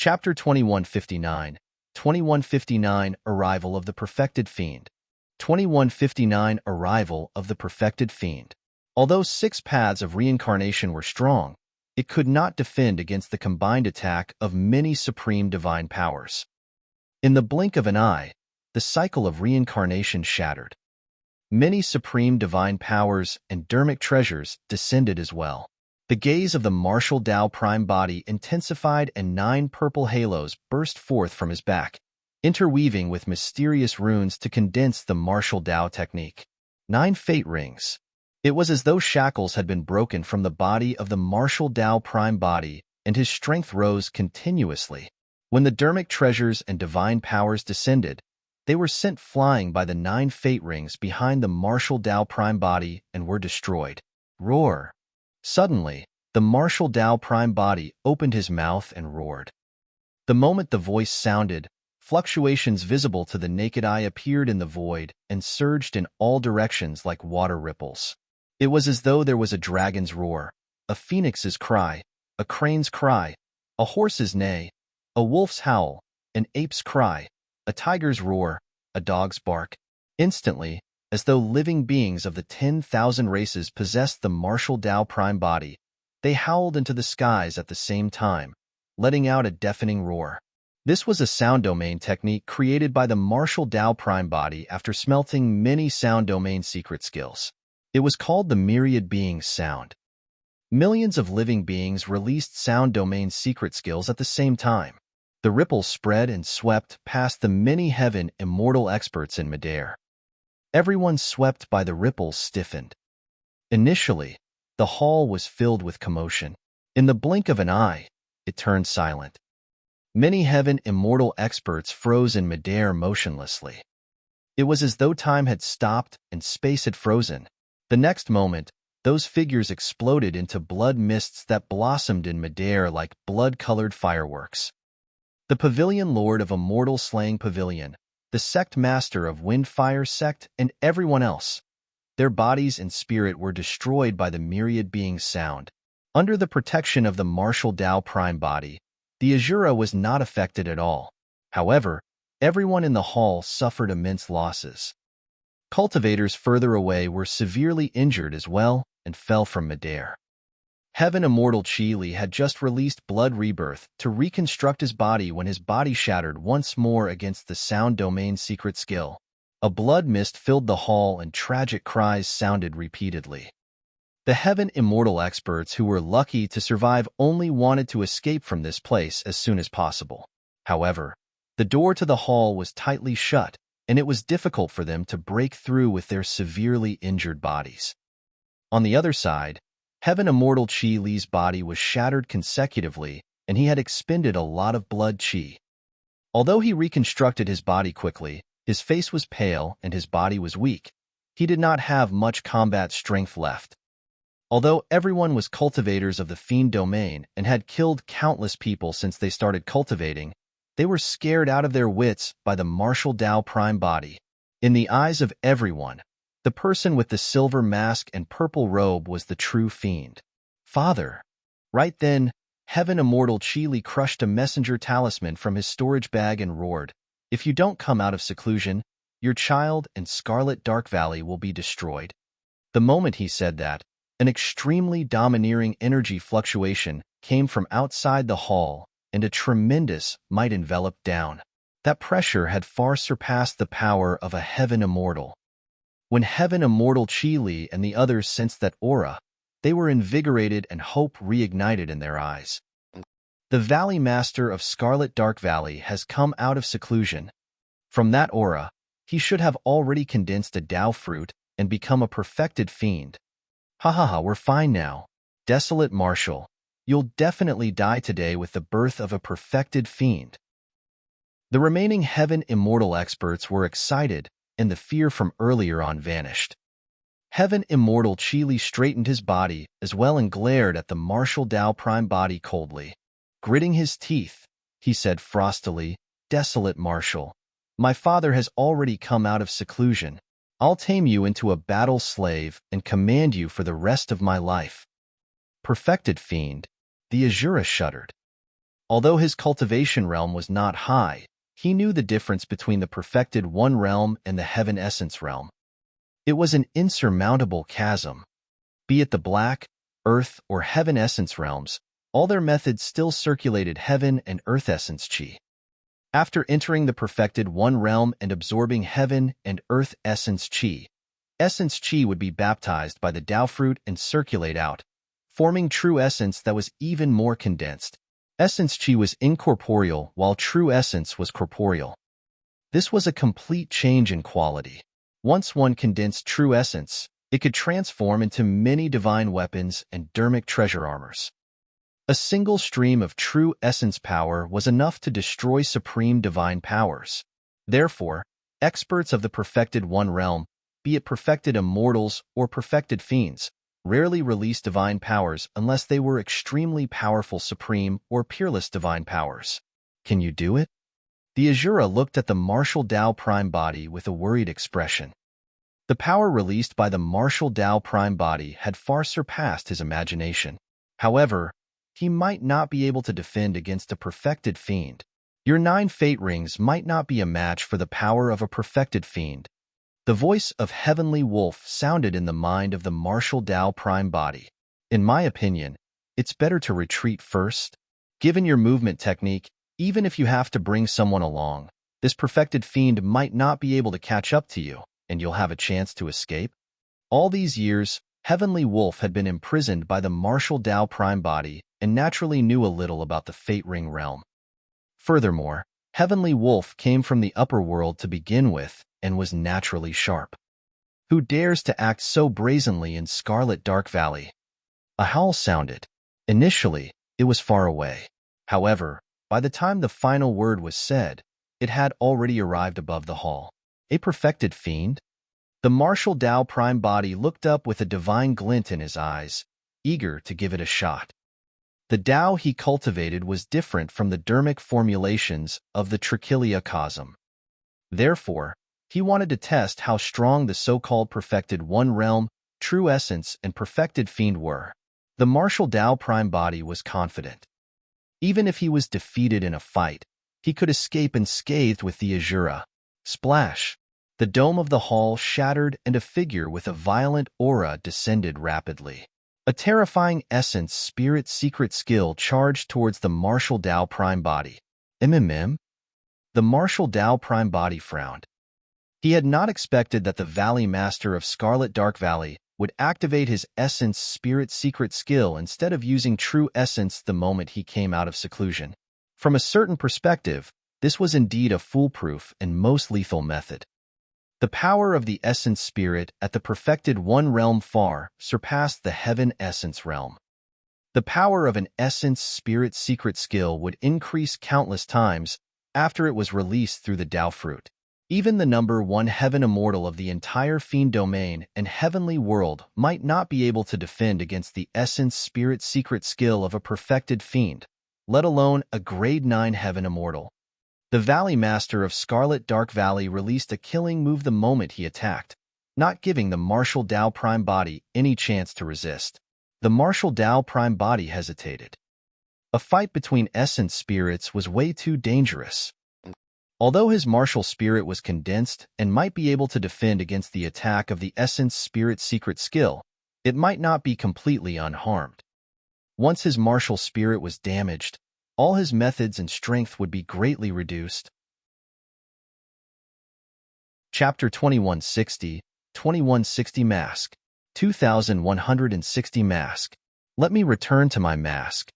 Chapter 2159, 2159 Arrival of the Perfected Fiend. 2159 Arrival of the Perfected Fiend. Although 6 paths of reincarnation were strong, it could not defend against the combined attack of many supreme divine powers. In the blink of an eye, the cycle of reincarnation shattered. Many supreme divine powers and dermic treasures descended as well. The gaze of the martial Tao prime body intensified and 9 purple halos burst forth from his back, interweaving with mysterious runes to condense the martial Tao technique. 9 fate rings. It was as though shackles had been broken from the body of the martial Tao prime body, and his strength rose continuously. When the dermic treasures and divine powers descended, they were sent flying by the 9 fate rings behind the martial Tao prime body and were destroyed. Roar! Suddenly, the martial Tao prime body opened his mouth and roared. The moment the voice sounded, fluctuations visible to the naked eye appeared in the void and surged in all directions like water ripples. It was as though there was a dragon's roar, a phoenix's cry, a crane's cry, a horse's neigh, a wolf's howl, an ape's cry, a tiger's roar, a dog's bark. Instantly, as though living beings of the 10,000 races possessed the martial Tao prime body, they howled into the skies at the same time, letting out a deafening roar. This was a sound domain technique created by the martial Tao prime body after smelting many sound domain secret skills. It was called the Myriad Beings Sound. Millions of living beings released sound domain secret skills at the same time. The ripples spread and swept past the many heaven immortal experts in midair. Everyone swept by the ripples stiffened. Initially, the hall was filled with commotion. In the blink of an eye, it turned silent. Many heaven immortal experts froze in midair motionlessly. It was as though time had stopped and space had frozen. The next moment, those figures exploded into blood mists that blossomed in midair like blood-colored fireworks. The Pavilion Lord of Immortal Slaying Pavilion, the Sect Master of Windfire Sect, and everyone else. Their bodies and spirit were destroyed by the Myriad Beings Sound. Under the protection of the martial Tao prime body, the Azura was not affected at all. However, everyone in the hall suffered immense losses. Cultivators further away were severely injured as well and fell from midair. Heaven Immortal Qi Li had just released Blood Rebirth to reconstruct his body when his body shattered once more against the sound domain secret skill. A blood mist filled the hall and tragic cries sounded repeatedly. The Heaven Immortal experts who were lucky to survive only wanted to escape from this place as soon as possible. However, the door to the hall was tightly shut, and it was difficult for them to break through with their severely injured bodies. On the other side, Heaven Immortal Qi Li's body was shattered consecutively, and he had expended a lot of blood qi. Although he reconstructed his body quickly, his face was pale and his body was weak. He did not have much combat strength left. Although everyone was cultivators of the Fiend domain and had killed countless people since they started cultivating, they were scared out of their wits by the martial Tao prime body. In the eyes of everyone, the person with the silver mask and purple robe was the true Fiend. Father. Right then, Heaven Immortal Qi Li crushed a messenger talisman from his storage bag and roared, "If you don't come out of seclusion, your child and Scarlet Dark Valley will be destroyed." The moment he said that, an extremely domineering energy fluctuation came from outside the hall, and a tremendous might enveloped down. That pressure had far surpassed the power of a Heaven Immortal. When Heaven Immortal Qi Li and the others sensed that aura, they were invigorated and hope reignited in their eyes. The Valley Master of Scarlet Dark Valley has come out of seclusion. From that aura, he should have already condensed a Tao fruit and become a perfected fiend. Ha ha ha, we're fine now. Desolate Marshal, you'll definitely die today with the birth of a perfected fiend. The remaining Heaven Immortal experts were excited, and the fear from earlier on vanished. Heaven Immortal Qi Li straightened his body as well and glared at the martial Tao prime body coldly. Gritting his teeth, he said frostily, "Desolate Marshal, my father has already come out of seclusion. I'll tame you into a battle slave and command you for the rest of my life." Perfected fiend, the Azura shuddered. Although his cultivation realm was not high, he knew the difference between the perfected One realm and the Heaven Essence realm. It was an insurmountable chasm. Be it the Black, Earth, or Heaven Essence realms, all their methods still circulated Heaven and Earth Essence Qi. After entering the perfected One realm and absorbing Heaven and Earth Essence Qi would be baptized by the Tao fruit and circulate out, forming true essence that was even more condensed. Essence Qi was incorporeal while true essence was corporeal. This was a complete change in quality. Once one condensed true essence, it could transform into many divine weapons and dermic treasure armors. A single stream of true essence power was enough to destroy supreme divine powers. Therefore, experts of the perfected One realm, be it perfected immortals or perfected fiends, rarely release divine powers unless they were extremely powerful supreme or peerless divine powers. Can you do it? The Azura looked at the martial Tao prime body with a worried expression. The power released by the martial Tao prime body had far surpassed his imagination. However, he might not be able to defend against a perfected fiend. Your 9 fate rings might not be a match for the power of a perfected fiend. The voice of Heavenly Wolf sounded in the mind of the martial Tao prime body. In my opinion, it's better to retreat first. Given your movement technique, even if you have to bring someone along, this perfected fiend might not be able to catch up to you, and you'll have a chance to escape. All these years, Heavenly Wolf had been imprisoned by the martial Tao prime body and naturally knew a little about the Fate Ring realm. Furthermore, Heavenly Wolf came from the upper world to begin with and was naturally sharp. Who dares to act so brazenly in Scarlet Dark Valley? A howl sounded. Initially, it was far away. However, by the time the final word was said, it had already arrived above the hall. A perfected fiend? The martial Tao prime body looked up with a divine glint in his eyes, eager to give it a shot. The Tao he cultivated was different from the dermic formulations of the Trichilia Cosm. Therefore, he wanted to test how strong the so-called perfected One realm, true essence, and perfected fiend were. The martial Tao prime body was confident. Even if he was defeated in a fight, he could escape unscathed with the Azura. Splash! The dome of the hall shattered and a figure with a violent aura descended rapidly. A terrifying essence spirit secret skill charged towards the martial Tao prime body. The martial Tao prime body frowned. He had not expected that the Valley Master of Scarlet Dark Valley would activate his essence spirit secret skill instead of using true essence the moment he came out of seclusion. From a certain perspective, this was indeed a foolproof and most lethal method. The power of the essence spirit at the perfected One realm far surpassed the Heaven Essence realm. The power of an essence spirit secret skill would increase countless times after it was released through the Tao fruit. Even the number 1 Heaven Immortal of the entire Fiend domain and Heavenly World might not be able to defend against the essence spirit secret skill of a perfected Fiend, let alone a grade 9 Heaven Immortal. The Valley Master of Scarlet Dark Valley released a killing move the moment he attacked, not giving the martial Tao prime body any chance to resist. The martial Tao prime body hesitated. A fight between essence spirits was way too dangerous. Although his martial spirit was condensed and might be able to defend against the attack of the essence spirit secret skill, it might not be completely unharmed. Once his martial spirit was damaged, all his methods and strength would be greatly reduced. Chapter 2160, 2160 Mask. 2160 Mask. Let me return to my mask.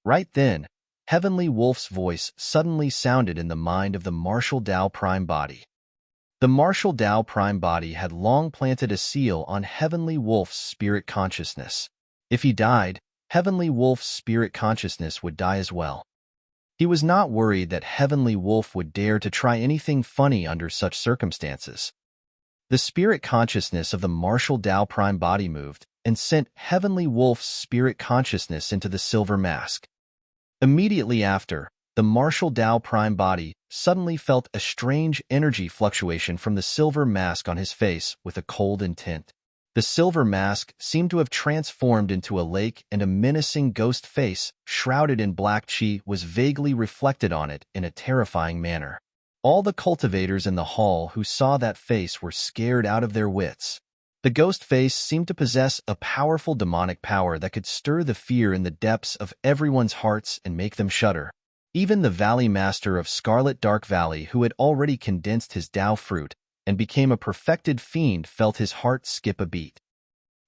Right then, Heavenly Wolf's voice suddenly sounded in the mind of the martial Tao prime body. The martial Tao prime body had long planted a seal on Heavenly Wolf's spirit consciousness. If he died, Heavenly Wolf's spirit consciousness would die as well. He was not worried that Heavenly Wolf would dare to try anything funny under such circumstances. The spirit consciousness of the martial Tao prime body moved and sent Heavenly Wolf's spirit consciousness into the silver mask. Immediately after, the martial Tao prime body suddenly felt a strange energy fluctuation from the silver mask on his face with a cold intent. The silver mask seemed to have transformed into a lake, and a menacing ghost face, shrouded in black qi, was vaguely reflected on it in a terrifying manner. All the cultivators in the hall who saw that face were scared out of their wits. The ghost face seemed to possess a powerful demonic power that could stir the fear in the depths of everyone's hearts and make them shudder. Even the Valley Master of Scarlet Dark Valley, who had already condensed his Tao fruit and became a perfected fiend, felt his heart skip a beat.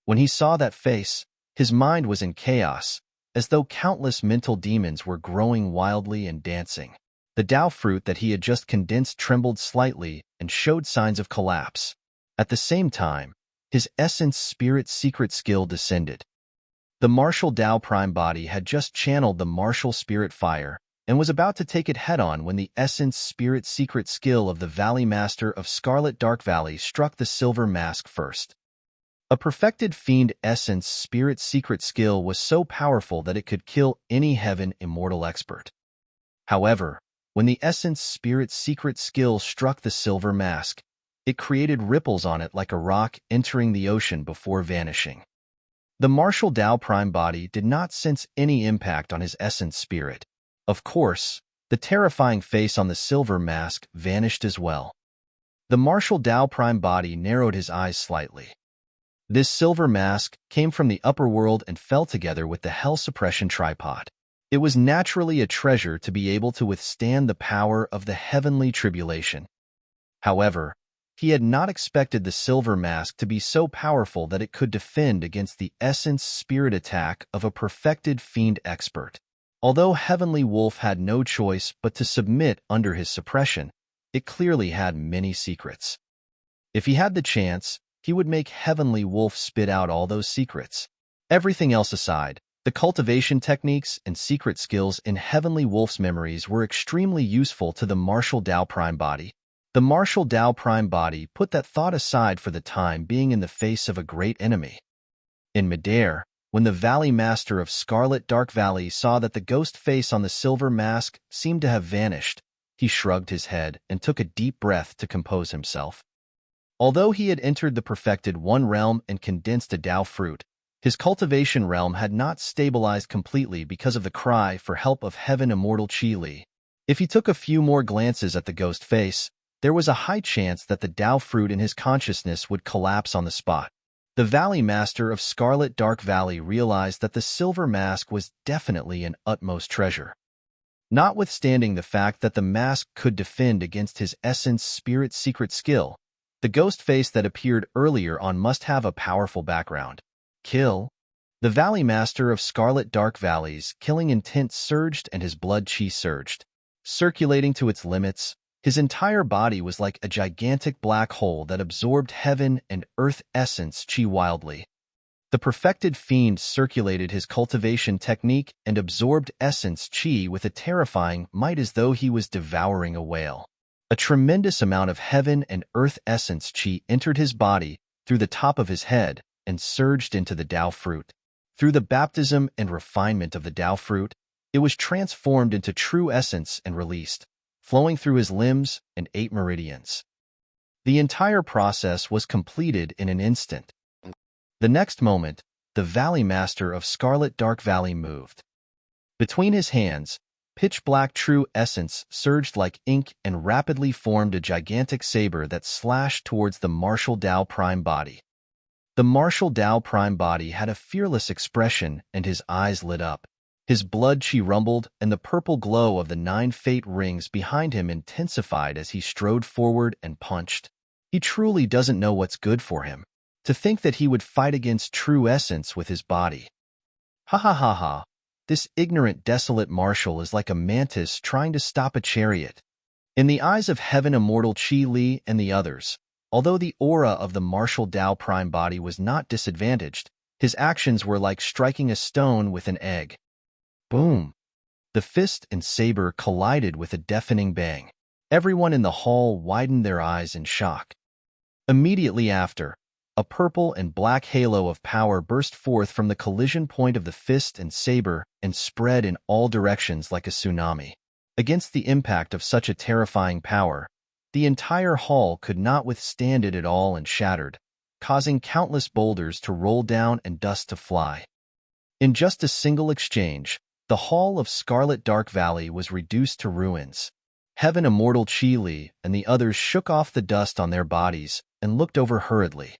When he saw that face, his mind was in chaos, as though countless mental demons were growing wildly and dancing. The Tao fruit that he had just condensed trembled slightly and showed signs of collapse. At the same time, his essence spirit secret skill descended. The martial Tao prime body had just channeled the martial spirit fire and was about to take it head-on when the essence spirit secret skill of the Valley Master of Scarlet Dark Valley struck the silver mask first. A perfected fiend essence spirit secret skill was so powerful that it could kill any heaven immortal expert. However, when the essence spirit secret skill struck the silver mask, it created ripples on it like a rock entering the ocean before vanishing. The martial Tao prime body did not sense any impact on his essence spirit. Of course, the terrifying face on the silver mask vanished as well. The martial Tao prime body narrowed his eyes slightly. This silver mask came from the upper world and fell together with the hell suppression tripod. It was naturally a treasure to be able to withstand the power of the heavenly tribulation. However, he had not expected the silver mask to be so powerful that it could defend against the essence spirit attack of a perfected fiend expert. Although Heavenly Wolf had no choice but to submit under his suppression, it clearly had many secrets. If he had the chance, he would make Heavenly Wolf spit out all those secrets. Everything else aside, the cultivation techniques and secret skills in Heavenly Wolf's memories were extremely useful to the martial Tao prime body. The martial Tao prime body put that thought aside for the time being in the face of a great enemy. In midair, when the Valley Master of Scarlet Dark Valley saw that the ghost face on the silver mask seemed to have vanished, he shrugged his head and took a deep breath to compose himself. Although he had entered the perfected one realm and condensed a Tao fruit, his cultivation realm had not stabilized completely because of the cry for help of Heaven Immortal Qi Li. If he took a few more glances at the ghost face, there was a high chance that the Tao fruit in his consciousness would collapse on the spot. The Valley Master of Scarlet Dark Valley realized that the silver mask was definitely an utmost treasure. Notwithstanding the fact that the mask could defend against his essence spirit secret skill, the ghost face that appeared earlier on must have a powerful background. Kill. The Valley Master of Scarlet Dark Valley's killing intent surged and his blood qi surged. Circulating to its limits, his entire body was like a gigantic black hole that absorbed heaven and earth essence qi wildly. The perfected fiend circulated his cultivation technique and absorbed essence qi with a terrifying might as though he was devouring a whale. A tremendous amount of heaven and earth essence qi entered his body through the top of his head and surged into the Tao fruit. Through the baptism and refinement of the Tao fruit, it was transformed into true essence and released, flowing through his limbs and 8 meridians. The entire process was completed in an instant. The next moment, the Valley Master of Scarlet Dark Valley moved. Between his hands, pitch-black true essence surged like ink and rapidly formed a gigantic saber that slashed towards the martial Tao prime body. The martial Tao prime body had a fearless expression and his eyes lit up. His blood qi rumbled, and the purple glow of the 9 fate rings behind him intensified as he strode forward and punched. He truly doesn't know what's good for him. To think that he would fight against true essence with his body. Ha ha ha ha. This ignorant, desolate martial is like a mantis trying to stop a chariot. In the eyes of Heaven Immortal Qi Li and the others, although the aura of the martial Tao prime body was not disadvantaged, his actions were like striking a stone with an egg. Boom! The fist and saber collided with a deafening bang. Everyone in the hall widened their eyes in shock. Immediately after, a purple and black halo of power burst forth from the collision point of the fist and saber and spread in all directions like a tsunami. Against the impact of such a terrifying power, the entire hall could not withstand it at all and shattered, causing countless boulders to roll down and dust to fly. In just a single exchange, the Hall of Scarlet Dark Valley was reduced to ruins. Heaven Immortal Qi Li and the others shook off the dust on their bodies and looked over hurriedly.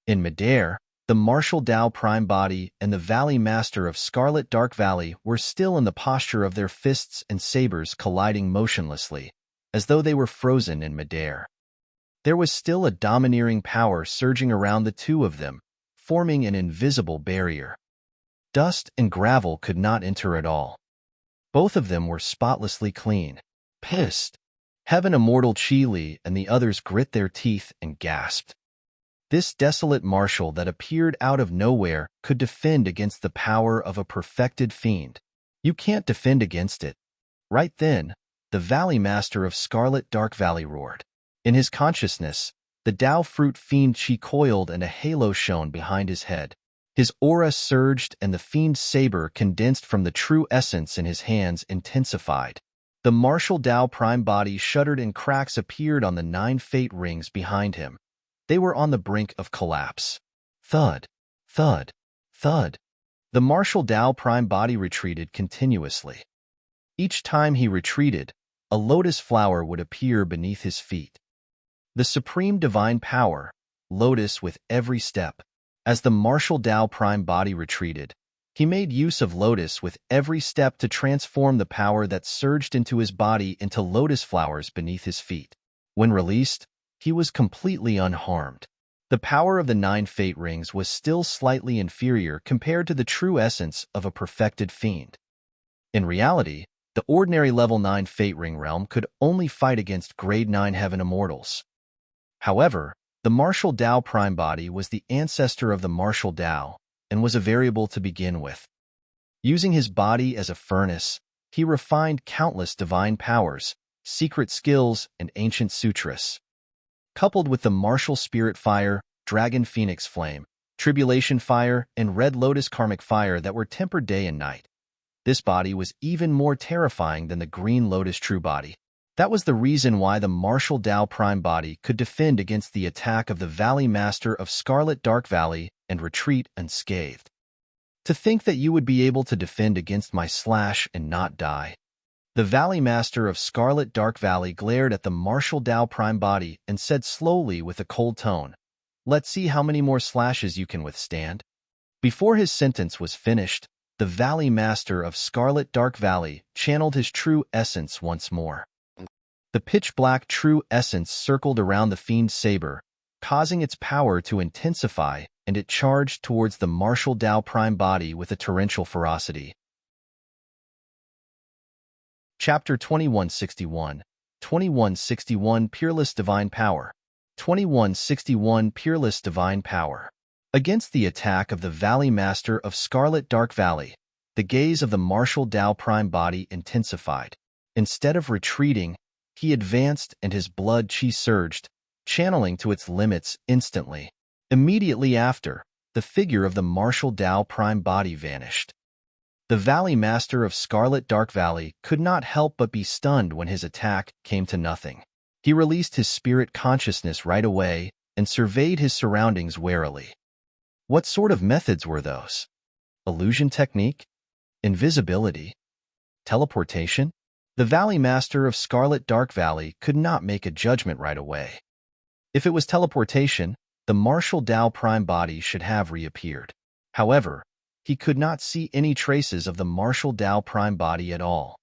In midair, the Martial Dao Prime Body and the Valley Master of Scarlet Dark Valley were still in the posture of their fists and sabers colliding motionlessly, as though they were frozen in midair. There was still a domineering power surging around the two of them, forming an invisible barrier. Dust and gravel could not enter at all. Both of them were spotlessly clean. Pissed, Heaven Immortal Qi Li and the others grit their teeth and gasped. This desolate martial that appeared out of nowhere could defend against the power of a perfected fiend. You can't defend against it. Right then, the Valley Master of Scarlet Dark Valley roared. In his consciousness, the Dao Fruit Fiend Qi coiled and a halo shone behind his head. His aura surged and the Fiend's saber condensed from the true essence in his hands intensified. The martial Dao Prime Body shuddered and cracks appeared on the 9 fate rings behind him. They were on the brink of collapse. Thud, thud, thud. The martial Dao Prime Body retreated continuously. Each time he retreated, a lotus flower would appear beneath his feet. The supreme divine power, lotus with every step. As the martial Dao Prime Body retreated, he made use of lotus with every step to transform the power that surged into his body into lotus flowers beneath his feet. When released, he was completely unharmed. The power of the 9 fate rings was still slightly inferior compared to the true essence of a perfected fiend. In reality, the ordinary level 9 fate ring realm could only fight against grade 9 heaven immortals. However, the martial Dao Prime Body was the ancestor of the martial Dao and was a variable to begin with. Using his body as a furnace, he refined countless divine powers, secret skills, and ancient sutras. Coupled with the martial spirit fire, dragon phoenix flame, tribulation fire, and red lotus karmic fire that were tempered day and night, this body was even more terrifying than the green lotus true body. That was the reason why the martial Dao Prime Body could defend against the attack of the Valley Master of Scarlet Dark Valley and retreat unscathed. To think that you would be able to defend against my slash and not die. The Valley Master of Scarlet Dark Valley glared at the martial Dao Prime Body and said slowly with a cold tone, "Let's see how many more slashes you can withstand." Before his sentence was finished, the Valley Master of Scarlet Dark Valley channeled his true essence once more. The pitch-black true essence circled around the Fiend's saber, causing its power to intensify, and it charged towards the martial Dao Prime Body with a torrential ferocity. Chapter 2161, 2161 Peerless Divine Power. 2161 Peerless Divine Power. Against the attack of the Valley Master of Scarlet Dark Valley, the gaze of the martial Dao Prime Body intensified. Instead of retreating, he advanced and his blood qi surged, channeling to its limits instantly. Immediately after, the figure of the martial Dao Prime Body vanished. The Valley Master of Scarlet Dark Valley could not help but be stunned when his attack came to nothing. He released his spirit consciousness right away and surveyed his surroundings warily. What sort of methods were those? Illusion technique? Invisibility? Teleportation? The Valley Master of Scarlet Dark Valley could not make a judgment right away. If it was teleportation, the martial Dao Prime Body should have reappeared. However, he could not see any traces of the martial Dao Prime Body at all.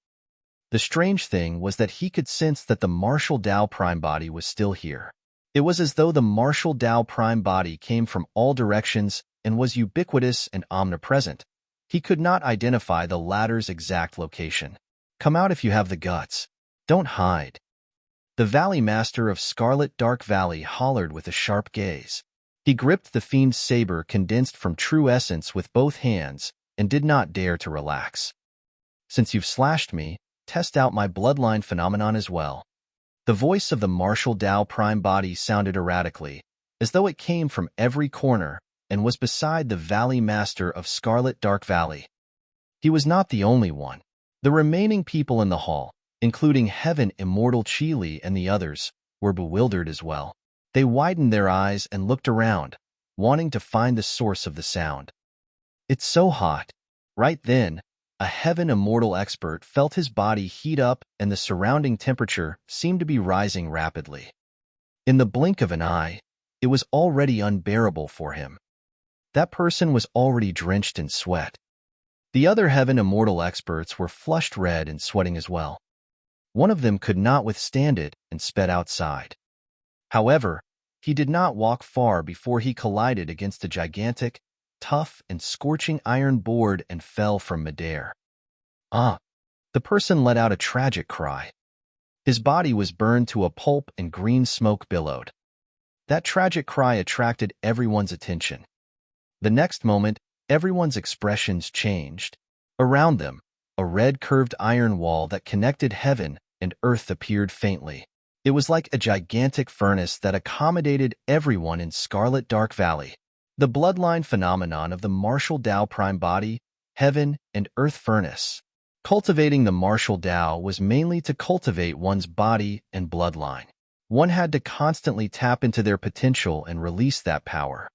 The strange thing was that he could sense that the martial Dao Prime Body was still here. It was as though the martial Dao Prime Body came from all directions and was ubiquitous and omnipresent. He could not identify the latter's exact location. "Come out if you have the guts. Don't hide." The Valley Master of Scarlet Dark Valley hollered with a sharp gaze. He gripped the Fiend's saber condensed from true essence with both hands and did not dare to relax. "Since you've slashed me, test out my bloodline phenomenon as well." The voice of the martial Dao Prime Body sounded erratically, as though it came from every corner and was beside the Valley Master of Scarlet Dark Valley. He was not the only one. The remaining people in the hall, including Heaven Immortal Qi Li and the others, were bewildered as well. They widened their eyes and looked around, wanting to find the source of the sound. "It's so hot." Right then, a heaven immortal expert felt his body heat up and the surrounding temperature seemed to be rising rapidly. In the blink of an eye, it was already unbearable for him. That person was already drenched in sweat. The other heaven immortal experts were flushed red and sweating as well. One of them could not withstand it and sped outside. However, he did not walk far before he collided against a gigantic, tough, and scorching iron board and fell from midair. "Ah!" The person let out a tragic cry. His body was burned to a pulp and green smoke billowed. That tragic cry attracted everyone's attention. The next moment, everyone's expressions changed. Around them, a red curved iron wall that connected heaven and earth appeared faintly. It was like a gigantic furnace that accommodated everyone in Scarlet Dark Valley. The bloodline phenomenon of the martial Tao prime body, heaven, and earth furnace. Cultivating the martial Tao was mainly to cultivate one's body and bloodline. One had to constantly tap into their potential and release that power.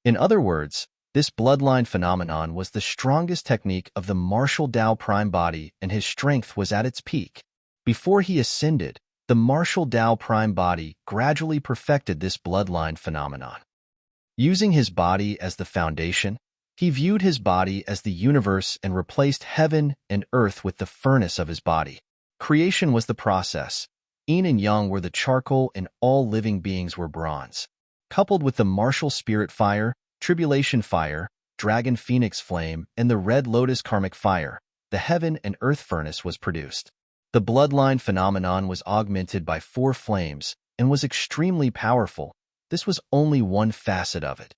In other words, this bloodline phenomenon was the strongest technique of the martial Tao prime body, and his strength was at its peak. Before he ascended, the martial Tao prime body gradually perfected this bloodline phenomenon. Using his body as the foundation, he viewed his body as the universe and replaced heaven and earth with the furnace of his body. Creation was the process. Yin and Yang were the charcoal and all living beings were bronze. Coupled with the martial spirit fire, tribulation fire, dragon phoenix flame, and the red lotus karmic fire, the heaven and earth furnace was produced. The bloodline phenomenon was augmented by 4 flames and was extremely powerful. This was only one facet of it.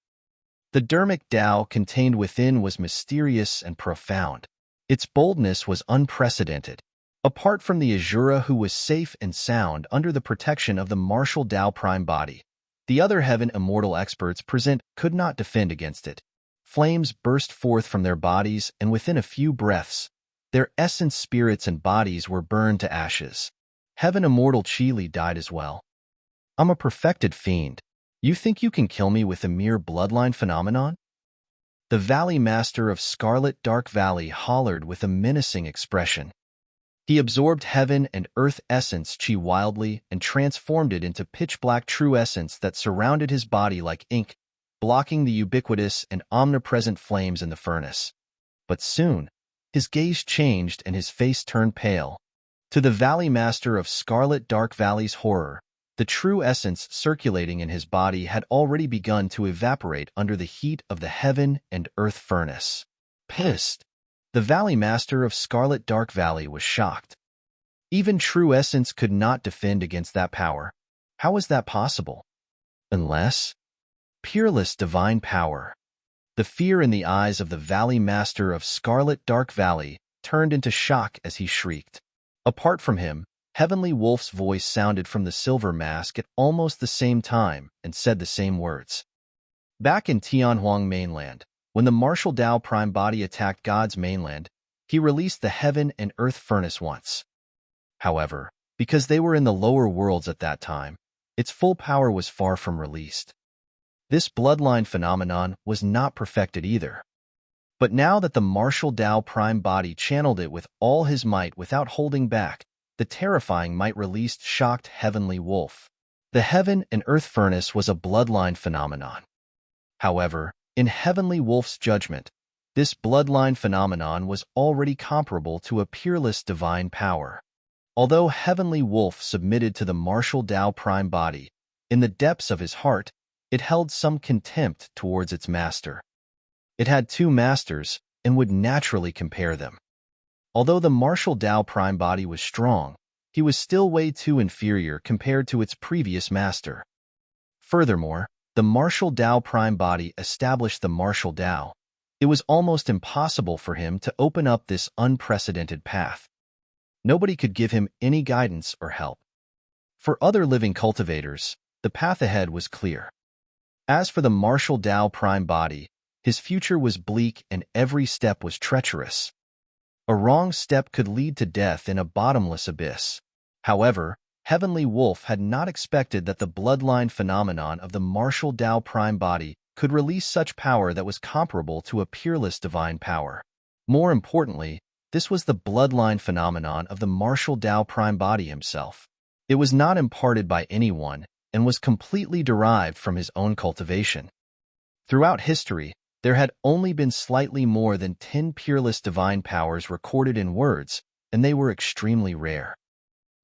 The dermic Tao contained within was mysterious and profound. Its boldness was unprecedented. Apart from the Azura, who was safe and sound under the protection of the martial Tao prime body, the other heaven immortal experts present could not defend against it. Flames burst forth from their bodies, and within a few breaths, their essence, spirits, and bodies were burned to ashes. Heaven immortal Qili died as well. "I'm a perfected fiend. You think you can kill me with a mere bloodline phenomenon?" The Valley Master of Scarlet Dark Valley hollered with a menacing expression. He absorbed heaven and earth essence Qi wildly and transformed it into pitch-black true essence that surrounded his body like ink, blocking the ubiquitous and omnipresent flames in the furnace. But soon, his gaze changed and his face turned pale. To the Valley Master of Scarlet Dark Valley's horror, the true essence circulating in his body had already begun to evaporate under the heat of the heaven and earth furnace. Pissed, the Valley Master of Scarlet Dark Valley was shocked. Even true essence could not defend against that power. How was that possible? Unless Peerless divine power. The fear in the eyes of the Valley Master of Scarlet Dark Valley turned into shock as he shrieked. Apart from him, Heavenly Wolf's voice sounded from the silver mask at almost the same time and said the same words. Back in Tianhuang mainland, when the martial Tao prime body attacked God's mainland, he released the heaven and earth furnace once. However, because they were in the lower worlds at that time, its full power was far from released. This bloodline phenomenon was not perfected either. But now that the martial Tao prime body channeled it with all his might without holding back, the terrifying might released shocked Heavenly Wolf. The heaven and earth furnace was a bloodline phenomenon. However, in Heavenly Wolf's judgment, this bloodline phenomenon was already comparable to a peerless divine power. Although Heavenly Wolf submitted to the martial Tao prime body, in the depths of his heart, it held some contempt towards its master. It had 2 masters and would naturally compare them. Although the martial Tao prime body was strong, he was still way too inferior compared to its previous master. Furthermore, the martial Tao prime body established the martial Tao. It was almost impossible for him to open up this unprecedented path. Nobody could give him any guidance or help. For other living cultivators, the path ahead was clear. As for the martial Tao prime body, his future was bleak and every step was treacherous. A wrong step could lead to death in a bottomless abyss. However, Heavenly Wolf had not expected that the bloodline phenomenon of the martial Tao prime body could release such power that was comparable to a peerless divine power. More importantly, this was the bloodline phenomenon of the martial Dao prime body himself. It was not imparted by anyone and was completely derived from his own cultivation. Throughout history, there had only been slightly more than 10 peerless divine powers recorded in words, and they were extremely rare.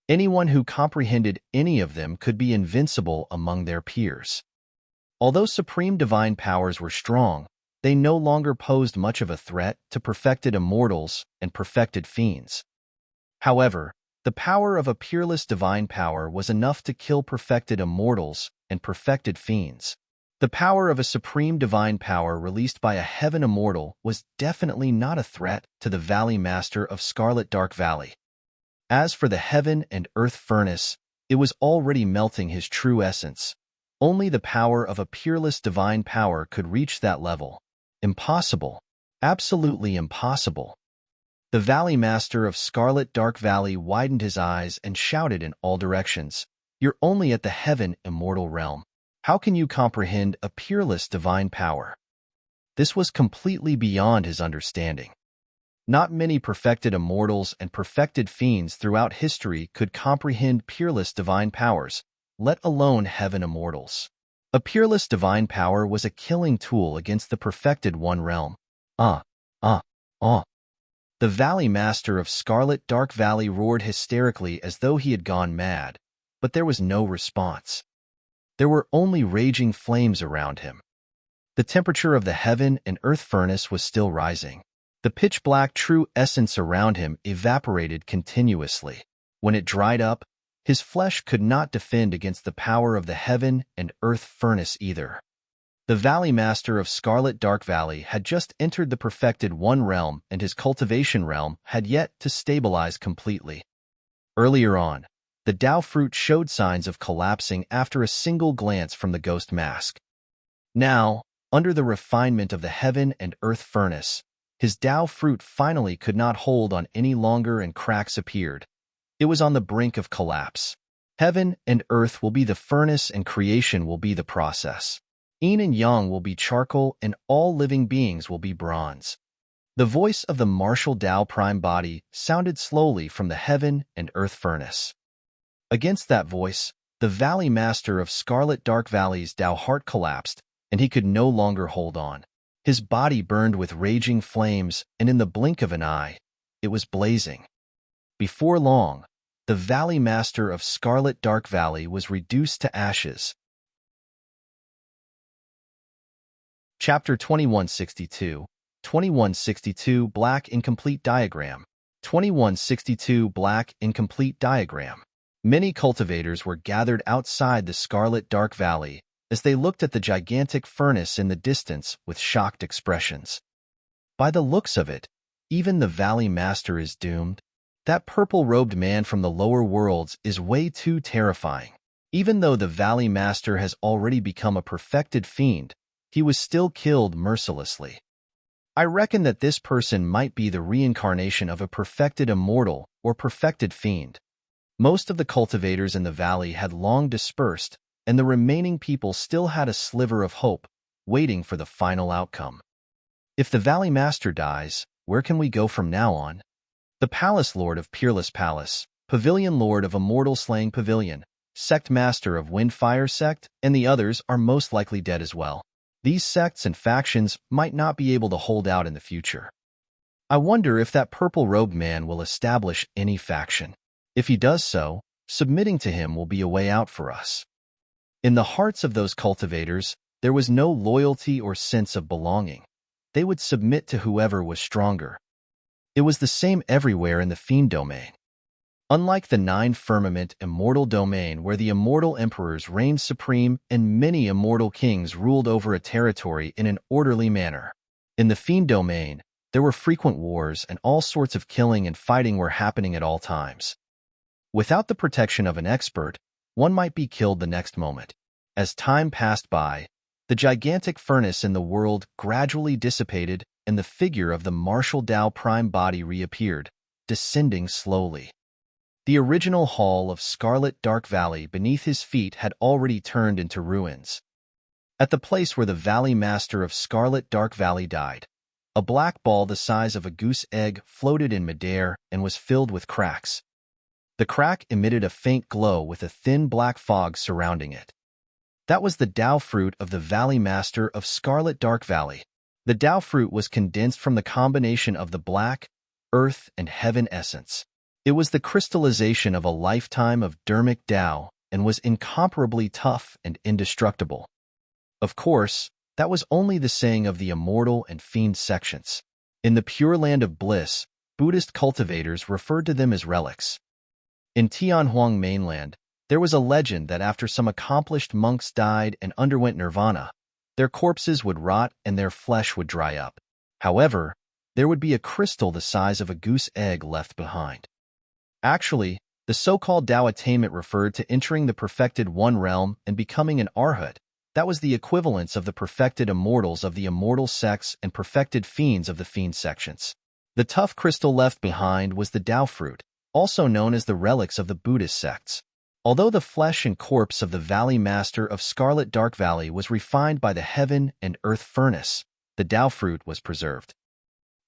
Anyone who comprehended any of them could be invincible among their peers. Although supreme divine powers were strong, they no longer posed much of a threat to perfected immortals and perfected fiends. However, the power of a peerless divine power was enough to kill perfected immortals and perfected fiends. The power of a supreme divine power released by a heaven immortal was definitely not a threat to the Valley Master of Scarlet Dark Valley. As for the heaven and earth furnace, it was already melting his true essence. Only the power of a peerless divine power could reach that level. Impossible. Absolutely impossible. The Valley Master of Scarlet Dark Valley widened his eyes and shouted in all directions, "You're only at the heaven immortal realm. How can you comprehend a peerless divine power?" This was completely beyond his understanding. Not many perfected immortals and perfected fiends throughout history could comprehend peerless divine powers, let alone heaven immortals. A peerless divine power was a killing tool against the perfected One Realm. The Valley Master of Scarlet Dark Valley roared hysterically as though he had gone mad, but there was no response. There were only raging flames around him. The temperature of the heaven and earth furnace was still rising. The pitch-black true essence around him evaporated continuously. When it dried up, his flesh could not defend against the power of the heaven and earth furnace either. The Valley Master of Scarlet Dark Valley had just entered the perfected One Realm, and his cultivation realm had yet to stabilize completely. Earlier on, the Dao fruit showed signs of collapsing after a single glance from the ghost mask. Now, under the refinement of the heaven and earth furnace, his Dao fruit finally could not hold on any longer and cracks appeared. It was on the brink of collapse. Heaven and earth will be the furnace and creation will be the process. Yin and Yang will be charcoal and all living beings will be bronze. The voice of the martial Dao prime body sounded slowly from the heaven and earth furnace. Against that voice, the Valley Master of Scarlet Dark Valley's Dao heart collapsed, and he could no longer hold on. His body burned with raging flames, and in the blink of an eye, it was blazing. Before long, the Valley Master of Scarlet Dark Valley was reduced to ashes. Chapter 2162, 2162 Black Incomplete Diagram. 2162 Black Incomplete Diagram. Many cultivators were gathered outside the Scarlet Dark Valley as they looked at the gigantic furnace in the distance with shocked expressions. By the looks of it, even the Valley Master is doomed. That purple-robed man from the lower worlds is way too terrifying. Even though the Valley Master has already become a perfected fiend, he was still killed mercilessly. I reckon that this person might be the reincarnation of a perfected immortal or perfected fiend. Most of the cultivators in the valley had long dispersed, and the remaining people still had a sliver of hope, waiting for the final outcome. If the Valley Master dies, where can we go from now on? The Palace Lord of Peerless Palace, Pavilion Lord of Immortal Slaying Pavilion, Sect Master of Windfire Sect, and the others are most likely dead as well. These sects and factions might not be able to hold out in the future. I wonder if that purple-robed man will establish any faction. If he does so, submitting to him will be a way out for us. In the hearts of those cultivators, there was no loyalty or sense of belonging. They would submit to whoever was stronger. It was the same everywhere in the Fiend domain. Unlike the Nine Firmament Immortal domain where the immortal emperors reigned supreme and many immortal kings ruled over a territory in an orderly manner, in the Fiend domain, there were frequent wars and all sorts of killing and fighting were happening at all times. Without the protection of an expert, one might be killed the next moment. As time passed by, the gigantic furnace in the world gradually dissipated and the figure of the martial Dao prime body reappeared, descending slowly. The original hall of Scarlet Dark Valley beneath his feet had already turned into ruins. At the place where the Valley Master of Scarlet Dark Valley died, a black ball the size of a goose egg floated in midair and was filled with cracks. The crack emitted a faint glow with a thin black fog surrounding it. That was the Tao fruit of the Valley Master of Scarlet Dark Valley. The Tao fruit was condensed from the combination of the black, earth, and heaven essence. It was the crystallization of a lifetime of dermic Tao and was incomparably tough and indestructible. Of course, that was only the saying of the immortal and fiend sections. In the Pure Land of Bliss, Buddhist cultivators referred to them as relics. In Tianhuang mainland, there was a legend that after some accomplished monks died and underwent nirvana, their corpses would rot and their flesh would dry up. However, there would be a crystal the size of a goose egg left behind. Actually, the so-called Tao attainment referred to entering the perfected One realm and becoming an arhat. That was the equivalence of the perfected immortals of the immortal sects and perfected fiends of the fiend sections. The tough crystal left behind was the Tao fruit, also known as the relics of the Buddhist sects. Although the flesh and corpse of the Valley Master of Scarlet Dark Valley was refined by the heaven and earth furnace, the Tao fruit was preserved.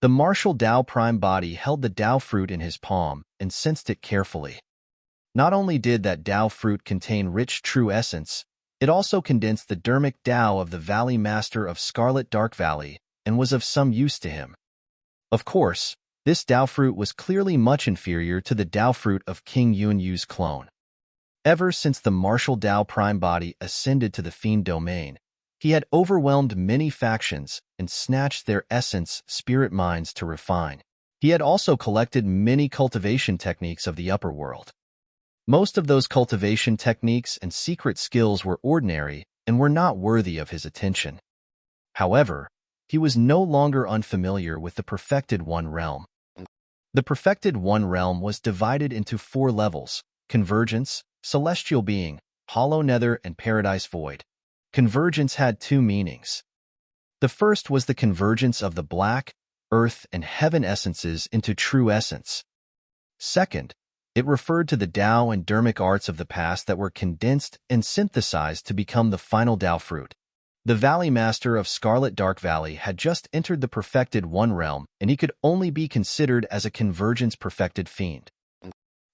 The martial Tao prime body held the Tao fruit in his palm and sensed it carefully. Not only did that Tao fruit contain rich true essence, it also condensed the dermic Tao of the Valley Master of Scarlet Dark Valley and was of some use to him. Of course, this Tao fruit was clearly much inferior to the Tao fruit of Qingyun's clone. Ever since the martial Tao prime body ascended to the fiend domain, he had overwhelmed many factions and snatched their essence spirit minds to refine. He had also collected many cultivation techniques of the upper world. Most of those cultivation techniques and secret skills were ordinary and were not worthy of his attention. However, he was no longer unfamiliar with the perfected One realm. The perfected One realm was divided into 4 levels: Convergence, Celestial Being, Hollow Nether, and Paradise Void. Convergence had 2 meanings. The first was the convergence of the black, earth, and heaven essences into true essence. Second, it referred to the Tao and dermic arts of the past that were condensed and synthesized to become the final Tao fruit. The Valley Master of Scarlet Dark Valley had just entered the perfected One realm, and he could only be considered as a convergence-perfected fiend.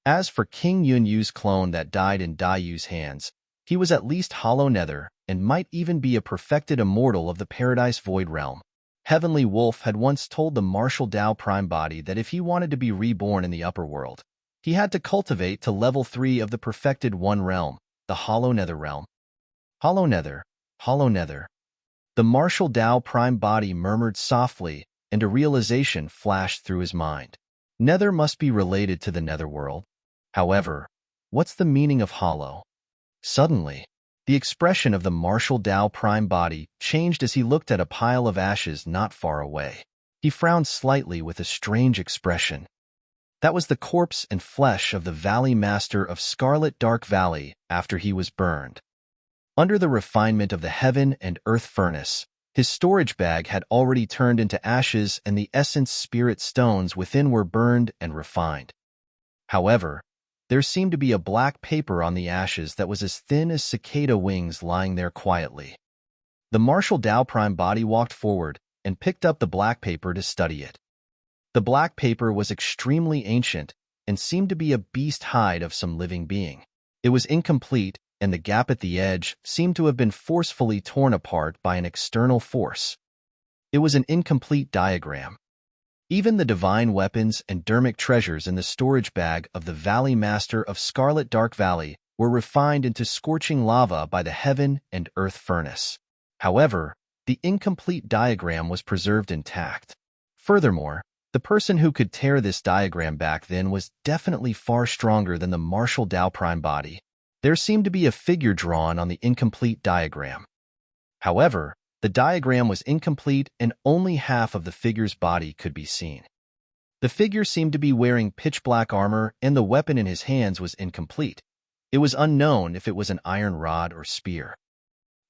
As for Qingyun's clone that died in Daiyu's hands, he was at least Hollow Nether and might even be a perfected immortal of the Paradise Void realm. Heavenly Wolf had once told the martial Tao prime body that if he wanted to be reborn in the upper world, he had to cultivate to level 3 of the perfected One realm, the Hollow Nether realm. Hollow Nether, Hollow Nether. The martial Tao prime body murmured softly, and a realization flashed through his mind. Nether must be related to the Netherworld. However, what's the meaning of hollow? Suddenly, the expression of the martial Tao prime body changed as he looked at a pile of ashes not far away. He frowned slightly with a strange expression. That was the corpse and flesh of the Valley Master of Scarlet Dark Valley after he was burned. Under the refinement of the heaven and earth furnace, his storage bag had already turned into ashes and the essence spirit stones within were burned and refined. However, there seemed to be a black paper on the ashes that was as thin as cicada wings lying there quietly. The martial Tao prime body walked forward and picked up the black paper to study it. The black paper was extremely ancient and seemed to be a beast hide of some living being. It was incomplete, and the gap at the edge seemed to have been forcefully torn apart by an external force. It was an incomplete diagram. Even the divine weapons and dermic treasures in the storage bag of the Valley Master of Scarlet Dark Valley were refined into scorching lava by the heaven and earth furnace. However, the incomplete diagram was preserved intact. Furthermore, the person who could tear this diagram back then was definitely far stronger than the martial Tao prime body. There seemed to be a figure drawn on the incomplete diagram. However, the diagram was incomplete and only half of the figure's body could be seen. The figure seemed to be wearing pitch-black armor and the weapon in his hands was incomplete. It was unknown if it was an iron rod or spear.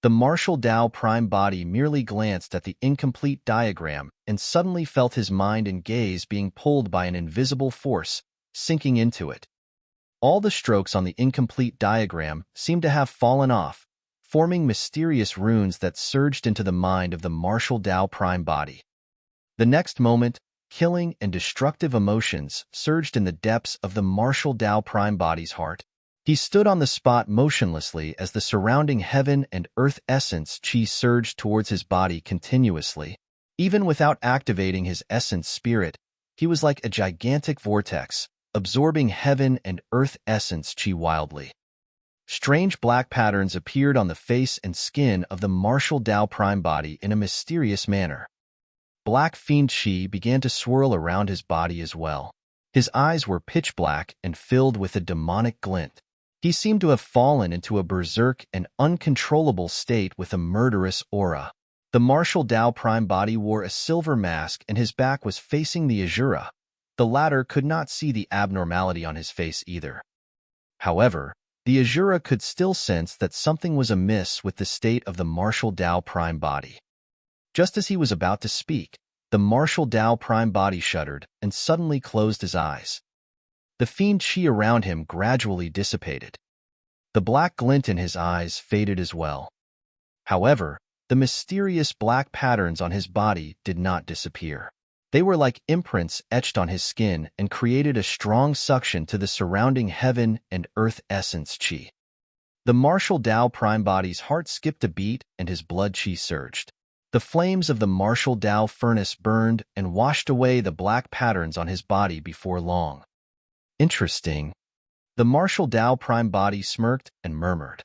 The martial Tao prime body merely glanced at the incomplete diagram and suddenly felt his mind and gaze being pulled by an invisible force, sinking into it. All the strokes on the incomplete diagram seemed to have fallen off, forming mysterious runes that surged into the mind of the martial Tao Prime body. The next moment, killing and destructive emotions surged in the depths of the martial Tao Prime body's heart. He stood on the spot motionlessly as the surrounding heaven and earth essence chi surged towards his body continuously. Even without activating his essence spirit, he was like a gigantic vortex, absorbing heaven and earth essence chi wildly. Strange black patterns appeared on the face and skin of the martial Tao Prime body in a mysterious manner. Black Fiend chi began to swirl around his body as well. His eyes were pitch black and filled with a demonic glint. He seemed to have fallen into a berserk and uncontrollable state with a murderous aura. The martial Tao Prime body wore a silver mask and his back was facing the Azura. The latter could not see the abnormality on his face either. However, the Azura could still sense that something was amiss with the state of the martial Tao Prime body. Just as he was about to speak, the martial Tao Prime body shuddered and suddenly closed his eyes. The fiend chi around him gradually dissipated. The black glint in his eyes faded as well. However, the mysterious black patterns on his body did not disappear. They were like imprints etched on his skin and created a strong suction to the surrounding heaven and earth essence chi. The martial Tao Prime body's heart skipped a beat and his blood chi surged. The flames of the martial Tao furnace burned and washed away the black patterns on his body before long. Interesting. The martial Tao Prime body smirked and murmured.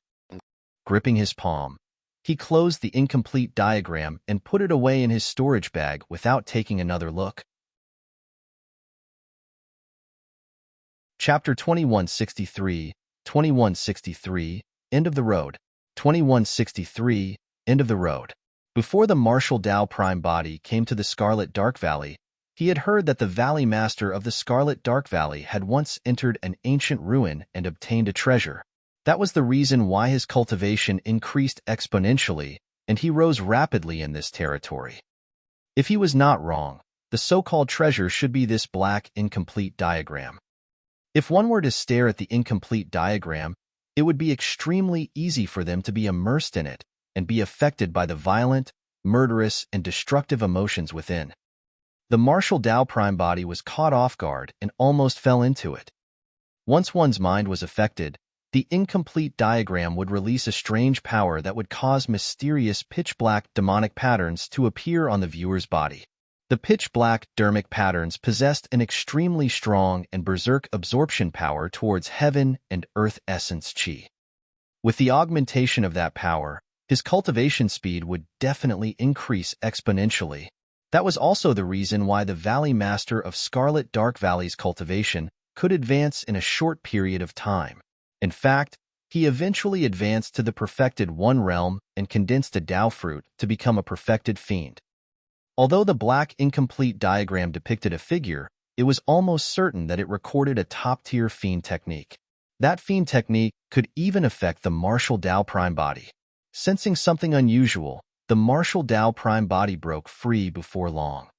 Gripping his palm, he closed the incomplete diagram and put it away in his storage bag without taking another look. Chapter 2163, 2163, End of the Road. 2163, End of the Road. Before the martial Tao Prime body came to the Scarlet Dark Valley, he had heard that the Valley Master of the Scarlet Dark Valley had once entered an ancient ruin and obtained a treasure. That was the reason why his cultivation increased exponentially, and he rose rapidly in this territory. If he was not wrong, the so-called treasure should be this black, incomplete diagram. If one were to stare at the incomplete diagram, it would be extremely easy for them to be immersed in it and be affected by the violent, murderous, and destructive emotions within. The martial Tao Prime body was caught off guard and almost fell into it. Once one's mind was affected, the incomplete diagram would release a strange power that would cause mysterious pitch-black demonic patterns to appear on the viewer's body. The pitch-black dermic patterns possessed an extremely strong and berserk absorption power towards heaven and earth essence chi. With the augmentation of that power, his cultivation speed would definitely increase exponentially. That was also the reason why the Valley Master of Scarlet Dark Valley's cultivation could advance in a short period of time. In fact, he eventually advanced to the perfected One Realm and condensed a Tao fruit to become a perfected fiend. Although the black incomplete diagram depicted a figure, it was almost certain that it recorded a top-tier fiend technique. That fiend technique could even affect the martial Tao Prime body. Sensing something unusual, the martial Tao Prime body broke free before long.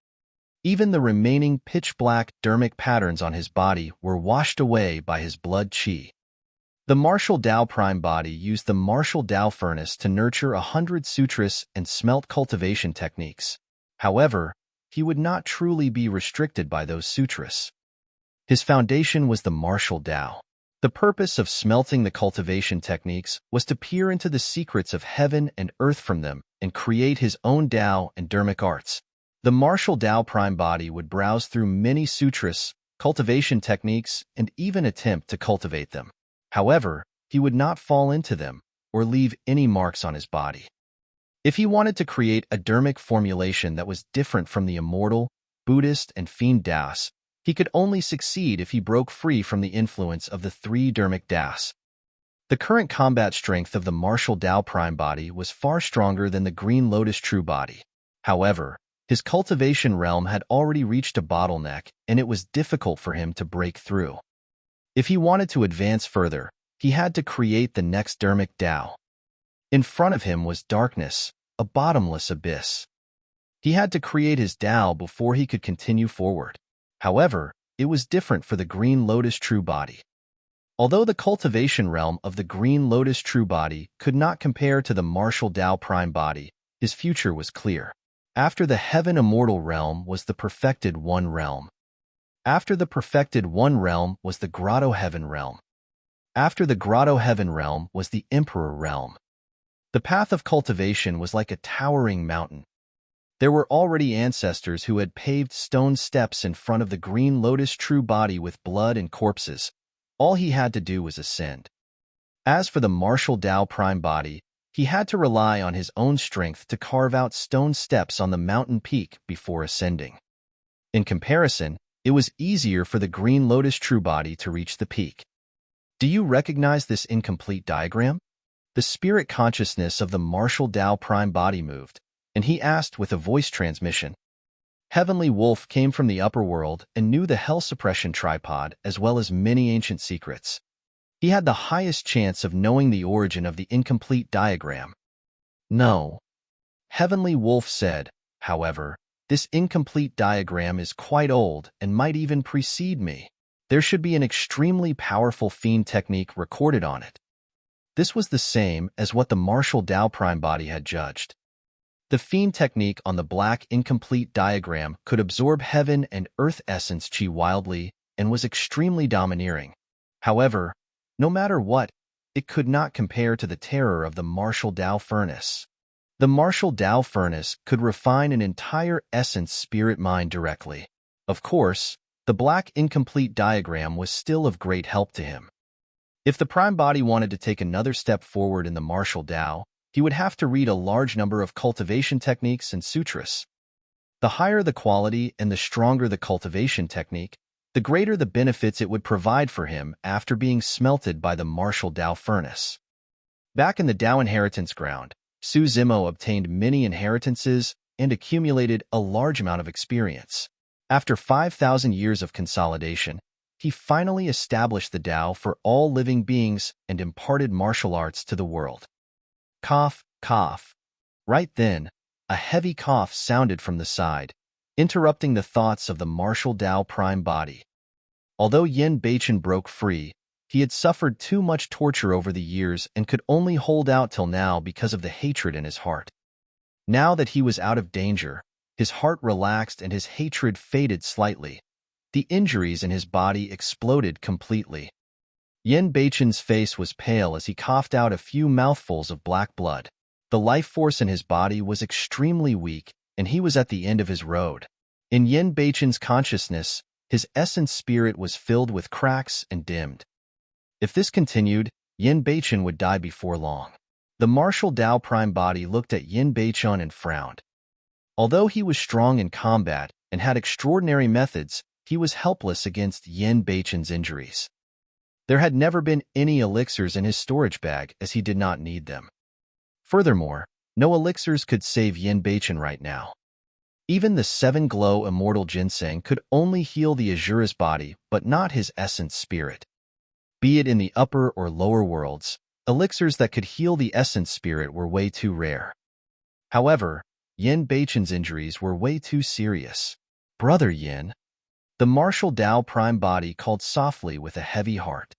Even the remaining pitch-black dermic patterns on his body were washed away by his blood chi. The martial Tao Prime body used the martial Tao furnace to nurture 100 sutras and smelt cultivation techniques. However, he would not truly be restricted by those sutras. His foundation was the martial Tao. The purpose of smelting the cultivation techniques was to peer into the secrets of heaven and earth from them and create his own Tao and dermic arts. The martial Tao Prime body would browse through many sutras, cultivation techniques, and even attempt to cultivate them. However, he would not fall into them or leave any marks on his body. If he wanted to create a dermic formulation that was different from the immortal, Buddhist, and fiend Das, he could only succeed if he broke free from the influence of the three dermic Das. The current combat strength of the martial Tao Prime body was far stronger than the Green Lotus True body. However, his cultivation realm had already reached a bottleneck, and it was difficult for him to break through. If he wanted to advance further, he had to create the next dermic Tao. In front of him was darkness, a bottomless abyss. He had to create his Tao before he could continue forward. However, it was different for the Green Lotus True body. Although the cultivation realm of the Green Lotus True Body could not compare to the martial Tao Prime Body, his future was clear. After the Heaven Immortal Realm was the Perfected One Realm. After the Perfected One Realm was the Grotto Heaven Realm. After the Grotto Heaven Realm was the Emperor Realm. The path of cultivation was like a towering mountain. There were already ancestors who had paved stone steps in front of the Green Lotus True Body with blood and corpses. All he had to do was ascend. As for the martial Tao Prime Body, he had to rely on his own strength to carve out stone steps on the mountain peak before ascending. In comparison, it was easier for the Green Lotus True Body to reach the peak. Do you recognize this incomplete diagram? The spirit consciousness of the martial Tao Prime Body moved, and he asked with a voice transmission. Heavenly Wolf came from the upper world and knew the Hell Suppression Tripod as well as many ancient secrets. He had the highest chance of knowing the origin of the incomplete diagram. No. Heavenly Wolf said, however, this incomplete diagram is quite old and might even precede me. There should be an extremely powerful Fiend technique recorded on it. This was the same as what the martial Tao Prime Body had judged. The Fiend technique on the black incomplete diagram could absorb heaven and earth essence chi wildly and was extremely domineering. However, no matter what, it could not compare to the terror of the martial Tao furnace. The martial Tao furnace could refine an entire essence spirit mind directly. Of course, the black incomplete diagram was still of great help to him. If the Prime Body wanted to take another step forward in the martial Tao, he would have to read a large number of cultivation techniques and sutras. The higher the quality and the stronger the cultivation technique, the greater the benefits it would provide for him after being smelted by the martial Tao furnace. Back in the Tao inheritance ground, Su Zimo obtained many inheritances and accumulated a large amount of experience. After 5,000 years of consolidation, he finally established the Tao for all living beings and imparted martial arts to the world. Cough, cough. Right then, a heavy cough sounded from the side, interrupting the thoughts of the martial Tao Prime Body. Although Yin Beichen broke free, he had suffered too much torture over the years and could only hold out till now because of the hatred in his heart. Now that he was out of danger, his heart relaxed and his hatred faded slightly. The injuries in his body exploded completely. Yin Beichen's face was pale as he coughed out a few mouthfuls of black blood. The life force in his body was extremely weak, and he was at the end of his road. In Yin Beichen's consciousness, his essence spirit was filled with cracks and dimmed. If this continued, Yin Beichen would die before long. The martial Tao Prime Body looked at Yin Beichen and frowned. Although he was strong in combat and had extraordinary methods, he was helpless against Yin Beichen's injuries. There had never been any elixirs in his storage bag as he did not need them. Furthermore, no elixirs could save Yin Beichen right now. Even the 7 Glow Immortal Ginseng could only heal the Azura's body, but not his essence spirit. Be it in the upper or lower worlds, elixirs that could heal the essence spirit were way too rare. However, Yin Beichen's injuries were way too serious. Brother Yin. The martial Tao Prime Body called softly with a heavy heart.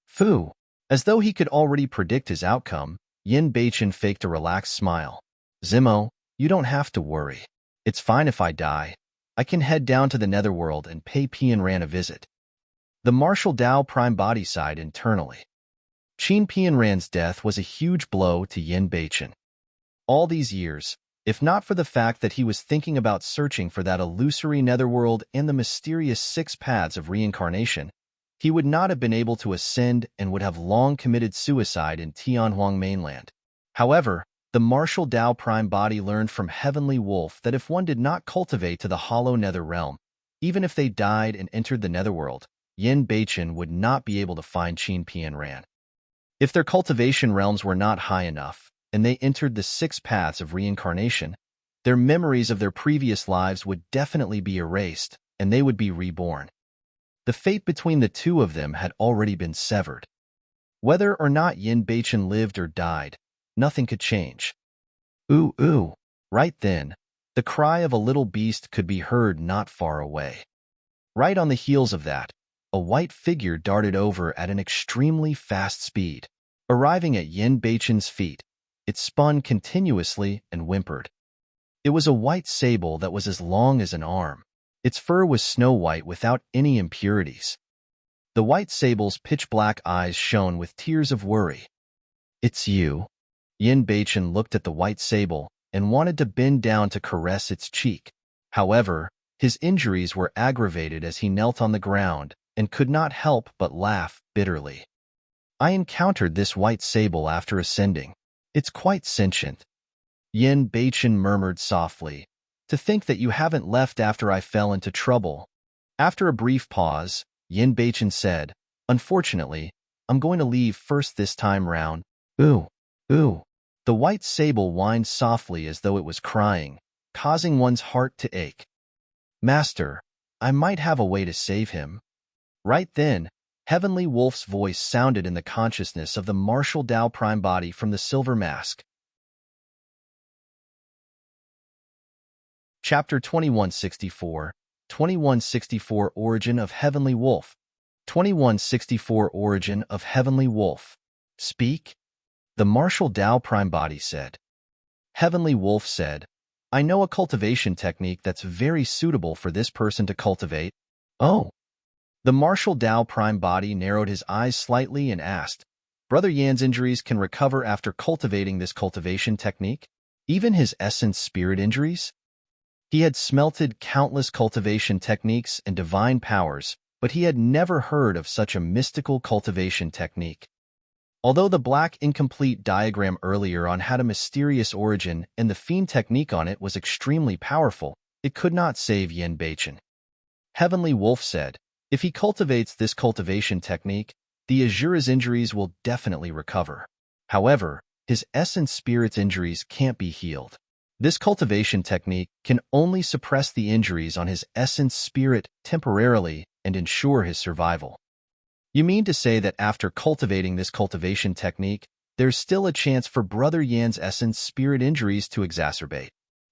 Fu. As though he could already predict his outcome, Yin Beichen faked a relaxed smile. Zimo, you don't have to worry. It's fine if I die. I can head down to the Netherworld and pay Tianhuang a visit. The martial Tao Prime Body sighed internally. Tianhuang's death was a huge blow to Yin Beichen. All these years, if not for the fact that he was thinking about searching for that illusory Netherworld and the mysterious 6 paths of reincarnation, he would not have been able to ascend and would have long committed suicide in Tianhuang mainland. However, the martial Tao Prime Body learned from Heavenly Wolf that if one did not cultivate to the hollow nether realm, even if they died and entered the Netherworld, Yin Beichen would not be able to find Tianhuang. If their cultivation realms were not high enough, and they entered the 6 paths of reincarnation, their memories of their previous lives would definitely be erased, and they would be reborn. The fate between the two of them had already been severed. Whether or not Yin Beichen lived or died, nothing could change. Ooh, ooh. Right then, the cry of a little beast could be heard not far away. Right on the heels of that, a white figure darted over at an extremely fast speed. Arriving at Yin Beichen's feet, it spun continuously and whimpered. It was a white sable that was as long as an arm. Its fur was snow-white without any impurities. The white sable's pitch-black eyes shone with tears of worry. "It's you." Yin Beichen looked at the white sable and wanted to bend down to caress its cheek. However, his injuries were aggravated as he knelt on the ground and could not help but laugh bitterly. "I encountered this white sable after ascending. It's quite sentient." Yin Beichen murmured softly, "To think that you haven't left after I fell into trouble." After a brief pause, Yin Beichen said, "Unfortunately, I'm going to leave first this time round." "Ooh, ooh." The white sable whined softly as though it was crying, causing one's heart to ache. "Master, I might have a way to save him." Right then, Heavenly Wolf's voice sounded in the consciousness of the martial Dao Prime body from the silver mask. Chapter 2164, 2164 Origin of Heavenly Wolf. 2164 Origin of Heavenly Wolf. "Speak?" the martial Dao Prime body said. Heavenly Wolf said, "I know a cultivation technique that's very suitable for this person to cultivate." "Oh." The martial Dao Prime body narrowed his eyes slightly and asked, "Brother Yan's injuries can recover after cultivating this cultivation technique? Even his essence spirit injuries?" He had smelted countless cultivation techniques and divine powers, but he had never heard of such a mystical cultivation technique. Although the black incomplete diagram earlier on had a mysterious origin and the Fiend technique on it was extremely powerful, it could not save Yin Beichen. Heavenly Wolf said, "If he cultivates this cultivation technique, the Azura's injuries will definitely recover. However, his essence spirit's injuries can't be healed. This cultivation technique can only suppress the injuries on his essence spirit temporarily and ensure his survival." "You mean to say that after cultivating this cultivation technique, there's still a chance for Brother Yan's essence spirit injuries to exacerbate?"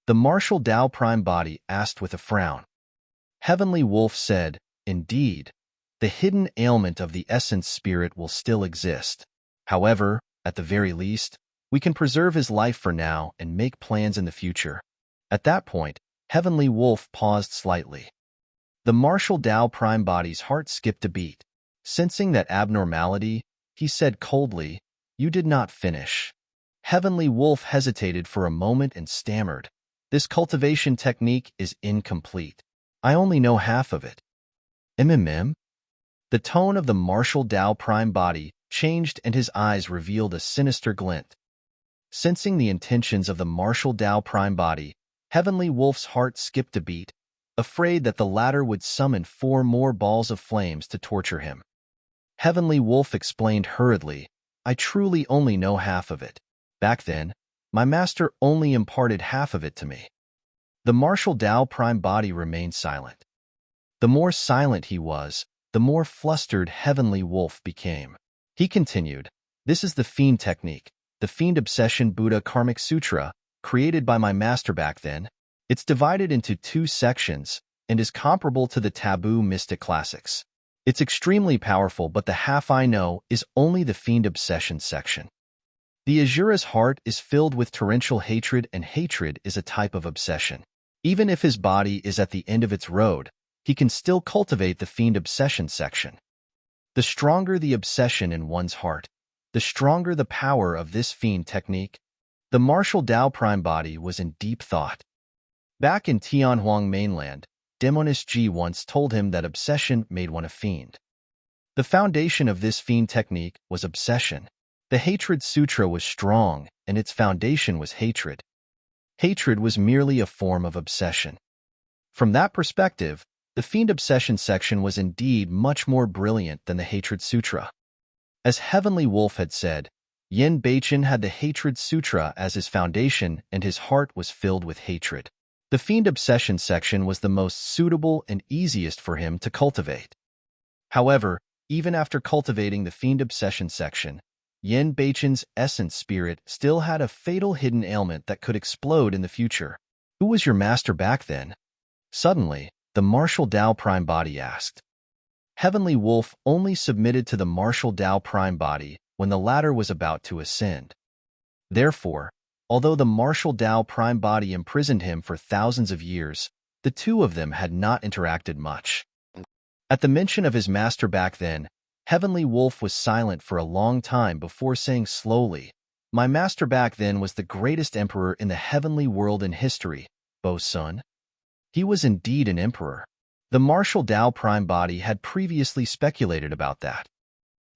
the martial Dao Prime body asked with a frown. Heavenly Wolf said, "Indeed, the hidden ailment of the essence spirit will still exist. However, at the very least, we can preserve his life for now and make plans in the future." At that point, Heavenly Wolf paused slightly. The martial Dao Prime body's heart skipped a beat. Sensing that abnormality, he said coldly, "You did not finish." Heavenly Wolf hesitated for a moment and stammered, "This cultivation technique is incomplete. I only know half of it." "Mm." The tone of the martial Dao Prime body changed and his eyes revealed a sinister glint. Sensing the intentions of the martial Dao Prime body, Heavenly Wolf's heart skipped a beat, afraid that the latter would summon 4 more balls of flames to torture him. Heavenly Wolf explained hurriedly, "I truly only know half of it. Back then, my master only imparted half of it to me." The martial Dao Prime body remained silent. The more silent he was, the more flustered Heavenly Wolf became. He continued, "This is the Fiend technique, the Fiend Obsession Buddha Karmic Sutra, created by my master back then. It's divided into 2 sections and is comparable to the taboo mystic classics. It's extremely powerful, but the half I know is only the Fiend Obsession section. The Azura's heart is filled with torrential hatred, and hatred is a type of obsession. Even if his body is at the end of its road, he can still cultivate the Fiend Obsession section. The stronger the obsession in one's heart, the stronger the power of this Fiend technique." The martial Dao Prime body was in deep thought. Back in Tianhuang mainland, Demonist Ji once told him that obsession made one a fiend. The foundation of this Fiend technique was obsession. The Hatred Sutra was strong, and its foundation was hatred. Hatred was merely a form of obsession. From that perspective, the Fiend Obsession section was indeed much more brilliant than the Hatred Sutra. As Heavenly Wolf had said, Yin Beichen had the Hatred Sutra as his foundation, and his heart was filled with hatred. The Fiend Obsession section was the most suitable and easiest for him to cultivate. However, even after cultivating the Fiend Obsession section, Yin Beichen's essence spirit still had a fatal hidden ailment that could explode in the future. "Who was your master back then?" Suddenly, the martial Dao Prime body asked. Heavenly Wolf only submitted to the martial Tao prime body when the latter was about to ascend. Therefore, although the martial Tao prime body imprisoned him for thousands of years, the two of them had not interacted much. At the mention of his master back then, Heavenly Wolf was silent for a long time before saying slowly, "My master back then was the greatest emperor in the heavenly world in history, Bo's son." He was indeed an emperor. The martial Tao prime body had previously speculated about that.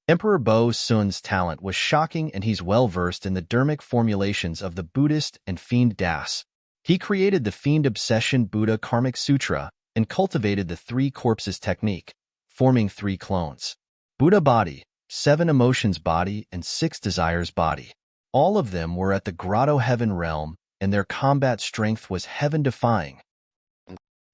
Emperor Bo Sun's talent was shocking, and he's well-versed in the dharmic formulations of the Buddhist and Fiend Das. He created the Fiend Obsession Buddha Karmic Sutra and cultivated the three corpses technique, forming three clones: Buddha body, seven emotions body, and six desires body. All of them were at the Grotto Heaven realm, and their combat strength was heaven-defying.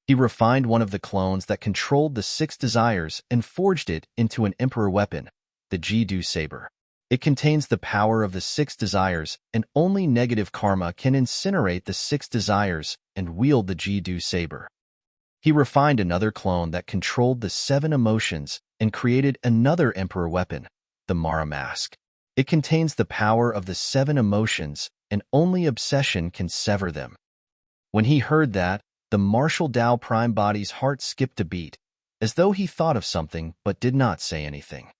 He refined one of the clones that controlled the six desires and forged it into an emperor weapon, the Ji-Du Saber. It contains the power of the six desires, and only negative karma can incinerate the six desires and wield the Ji-Du Saber. He refined another clone that controlled the seven emotions and created another emperor weapon, the Mara Mask. It contains the power of the seven emotions, and only obsession can sever them. When he heard that, the martial Tao prime body's heart skipped a beat, as though he thought of something but did not say anything.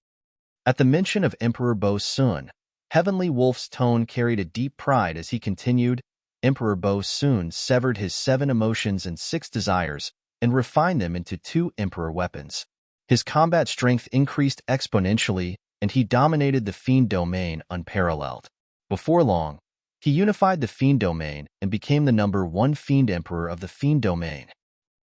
At the mention of Emperor Bo Sun, Heavenly Wolf's tone carried a deep pride as he continued, "Emperor Bo Sun severed his seven emotions and six desires and refined them into two emperor weapons. His combat strength increased exponentially, and he dominated the Fiend domain unparalleled. Before long, he unified the Fiend domain and became the number one Fiend Emperor of the Fiend domain.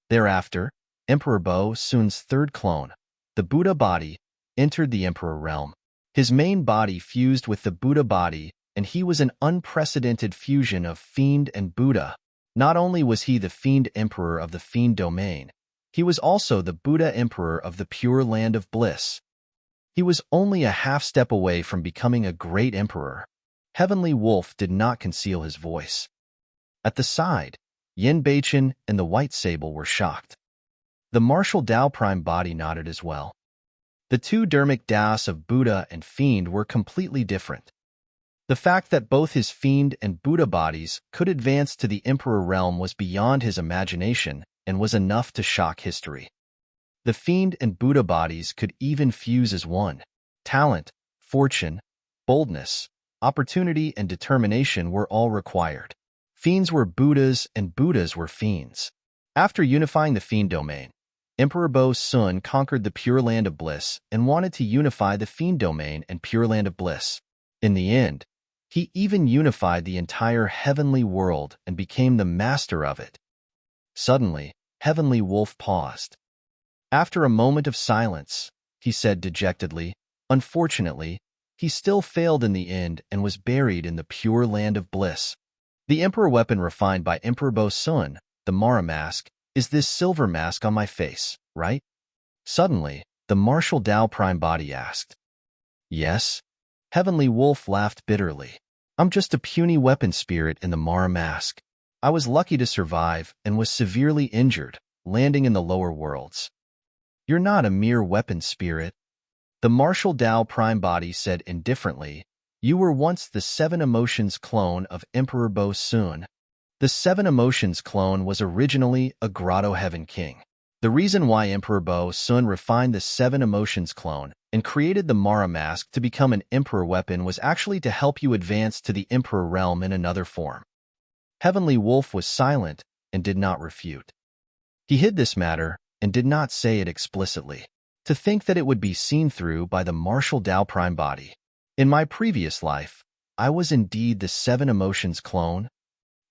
Thereafter, Emperor Bo Sun's third clone, the Buddha body, entered the Emperor realm. His main body fused with the Buddha body, and he was an unprecedented fusion of Fiend and Buddha. Not only was he the Fiend Emperor of the Fiend domain, he was also the Buddha Emperor of the Pure Land of Bliss. He was only a half-step away from becoming a great emperor." Heavenly Wolf did not conceal his voice. At the side, Yin Beichen and the White Sable were shocked. The martial Tao prime body nodded as well. The two dharmic das of Buddha and Fiend were completely different. The fact that both his Fiend and Buddha bodies could advance to the Emperor realm was beyond his imagination and was enough to shock history. The Fiend and Buddha bodies could even fuse as one. Talent, fortune, boldness, opportunity, and determination were all required. Fiends were Buddhas and Buddhas were Fiends. After unifying the Fiend domain, Emperor Bo Sun conquered the Pure Land of Bliss and wanted to unify the Fiend domain and Pure Land of Bliss. In the end, he even unified the entire heavenly world and became the master of it. Suddenly, Heavenly Wolf paused. After a moment of silence, he said dejectedly, "Unfortunately, he still failed in the end and was buried in the Pure Land of Bliss. The emperor weapon refined by Emperor Bo Sun, the Mara Mask, is this silver mask on my face, right?" Suddenly, the martial Tao prime body asked. "Yes." Heavenly Wolf laughed bitterly. "I'm just a puny weapon spirit in the Mara Mask. I was lucky to survive and was severely injured, landing in the lower worlds." "You're not a mere weapon spirit," the martial Tao prime body said indifferently. "You were once the seven emotions clone of Emperor Bo Sun." The seven emotions clone was originally a Grotto Heaven king. The reason why Emperor Bo Sun refined the seven emotions clone and created the Mara Mask to become an emperor weapon was actually to help you advance to the emperor realm in another form. Heavenly Wolf was silent and did not refute. He hid this matter and did not say it explicitly. To think that it would be seen through by the martial Tao prime body. "In my previous life, I was indeed the seven emotions clone."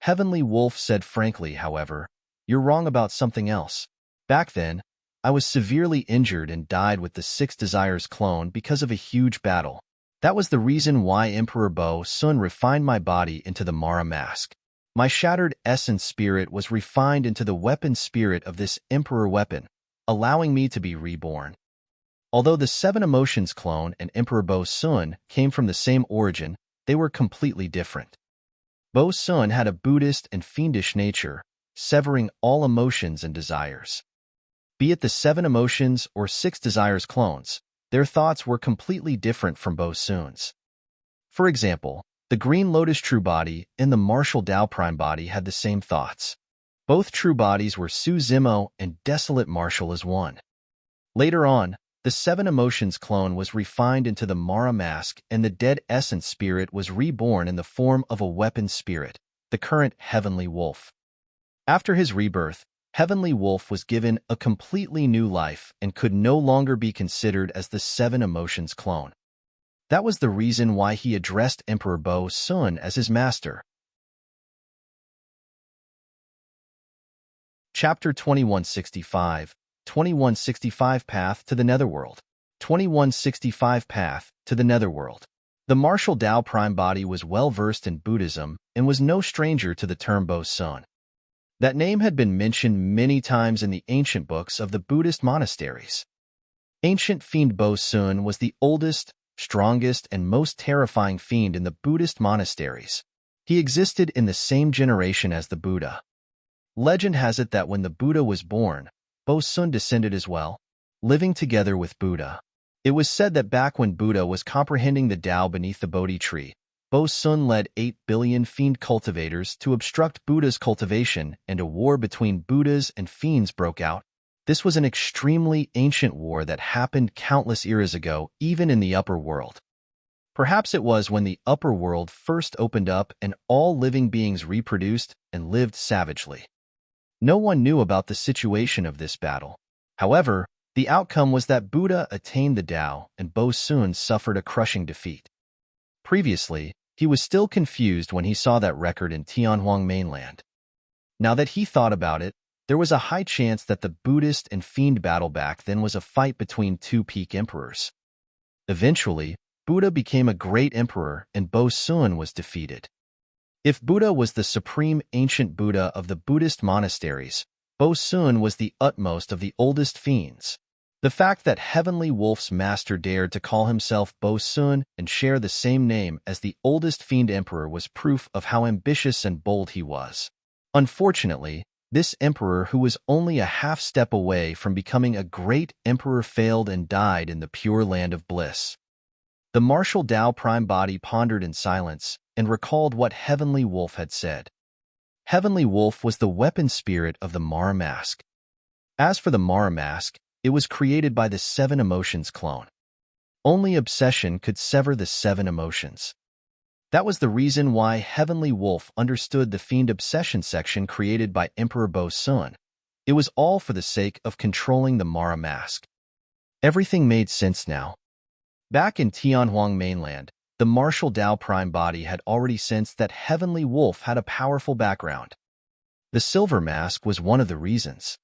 Heavenly Wolf said frankly, however, "You're wrong about something else. Back then, I was severely injured and died with the six desires clone because of a huge battle. That was the reason why Emperor Bo Sun refined my body into the Mara Mask. My shattered essence spirit was refined into the weapon spirit of this emperor weapon, allowing me to be reborn." Although the seven emotions clone and Emperor Bo Sun came from the same origin, they were completely different. Bo Sun had a Buddhist and fiendish nature, severing all emotions and desires. Be it the 7 emotions or 6 desires clones, their thoughts were completely different from Bo Sun's. For example, the Green Lotus True Body and the Martial Dao Prime Body had the same thoughts. Both true bodies were Su Zimo and Desolate Martial as one. Later on, the 7 emotions clone was refined into the Mara mask, and the dead essence spirit was reborn in the form of a weapon spirit, the current Heavenly Wolf. After his rebirth, Heavenly Wolf was given a completely new life and could no longer be considered as the 7 emotions clone. That was the reason why he addressed Emperor Bo Sun as his master. Chapter 2165, 2165 Path to the Netherworld. 2165 Path to the Netherworld. The Martial Dao Prime Body was well versed in Buddhism and was no stranger to the term Bo Sun. That name had been mentioned many times in the ancient books of the Buddhist monasteries. Ancient Fiend Bo Sun was the oldest, strongest, and most terrifying fiend in the Buddhist monasteries. He existed in the same generation as the Buddha. Legend has it that when the Buddha was born, Bo Sun descended as well, living together with Buddha. It was said that back when Buddha was comprehending the Tao beneath the Bodhi tree, Bo Sun led 8 billion fiend cultivators to obstruct Buddha's cultivation, and a war between Buddhas and fiends broke out. This was an extremely ancient war that happened countless eras ago, even in the upper world. Perhaps it was when the upper world first opened up and all living beings reproduced and lived savagely. No one knew about the situation of this battle. However, the outcome was that Buddha attained the Tao and Bo Sun suffered a crushing defeat. Previously, he was still confused when he saw that record in Tianhuang mainland. Now that he thought about it, there was a high chance that the Buddhist and fiend battle back then was a fight between 2 peak emperors. Eventually, Buddha became a great emperor and Bo Sun was defeated. If Buddha was the supreme ancient Buddha of the Buddhist monasteries, Bo Sun was the utmost of the oldest fiends. The fact that Heavenly Wolf's master dared to call himself Bo Sun and share the same name as the oldest fiend emperor was proof of how ambitious and bold he was. Unfortunately, this emperor, who was only a half step away from becoming a great emperor, failed and died in the pure land of bliss. The Martial Dao Prime Body pondered in silence and recalled what Heavenly Wolf had said. Heavenly Wolf was the weapon spirit of the Mara mask. As for the Mara mask, it was created by the 7 emotions clone. Only obsession could sever the 7 emotions. That was the reason why Heavenly Wolf understood the fiend obsession section created by Emperor Bo Sun. It was all for the sake of controlling the Mara mask. Everything made sense now. Back in Tianhuang mainland, the Martial Dao Prime Body had already sensed that Heavenly Wolf had a powerful background. The silver mask was one of the reasons.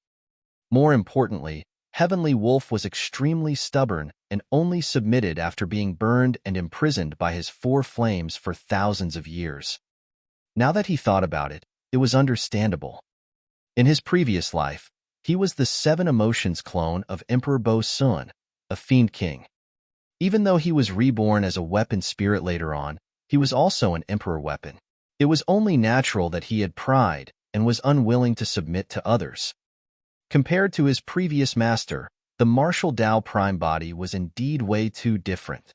More importantly, Heavenly Wolf was extremely stubborn and only submitted after being burned and imprisoned by his 4 flames for thousands of years. Now that he thought about it, it was understandable. In his previous life, he was the 7 emotions clone of Emperor Bo Sun, a fiend king. Even though he was reborn as a weapon spirit later on, he was also an emperor weapon. It was only natural that he had pride and was unwilling to submit to others. Compared to his previous master, the Martial Dao Prime Body was indeed way too different.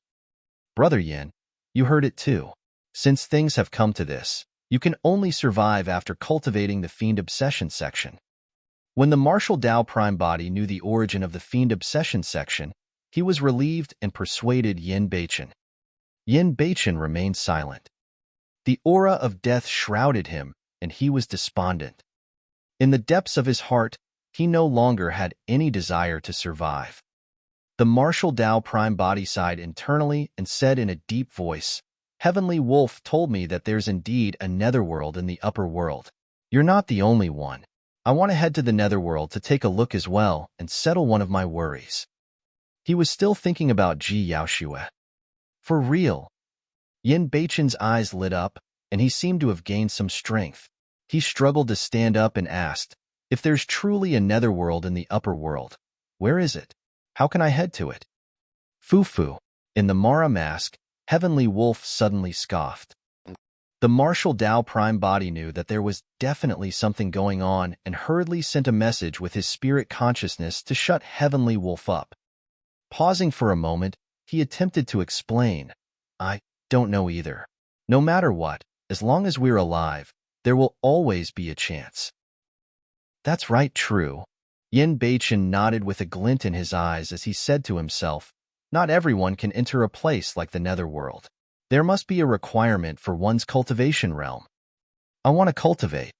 Brother Yin, you heard it too. Since things have come to this, you can only survive after cultivating the Fiend Obsession section. When the Martial Dao Prime Body knew the origin of the Fiend Obsession section, he was relieved and persuaded Yin Beichen. Yin Beichen remained silent. The aura of death shrouded him, and he was despondent. In the depths of his heart, he no longer had any desire to survive. The Martial Dao Prime Body sighed internally and said in a deep voice, "Heavenly Wolf told me that there's indeed a netherworld in the upper world. You're not the only one. I want to head to the netherworld to take a look as well and settle one of my worries." He was still thinking about Ji Yaoxue. For real? Yin Beichen's eyes lit up, and he seemed to have gained some strength. He struggled to stand up and asked, "If there's truly a netherworld in the upper world, where is it? How can I head to it?" Fufu. In the Mara mask, Heavenly Wolf suddenly scoffed. The martial Tao Prime Body knew that there was definitely something going on and hurriedly sent a message with his spirit consciousness to shut Heavenly Wolf up. Pausing for a moment, he attempted to explain, "I don't know either. No matter what, as long as we're alive, there will always be a chance." "That's right, true." Yin Beichen nodded with a glint in his eyes as he said to himself, "Not everyone can enter a place like the Netherworld. There must be a requirement for one's cultivation realm. I want to cultivate.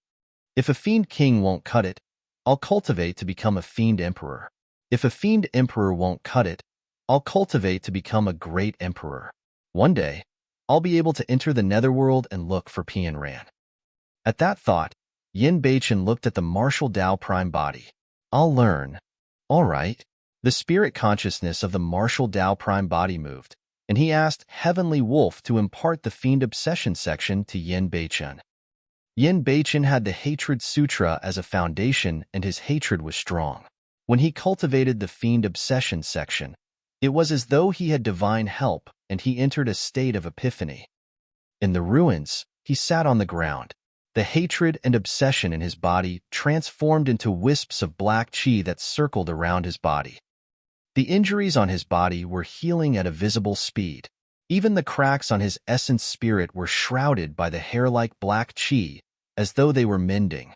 If a Fiend King won't cut it, I'll cultivate to become a Fiend Emperor. If a Fiend Emperor won't cut it, I'll cultivate to become a great Emperor. One day, I'll be able to enter the Netherworld and look for Tianhuang." At that thought, Yin Beichen looked at the martial Tao Prime Body. "I'll learn." "All right." The spirit consciousness of the martial Tao Prime Body moved, and he asked Heavenly Wolf to impart the Fiend Obsession section to Yin Beichen. Yin Beichen had the Hatred Sutra as a foundation, and his hatred was strong. When he cultivated the Fiend Obsession section, it was as though he had divine help, and he entered a state of epiphany. In the ruins, he sat on the ground. The hatred and obsession in his body transformed into wisps of black qi that circled around his body. The injuries on his body were healing at a visible speed. Even the cracks on his essence spirit were shrouded by the hair-like black qi, as though they were mending.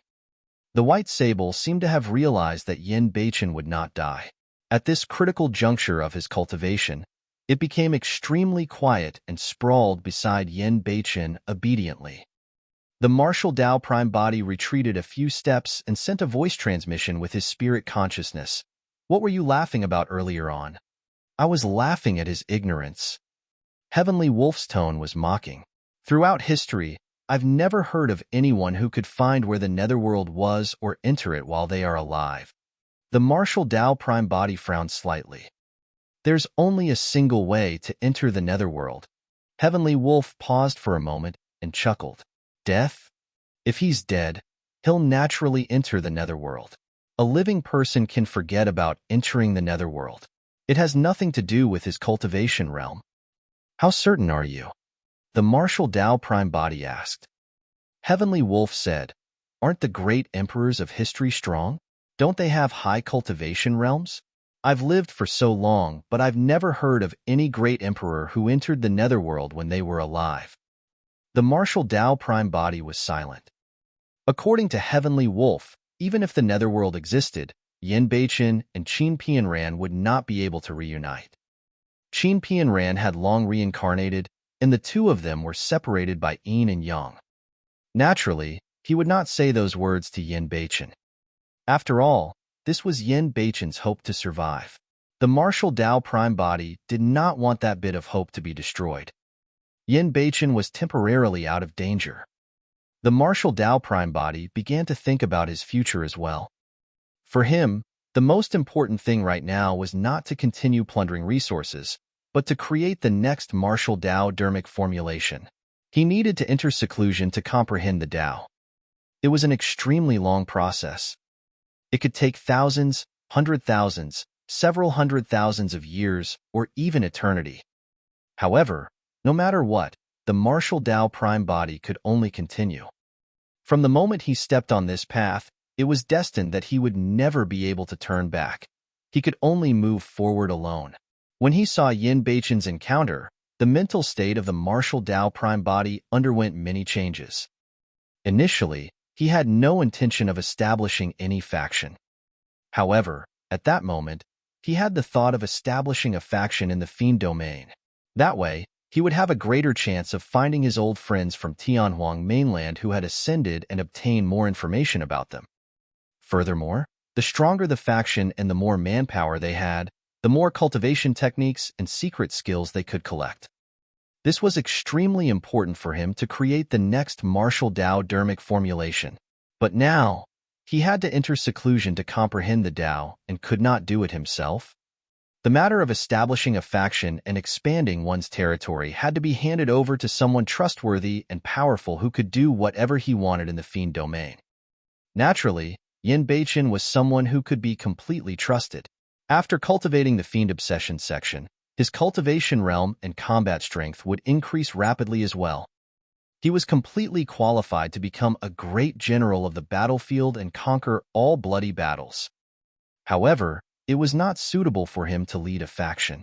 The White Sable seemed to have realized that Yin Beichen would not die. At this critical juncture of his cultivation, it became extremely quiet and sprawled beside Yin Beichen obediently. The martial Tao Prime Body retreated a few steps and sent a voice transmission with his spirit consciousness. "What were you laughing about earlier on?" "I was laughing at his ignorance." Heavenly Wolf's tone was mocking. "Throughout history, I've never heard of anyone who could find where the Netherworld was or enter it while they are alive." The martial Tao Prime Body frowned slightly. "There's only a single way to enter the Netherworld." Heavenly Wolf paused for a moment and chuckled. "Death? If he's dead, he'll naturally enter the Netherworld. A living person can forget about entering the Netherworld. It has nothing to do with his cultivation realm." "How certain are you?" the martial Tao Prime Body asked. Heavenly Wolf said, "Aren't the great emperors of history strong? Don't they have high cultivation realms? I've lived for so long, but I've never heard of any great emperor who entered the Netherworld when they were alive." The martial Tao Prime Body was silent. According to Heavenly Wolf, even if the Netherworld existed, Yin Beichen and Qin Tianhuang would not be able to reunite. Qin Tianhuang had long reincarnated, and the two of them were separated by yin and yang. Naturally, he would not say those words to Yin Beichen. After all, this was Yin Beichen's hope to survive. The martial Tao Prime Body did not want that bit of hope to be destroyed. Yin Beichen was temporarily out of danger. The martial Tao Prime Body began to think about his future as well. For him, the most important thing right now was not to continue plundering resources, but to create the next martial Tao dermic formulation. He needed to enter seclusion to comprehend the Tao. It was an extremely long process. It could take thousands, hundred thousands, several hundred thousands of years, or even eternity. However, no matter what, the martial Tao Prime Body could only continue. From the moment he stepped on this path, it was destined that he would never be able to turn back. He could only move forward alone. When he saw Yin Beichen's encounter, the mental state of the martial Tao Prime Body underwent many changes. Initially, he had no intention of establishing any faction. However, at that moment, he had the thought of establishing a faction in the Fiend domain. That way, he would have a greater chance of finding his old friends from Tianhuang mainland who had ascended and obtain more information about them. Furthermore, the stronger the faction and the more manpower they had, the more cultivation techniques and secret skills they could collect. This was extremely important for him to create the next martial Tao dermic formulation. But now, he had to enter seclusion to comprehend the Tao and could not do it himself. The matter of establishing a faction and expanding one's territory had to be handed over to someone trustworthy and powerful who could do whatever he wanted in the Fiend domain. Naturally, Yin Beichen was someone who could be completely trusted. After cultivating the Fiend Obsession section, his cultivation realm and combat strength would increase rapidly as well. He was completely qualified to become a great general of the battlefield and conquer all bloody battles. However, it was not suitable for him to lead a faction.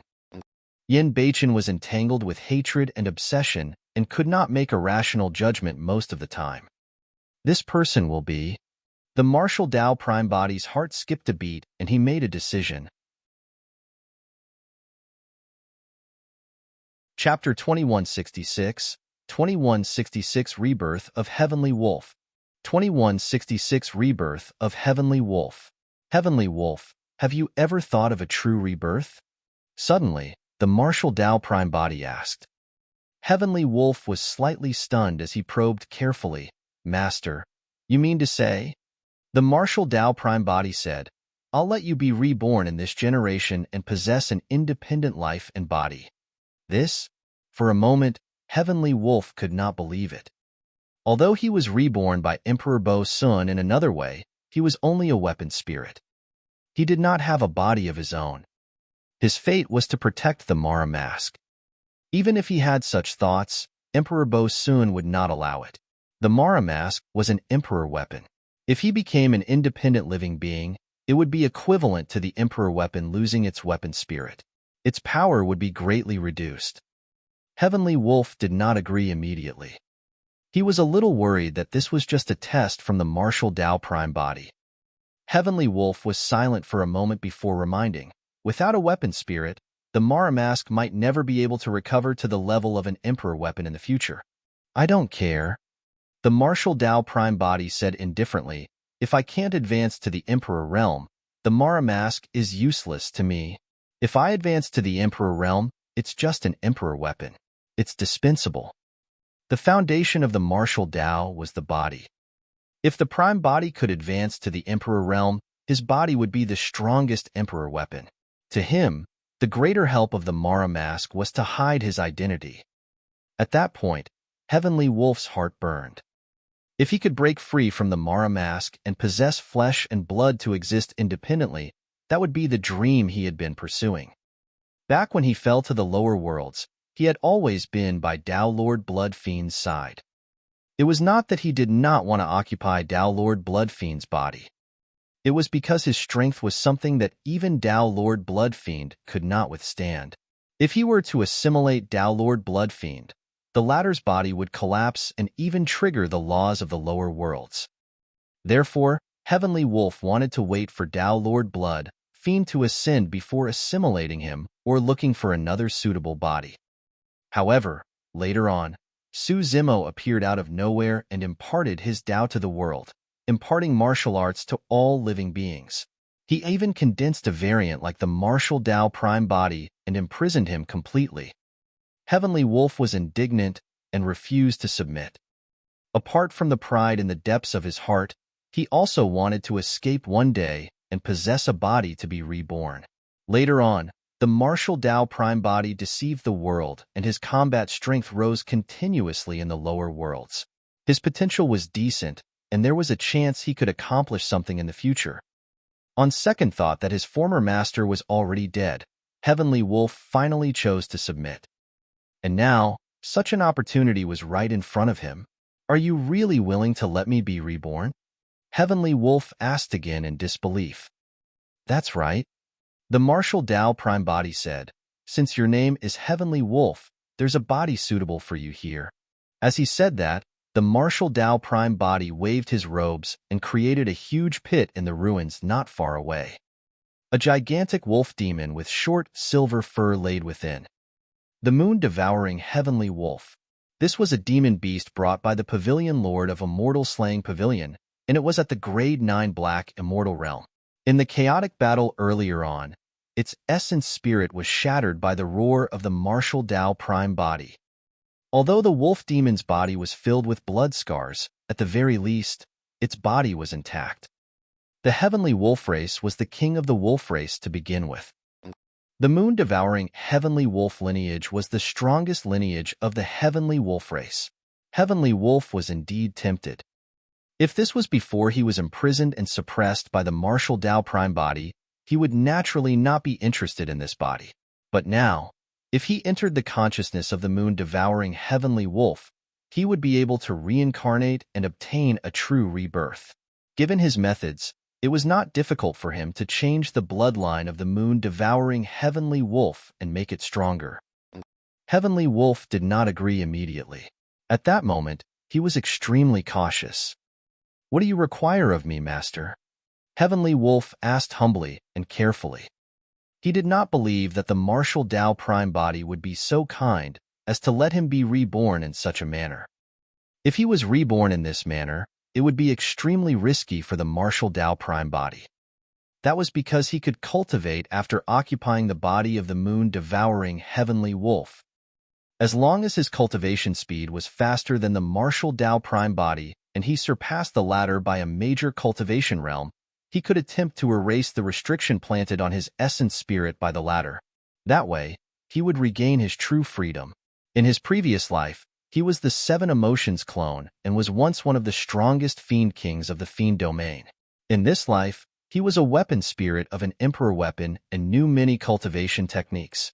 Yin Beichen was entangled with hatred and obsession and could not make a rational judgment most of the time. This person will be... The martial Tao Prime Body's heart skipped a beat and he made a decision. Chapter 2166, 2166 Rebirth of Heavenly Wolf. 2166 Rebirth of Heavenly Wolf. Heavenly Wolf, have you ever thought of a true rebirth? Suddenly, the martial Tao Prime Body asked. Heavenly Wolf was slightly stunned as he probed carefully. Master, you mean to say? The martial Tao Prime Body said, I'll let you be reborn in this generation and possess an independent life and body. This? For a moment, Heavenly Wolf could not believe it. Although he was reborn by Emperor Bo Sun in another way, he was only a weapon spirit. He did not have a body of his own. His fate was to protect the Mara mask. Even if he had such thoughts, Emperor Bo Sun would not allow it. The Mara mask was an emperor weapon. If he became an independent living being, it would be equivalent to the emperor weapon losing its weapon spirit. Its power would be greatly reduced. Heavenly Wolf did not agree immediately. He was a little worried that this was just a test from the martial Tao Prime Body. Heavenly Wolf was silent for a moment before reminding, without a weapon spirit, the Mara mask might never be able to recover to the level of an emperor weapon in the future. I don't care. The martial Tao Prime Body said indifferently, if I can't advance to the emperor realm, the Mara mask is useless to me. If I advance to the emperor realm, it's just an emperor weapon. It's dispensable. The foundation of the martial Tao was the body. If the Prime Body could advance to the emperor realm, his body would be the strongest emperor weapon. To him, the greater help of the Mara mask was to hide his identity. At that point, Heavenly Wolf's heart burned. If he could break free from the Mara mask and possess flesh and blood to exist independently, that would be the dream he had been pursuing. Back when he fell to the lower worlds, he had always been by Tao Lord Blood Fiend's side. It was not that he did not want to occupy Tao Lord Blood Fiend's body. It was because his strength was something that even Tao Lord Blood Fiend could not withstand. If he were to assimilate Tao Lord Blood Fiend, the latter's body would collapse and even trigger the laws of the lower worlds. Therefore, Heavenly Wolf wanted to wait for Tao Lord Blood Fiend to ascend before assimilating him or looking for another suitable body. However, later on, Su Zimo appeared out of nowhere and imparted his Tao to the world, imparting martial arts to all living beings. He even condensed a variant like the martial Tao Prime Body and imprisoned him completely. Heavenly Wolf was indignant and refused to submit. Apart from the pride in the depths of his heart, he also wanted to escape one day and possess a body to be reborn. Later on, the martial Tao Prime Body deceived the world and his combat strength rose continuously in the lower worlds. His potential was decent, and there was a chance he could accomplish something in the future. On second thought that his former master was already dead, Heavenly Wolf finally chose to submit. And now, such an opportunity was right in front of him. Are you really willing to let me be reborn? Heavenly Wolf asked again in disbelief. That's right. The martial Tao Prime Body said, since your name is Heavenly Wolf, there's a body suitable for you here. As he said that, the martial Tao Prime Body waved his robes and created a huge pit in the ruins not far away. A gigantic wolf demon with short, silver fur laid within. The moon-devouring Heavenly Wolf. This was a demon beast brought by the Pavilion Lord of Immortal Slaying Pavilion, and it was at the Grade 9 Black Immortal Realm. In the chaotic battle earlier on, its essence spirit was shattered by the roar of the martial Tao Prime Body. Although the wolf demon's body was filled with blood scars, at the very least, its body was intact. The Heavenly Wolf race was the king of the wolf race to begin with. The moon-devouring Heavenly Wolf lineage was the strongest lineage of the Heavenly Wolf race. Heavenly Wolf was indeed tempted. If this was before he was imprisoned and suppressed by the martial Tao Prime Body, he would naturally not be interested in this body. But now, if he entered the consciousness of the moon-devouring Heavenly Wolf, he would be able to reincarnate and obtain a true rebirth. Given his methods, it was not difficult for him to change the bloodline of the moon-devouring Heavenly Wolf and make it stronger. Heavenly Wolf did not agree immediately. At that moment, he was extremely cautious. "What do you require of me, Master?" Heavenly Wolf asked humbly and carefully. He did not believe that the martial Tao Prime Body would be so kind as to let him be reborn in such a manner. If he was reborn in this manner, it would be extremely risky for the martial Tao Prime Body. That was because he could cultivate after occupying the body of the moon-devouring Heavenly Wolf. As long as his cultivation speed was faster than the martial Tao Prime Body and he surpassed the latter by a major cultivation realm, he could attempt to erase the restriction planted on his essence spirit by the latter. That way, he would regain his true freedom. In his previous life, he was the Seven Emotions clone and was once one of the strongest Fiend Kings of the Fiend domain. In this life, he was a weapon spirit of an Emperor weapon and knew many cultivation techniques.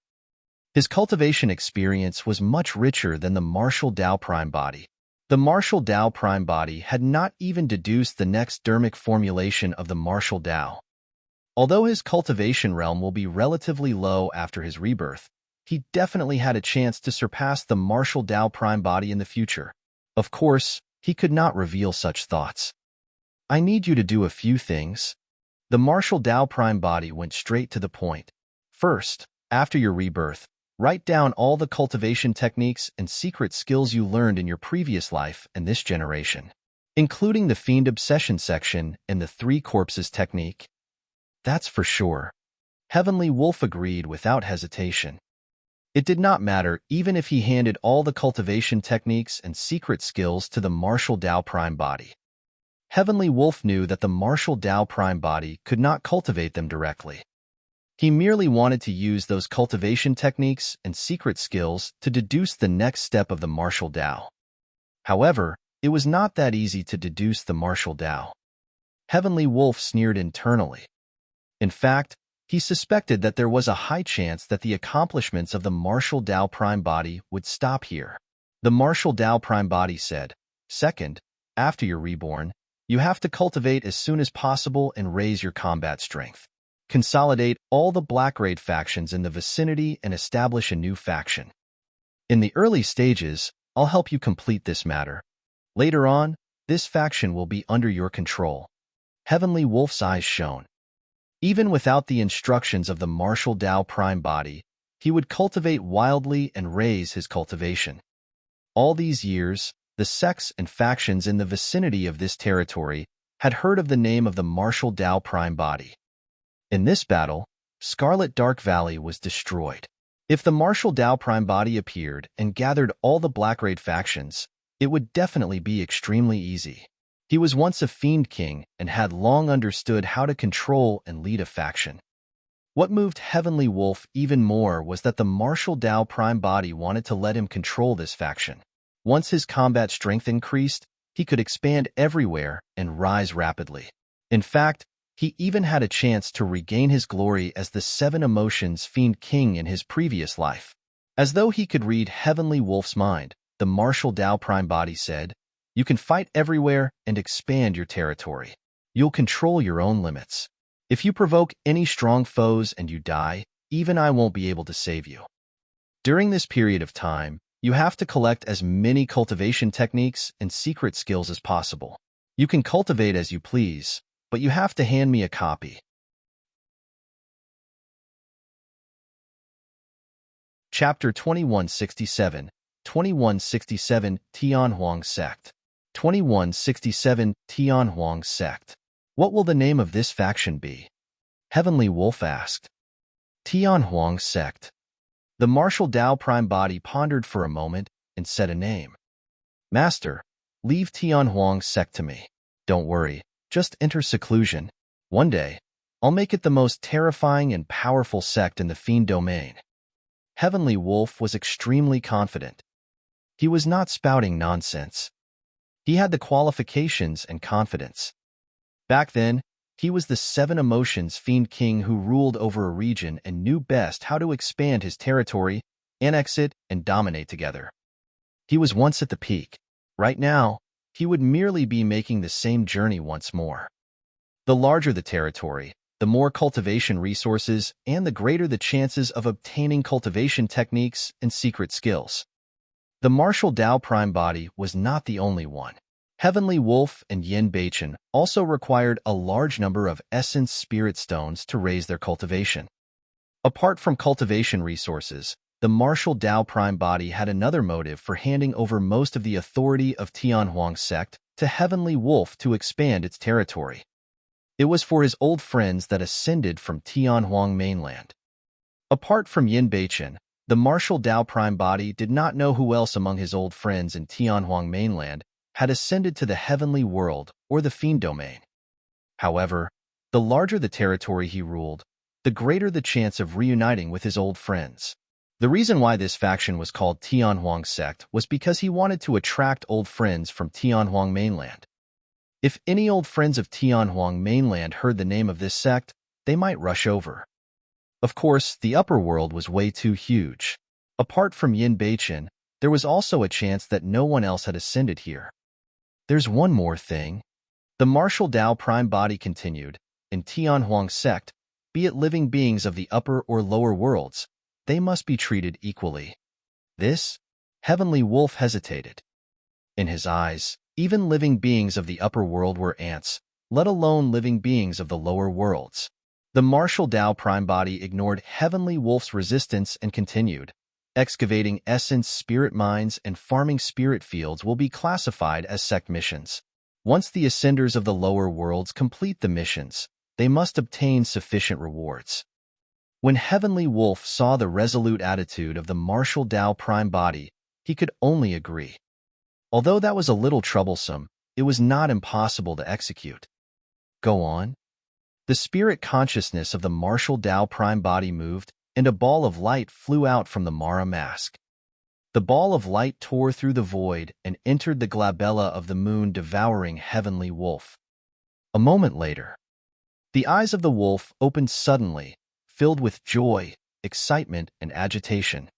His cultivation experience was much richer than the martial Tao Prime Body. The martial Tao Prime Body had not even deduced the next dermic formulation of the martial Tao. Although his cultivation realm will be relatively low after his rebirth, he definitely had a chance to surpass the martial Tao Prime Body in the future. Of course, he could not reveal such thoughts. "I need you to do a few things." The martial Tao Prime Body went straight to the point. "First, after your rebirth, write down all the cultivation techniques and secret skills you learned in your previous life and this generation, including the Fiend Obsession section and the Three Corpses technique." "That's for sure." Heavenly Wolf agreed without hesitation. It did not matter even if he handed all the cultivation techniques and secret skills to the martial Tao Prime Body. Heavenly Wolf knew that the martial Tao Prime Body could not cultivate them directly. He merely wanted to use those cultivation techniques and secret skills to deduce the next step of the martial Tao. However, it was not that easy to deduce the martial Tao. Heavenly Wolf sneered internally. In fact, he suspected that there was a high chance that the accomplishments of the martial Tao Prime Body would stop here. The martial Tao Prime Body said, "Second, after you're reborn, you have to cultivate as soon as possible and raise your combat strength. Consolidate all the Black Raid factions in the vicinity and establish a new faction. In the early stages, I'll help you complete this matter. Later on, this faction will be under your control." Heavenly Wolf's eyes shone. Even without the instructions of the martial Tao Prime Body, he would cultivate wildly and raise his cultivation. All these years, the sects and factions in the vicinity of this territory had heard of the name of the martial Tao Prime Body. In this battle, Scarlet Dark Valley was destroyed. If the martial Tao Prime Body appeared and gathered all the Black Raid factions, it would definitely be extremely easy. He was once a Fiend King and had long understood how to control and lead a faction. What moved Heavenly Wolf even more was that the martial Tao Prime Body wanted to let him control this faction. Once his combat strength increased, he could expand everywhere and rise rapidly. In fact, he even had a chance to regain his glory as the Seven Emotions Fiend King in his previous life. As though he could read Heavenly Wolf's mind, the martial Tao Prime Body said, "You can fight everywhere and expand your territory. You'll control your own limits. If you provoke any strong foes and you die, even I won't be able to save you. During this period of time, you have to collect as many cultivation techniques and secret skills as possible. You can cultivate as you please, but you have to hand me a copy." Chapter 2167, 2167 Tianhuang Sect. 2167 Tianhuang Sect. "What will the name of this faction be?" Heavenly Wolf asked. "Tianhuang Sect." The martial Tao Prime Body pondered for a moment and said a name. "Master, leave Tianhuang Sect to me. Don't worry, just enter seclusion. One day, I'll make it the most terrifying and powerful sect in the Fiend domain." Heavenly Wolf was extremely confident. He was not spouting nonsense. He had the qualifications and confidence. Back then, he was the Seven Emotions Fiend King who ruled over a region and knew best how to expand his territory, annex it, and dominate together. He was once at the peak. Right now, he would merely be making the same journey once more. The larger the territory, the more cultivation resources, and the greater the chances of obtaining cultivation techniques and secret skills. The martial Dao Prime Body was not the only one. Heavenly Wolf and Yin Beichen also required a large number of Essence Spirit Stones to raise their cultivation. Apart from cultivation resources, the martial Dao Prime Body had another motive for handing over most of the authority of Tianhuang's sect to Heavenly Wolf to expand its territory. It was for his old friends that ascended from Tianhuang mainland. Apart from Yin Beichen, the martial Dao Prime Body did not know who else among his old friends in Tianhuang mainland had ascended to the Heavenly World or the Fiend domain. However, the larger the territory he ruled, the greater the chance of reuniting with his old friends. The reason why this faction was called Tianhuang Sect was because he wanted to attract old friends from Tianhuang mainland. If any old friends of Tianhuang mainland heard the name of this sect, they might rush over. Of course, the upper world was way too huge. Apart from Yin Beichen, there was also a chance that no one else had ascended here. There's one more thing. The martial Dao Prime Body continued, in Tianhuang Sect, be it living beings of the upper or lower worlds, they must be treated equally. This, Heavenly Wolf hesitated. In his eyes, even living beings of the upper world were ants, let alone living beings of the lower worlds. The martial Dao Prime Body ignored Heavenly Wolf's resistance and continued. Excavating essence spirit mines and farming spirit fields will be classified as sect missions. Once the ascenders of the lower worlds complete the missions, they must obtain sufficient rewards. When Heavenly Wolf saw the resolute attitude of the martial Dao Prime Body, he could only agree. Although that was a little troublesome, it was not impossible to execute. Go on. The spirit consciousness of the martial Dao Prime Body moved, and a ball of light flew out from the Mara mask. The ball of light tore through the void and entered the glabella of the moon, devouring Heavenly Wolf. A moment later, the eyes of the wolf opened suddenly, filled with joy, excitement, and agitation.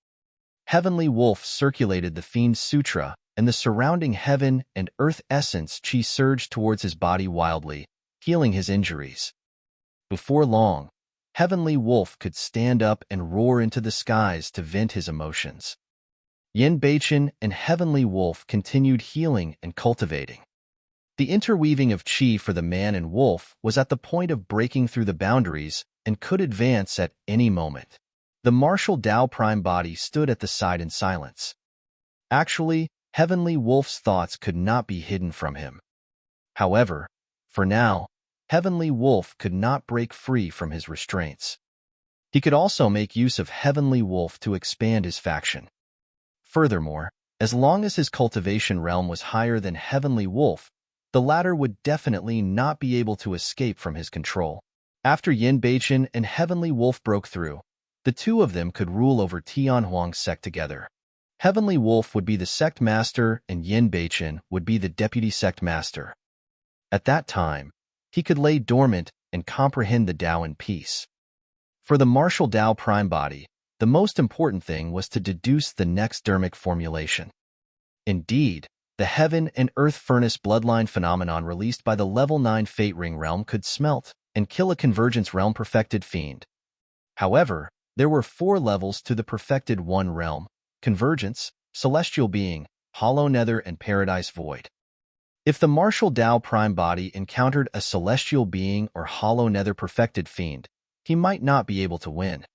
Heavenly Wolf circulated the Fiend Sutra, and the surrounding heaven and earth essence chi surged towards his body wildly, healing his injuries. Before long, Heavenly Wolf could stand up and roar into the skies to vent his emotions. Yin Beichen and Heavenly Wolf continued healing and cultivating. The interweaving of qi for the man and wolf was at the point of breaking through the boundaries and could advance at any moment. The martial Dao Prime Body stood at the side in silence. Actually, Heavenly Wolf's thoughts could not be hidden from him. However, for now, Heavenly Wolf could not break free from his restraints. He could also make use of Heavenly Wolf to expand his faction. Furthermore, as long as his cultivation realm was higher than Heavenly Wolf, the latter would definitely not be able to escape from his control. After Yin Beichen and Heavenly Wolf broke through, the two of them could rule over Tianhuang Sect together. Heavenly Wolf would be the sect master and Yin Beichen would be the deputy sect master. At that time, he could lay dormant and comprehend the Tao in peace. For the martial Dao Prime Body, the most important thing was to deduce the next dermic formulation. Indeed, the Heaven and Earth Furnace bloodline phenomenon released by the Level 9 Fate Ring realm could smelt and kill a Convergence realm perfected fiend. However, there were 4 levels to the perfected 1 realm: Convergence, Celestial Being, Hollow Nether, and Paradise Void. If the martial Dao Prime Body encountered a Celestial Being or Hollow Nether perfected fiend, he might not be able to win.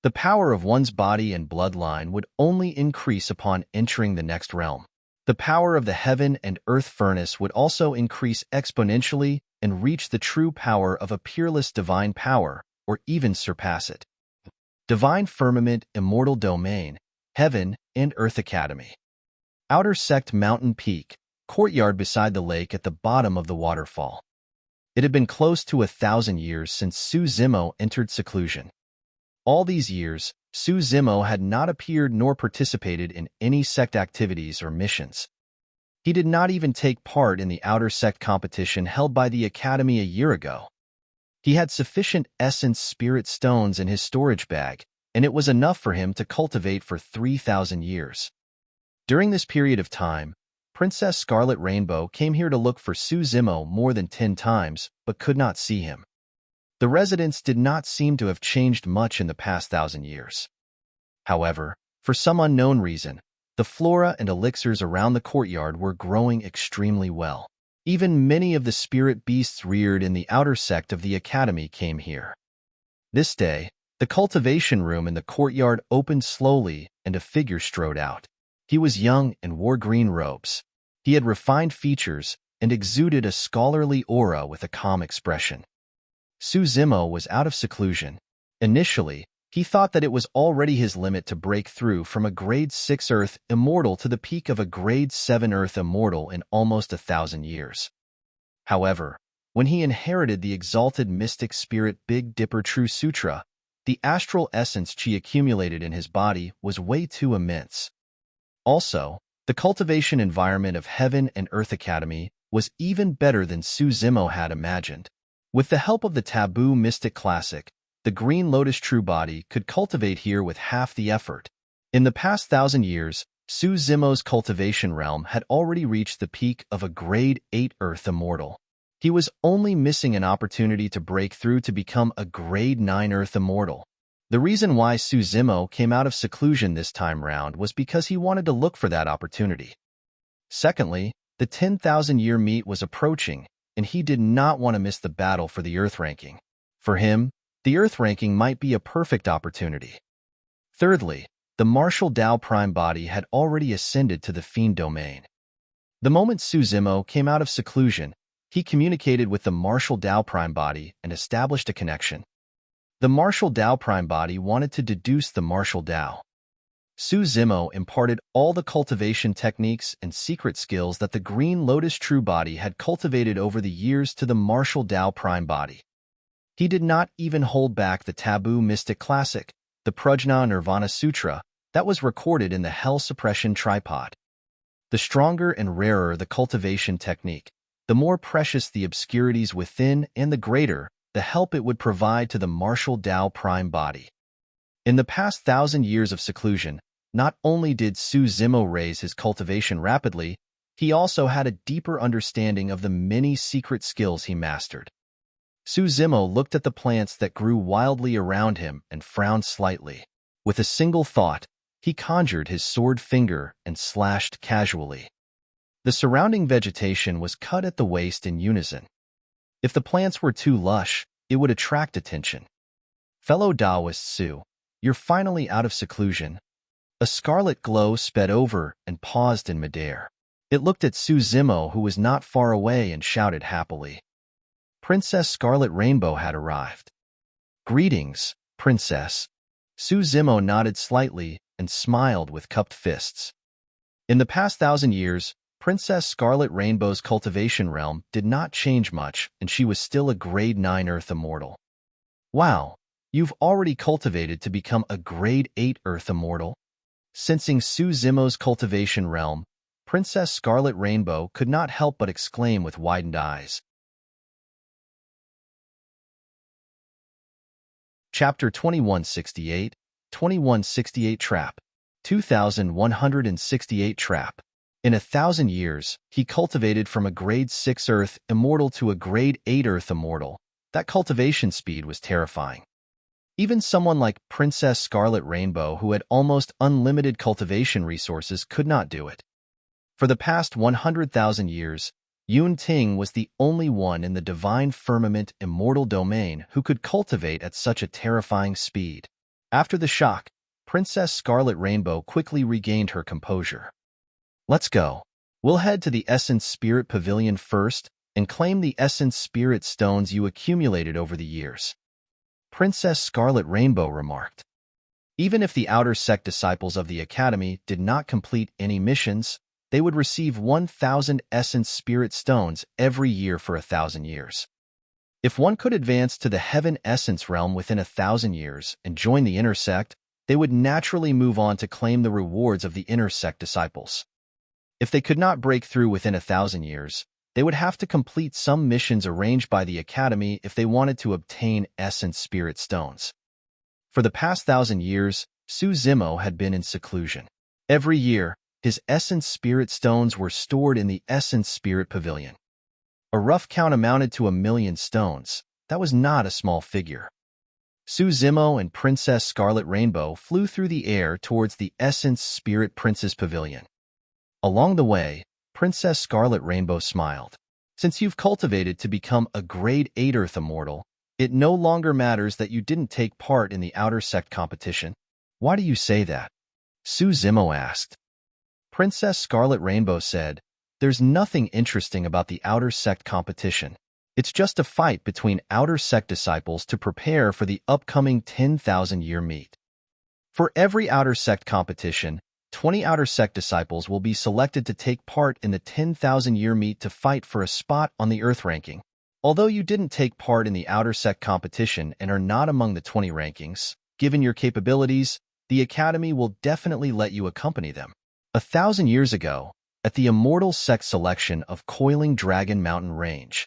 The power of one's body and bloodline would only increase upon entering the next realm. The power of the Heaven and Earth Furnace would also increase exponentially and reach the true power of a peerless divine power, or even surpass it. Divine Firmament, Immortal Domain, Heaven and Earth Academy. Outer Sect Mountain Peak, courtyard beside the lake at the bottom of the waterfall. It had been close to 1,000 years since Su Zimo entered seclusion. All these years, Su Zimo had not appeared nor participated in any sect activities or missions. He did not even take part in the outer sect competition held by the academy a year ago. He had sufficient essence spirit stones in his storage bag, and it was enough for him to cultivate for 3,000 years. During this period of time, Princess Scarlet Rainbow came here to look for Su Zimo more than 10 times, but could not see him. The residents did not seem to have changed much in the past 1,000 years. However, for some unknown reason, the flora and elixirs around the courtyard were growing extremely well. Even many of the spirit beasts reared in the outer sect of the academy came here. This day, the cultivation room in the courtyard opened slowly and a figure strode out. He was young and wore green robes. He had refined features and exuded a scholarly aura with a calm expression. Su Zimo was out of seclusion. Initially, he thought that it was already his limit to break through from a grade 6 Earth Immortal to the peak of a grade 7 Earth Immortal in almost 1,000 years. However, when he inherited the exalted mystic spirit Big Dipper True Sutra, the astral essence Qi accumulated in his body was way too immense. Also, the cultivation environment of Heaven and Earth Academy was even better than Su Zimo had imagined. With the help of the Taboo Mystic Classic, the Green Lotus True Body could cultivate here with half the effort. In the past 1,000 years, Su Zimo's cultivation realm had already reached the peak of a grade 8 Earth Immortal. He was only missing an opportunity to break through to become a grade 9 Earth Immortal. The reason why Su Zimo came out of seclusion this time round was because he wanted to look for that opportunity. Secondly, the 10,000-year meet was approaching, and he did not want to miss the battle for the Earth ranking. For him, the Earth ranking might be a perfect opportunity. Thirdly, the martial Tao Prime Body had already ascended to the Fiend domain. The moment Su Zimo came out of seclusion, he communicated with the martial Tao Prime Body and established a connection. The martial Tao Prime Body wanted to deduce the martial Tao. Su Zimo imparted all the cultivation techniques and secret skills that the Green Lotus True Body had cultivated over the years to the martial Tao Prime Body. He did not even hold back the Taboo Mystic Classic, the Prajna Nirvana Sutra, that was recorded in the Hell Suppression Tripod. The stronger and rarer the cultivation technique, the more precious the obscurities within and the greater the help it would provide to the martial Tao Prime Body. In the past 1,000 years of seclusion, not only did Su Zimo raise his cultivation rapidly, he also had a deeper understanding of the many secret skills he mastered. Su Zimo looked at the plants that grew wildly around him and frowned slightly. With a single thought, he conjured his sword finger and slashed casually. The surrounding vegetation was cut at the waist in unison. If the plants were too lush, it would attract attention. Fellow Taoist Su, you're finally out of seclusion. A scarlet glow sped over and paused in midair. It looked at Su Zimo, who was not far away, and shouted happily. Princess Scarlet Rainbow had arrived. Greetings, Princess. Su Zimo nodded slightly and smiled with cupped fists. In the past 1,000 years, Princess Scarlet Rainbow's cultivation realm did not change much, and she was still a grade 9 Earth Immortal. Wow, you've already cultivated to become a grade 8 Earth Immortal? Sensing Su Zimo's cultivation realm, Princess Scarlet Rainbow could not help but exclaim with widened eyes. Chapter 2168, 2168 Trap, 2168 Trap. In 1,000 years, he cultivated from a grade 6 Earth Immortal to a grade 8 Earth Immortal. That cultivation speed was terrifying. Even someone like Princess Scarlet Rainbow, who had almost unlimited cultivation resources, could not do it. For the past 100,000 years, Yun Ting was the only one in the Divine Firmament Immortal domain who could cultivate at such a terrifying speed. After the shock, Princess Scarlet Rainbow quickly regained her composure. Let's go. We'll head to the Essence Spirit Pavilion first and claim the Essence Spirit Stones you accumulated over the years. Princess Scarlet Rainbow remarked. Even if the outer sect disciples of the Academy did not complete any missions, they would receive 1,000 Essence Spirit Stones every year for 1,000 years. If one could advance to the Heaven Essence realm within 1,000 years and join the Inner Sect, they would naturally move on to claim the rewards of the Inner Sect disciples. If they could not break through within 1,000 years, they would have to complete some missions arranged by the Academy if they wanted to obtain Essence Spirit Stones. For the past 1,000 years, Su Zimo had been in seclusion. Every year, His Essence Spirit Stones were stored in the Essence Spirit Pavilion. A rough count amounted to 1,000,000 stones. That was not a small figure. Su Zimo and Princess Scarlet Rainbow flew through the air towards the Essence Spirit Prince's Pavilion. Along the way, Princess Scarlet Rainbow smiled. Since you've cultivated to become a Grade 8 Earth Immortal, it no longer matters that you didn't take part in the Outer Sect competition. Why do you say that? Su Zimo asked. Princess Scarlet Rainbow said, "There's nothing interesting about the Outer Sect competition. It's just a fight between Outer Sect disciples to prepare for the upcoming 10,000-year meet. For every Outer Sect competition, 20 Outer Sect disciples will be selected to take part in the 10,000-year meet to fight for a spot on the Earth ranking. Although you didn't take part in the Outer Sect competition and are not among the 20 rankings, given your capabilities, the Academy will definitely let you accompany them." 1,000 years ago, at the Immortal Sect selection of Coiling Dragon Mountain Range,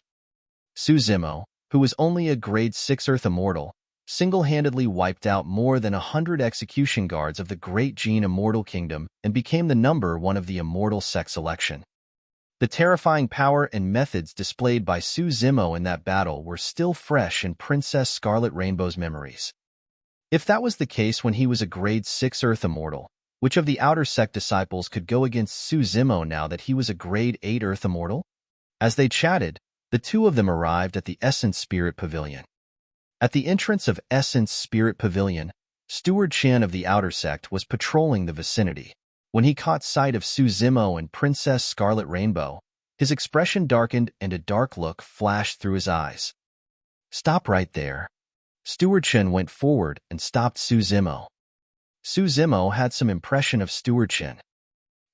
Su Zimo, who was only a Grade 6 Earth Immortal, single-handedly wiped out more than 100 execution guards of the Great Jin Immortal Kingdom and became the number 1 of the Immortal Sect selection. The terrifying power and methods displayed by Su Zimo in that battle were still fresh in Princess Scarlet Rainbow's memories. If that was the case when he was a Grade 6 Earth Immortal, which of the Outer Sect disciples could go against Su Zimo now that he was a Grade 8 Earth Immortal? As they chatted, the two of them arrived at the Essence Spirit Pavilion. At the entrance of Essence Spirit Pavilion, Steward Chen of the Outer Sect was patrolling the vicinity. When he caught sight of Su Zimo and Princess Scarlet Rainbow, his expression darkened and a dark look flashed through his eyes. "Stop right there." Steward Chen went forward and stopped Su Zimo. Su Zimo had some impression of Steward Chen.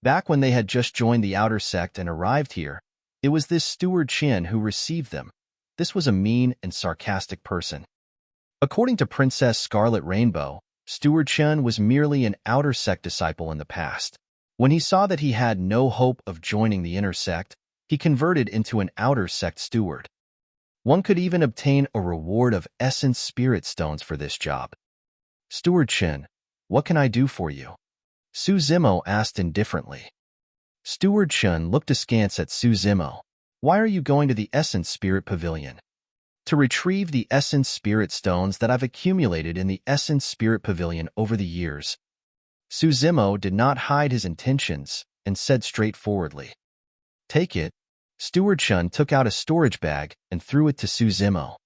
Back when they had just joined the Outer Sect and arrived here, it was this Steward Chen who received them. This was a mean and sarcastic person. According to Princess Scarlet Rainbow, Steward Chen was merely an Outer Sect disciple in the past. When he saw that he had no hope of joining the Inner Sect, he converted into an Outer Sect steward. One could even obtain a reward of Essence Spirit Stones for this job. "Steward Chen, what can I do for you?" Su Zimo asked indifferently. Steward Chen looked askance at Su Zimo. "Why are you going to the Essence Spirit Pavilion?" "To retrieve the Essence Spirit Stones that I've accumulated in the Essence Spirit Pavilion over the years." Su Zimo did not hide his intentions and said straightforwardly. "Take it." Steward Chen took out a storage bag and threw it to Su Zimo.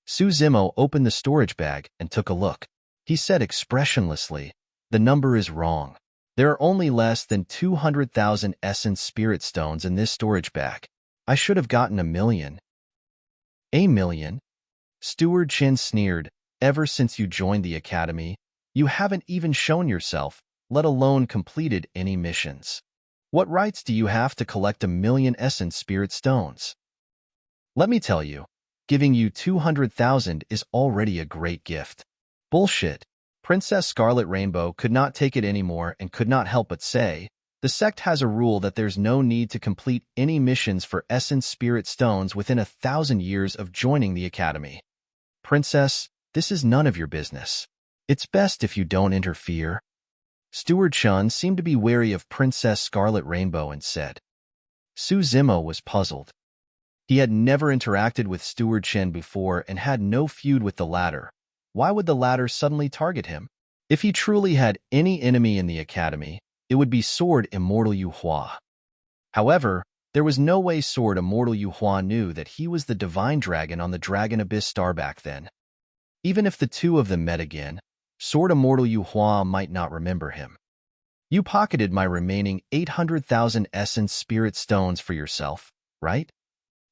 Su Zimo opened the storage bag and took a look. He said expressionlessly, "The number is wrong. There are only less than 200,000 Essence Spirit Stones in this storage bag. I should have gotten 1,000,000. "A million?" Steward Chen sneered. "Ever since you joined the Academy, you haven't even shown yourself, let alone completed any missions. What rights do you have to collect 1,000,000 Essence Spirit Stones? Let me tell you, giving you 200,000 is already a great gift." "Bullshit." Princess Scarlet Rainbow could not take it anymore and could not help but say, "The sect has a rule that there's no need to complete any missions for Essence Spirit Stones within 1,000 years of joining the Academy. Princess, this is none of your business. It's best if you don't interfere." Steward Chen seemed to be wary of Princess Scarlet Rainbow and said. Su Zimo was puzzled. He had never interacted with Steward Chen before and had no feud with the latter. Why would the latter suddenly target him? If he truly had any enemy in the Academy, it would be Sword Immortal Yu Hua. However, there was no way Sword Immortal Yu Hua knew that he was the Divine Dragon on the Dragon Abyss Star back then. Even if the two of them met again, Sword Immortal Yu Hua might not remember him. "You pocketed my remaining 800,000 Essence Spirit Stones for yourself, right?"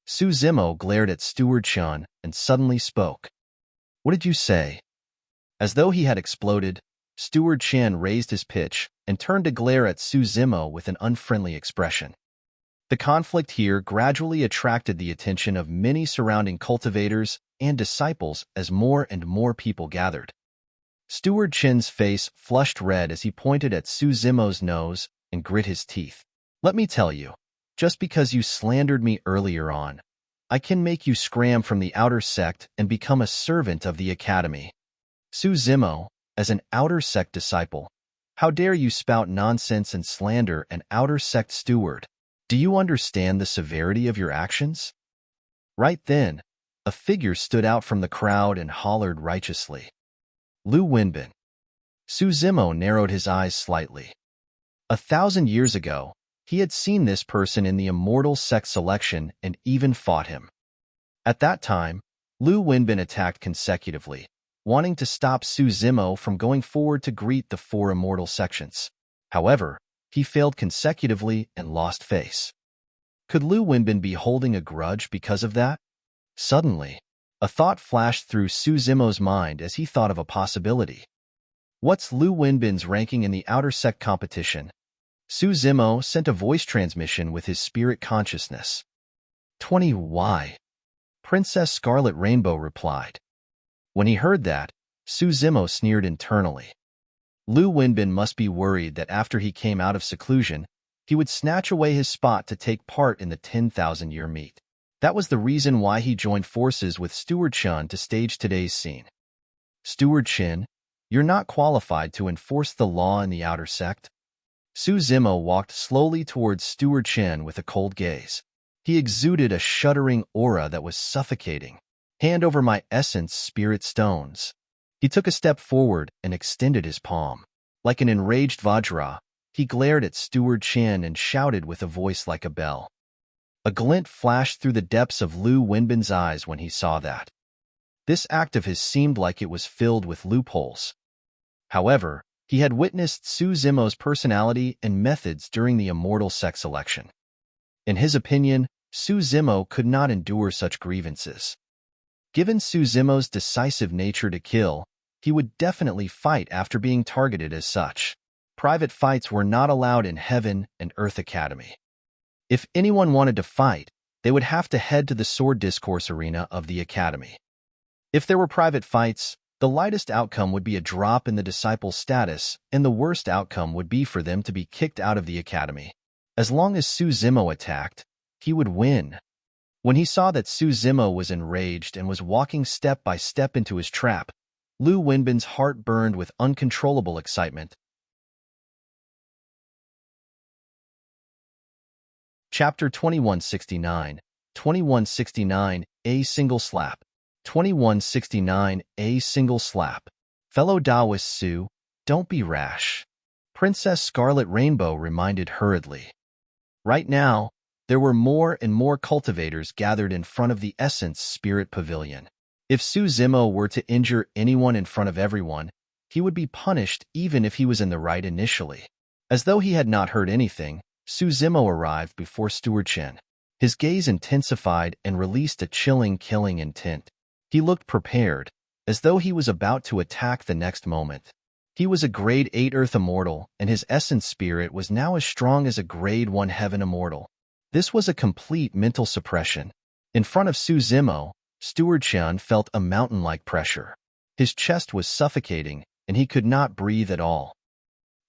Su Zimo glared at Steward Chen and suddenly spoke. "What did you say?" As though he had exploded, Steward Chen raised his pitch and turned to glare at Su Zimo with an unfriendly expression. The conflict here gradually attracted the attention of many surrounding cultivators and disciples as more and more people gathered. Steward Chen's face flushed red as he pointed at Su Zimo's nose and grit his teeth. "Let me tell you, just because you slandered me earlier on, I can make you scram from the Outer Sect and become a servant of the Academy." Su Zimo, as an Outer Sect disciple, How dare you spout nonsense and slander an outer sect steward? Do you understand the severity of your actions? Right then, a figure stood out from the crowd and hollered righteously. Lu Wenbin. Su Zimo narrowed his eyes slightly. 1,000 years ago, he had seen this person in the immortal sect selection and even fought him. At that time, Lu Wenbin attacked consecutively, wanting to stop Su Zimo from going forward to greet the 4 immortal sections. However, he failed consecutively and lost face. Could Lu Wenbin be holding a grudge because of that? Suddenly, a thought flashed through Su Zimo's mind as he thought of a possibility. What's Lu Wenbin's ranking in the outer sect competition? Su Zimo sent a voice transmission with his spirit consciousness. 20Y. Princess Scarlet Rainbow replied. When he heard that, Su Zimo sneered internally. Lu Wenbin must be worried that after he came out of seclusion, he would snatch away his spot to take part in the 10,000-year meet. That was the reason why he joined forces with Steward Chen to stage today's scene. Steward Chen, you're not qualified to enforce the law in the outer sect. Su Zimo walked slowly towards Steward Chen with a cold gaze. He exuded a shuddering aura that was suffocating. Hand over my essence, spirit stones. He took a step forward and extended his palm. Like an enraged Vajra, he glared at Steward Chen and shouted with a voice like a bell. A glint flashed through the depths of Lu Wenbin's eyes when he saw that. This act of his seemed like it was filled with loopholes. However, he had witnessed Su Zimo's personality and methods during the immortal sect selection. In his opinion, Su Zimo could not endure such grievances. Given Su Zimo's decisive nature to kill, he would definitely fight after being targeted as such. Private fights were not allowed in Heaven and Earth Academy. If anyone wanted to fight, they would have to head to the Sword Discourse arena of the Academy. If there were private fights, the lightest outcome would be a drop in the disciple's status, and the worst outcome would be for them to be kicked out of the Academy. As long as Su Zimo attacked, he would win. When he saw that Su Zimo was enraged and was walking step by step into his trap, Lu Wenbin's heart burned with uncontrollable excitement. Chapter 2169, 2169, A Single Slap. 2169, A Single Slap. Fellow Taoist Su, don't be rash. Princess Scarlet Rainbow reminded hurriedly. Right now, there were more and more cultivators gathered in front of the Essence Spirit Pavilion. If Su Zimo were to injure anyone in front of everyone, he would be punished even if he was in the right initially. As though he had not heard anything, Su Zimo arrived before Steward Chen. His gaze intensified and released a chilling killing intent. He looked prepared, as though he was about to attack the next moment. He was a Grade 8 Earth Immortal, and his Essence Spirit was now as strong as a Grade 1 Heaven Immortal. This was a complete mental suppression. In front of Su Zimo, Steward Chen felt a mountain-like pressure. His chest was suffocating, and he could not breathe at all.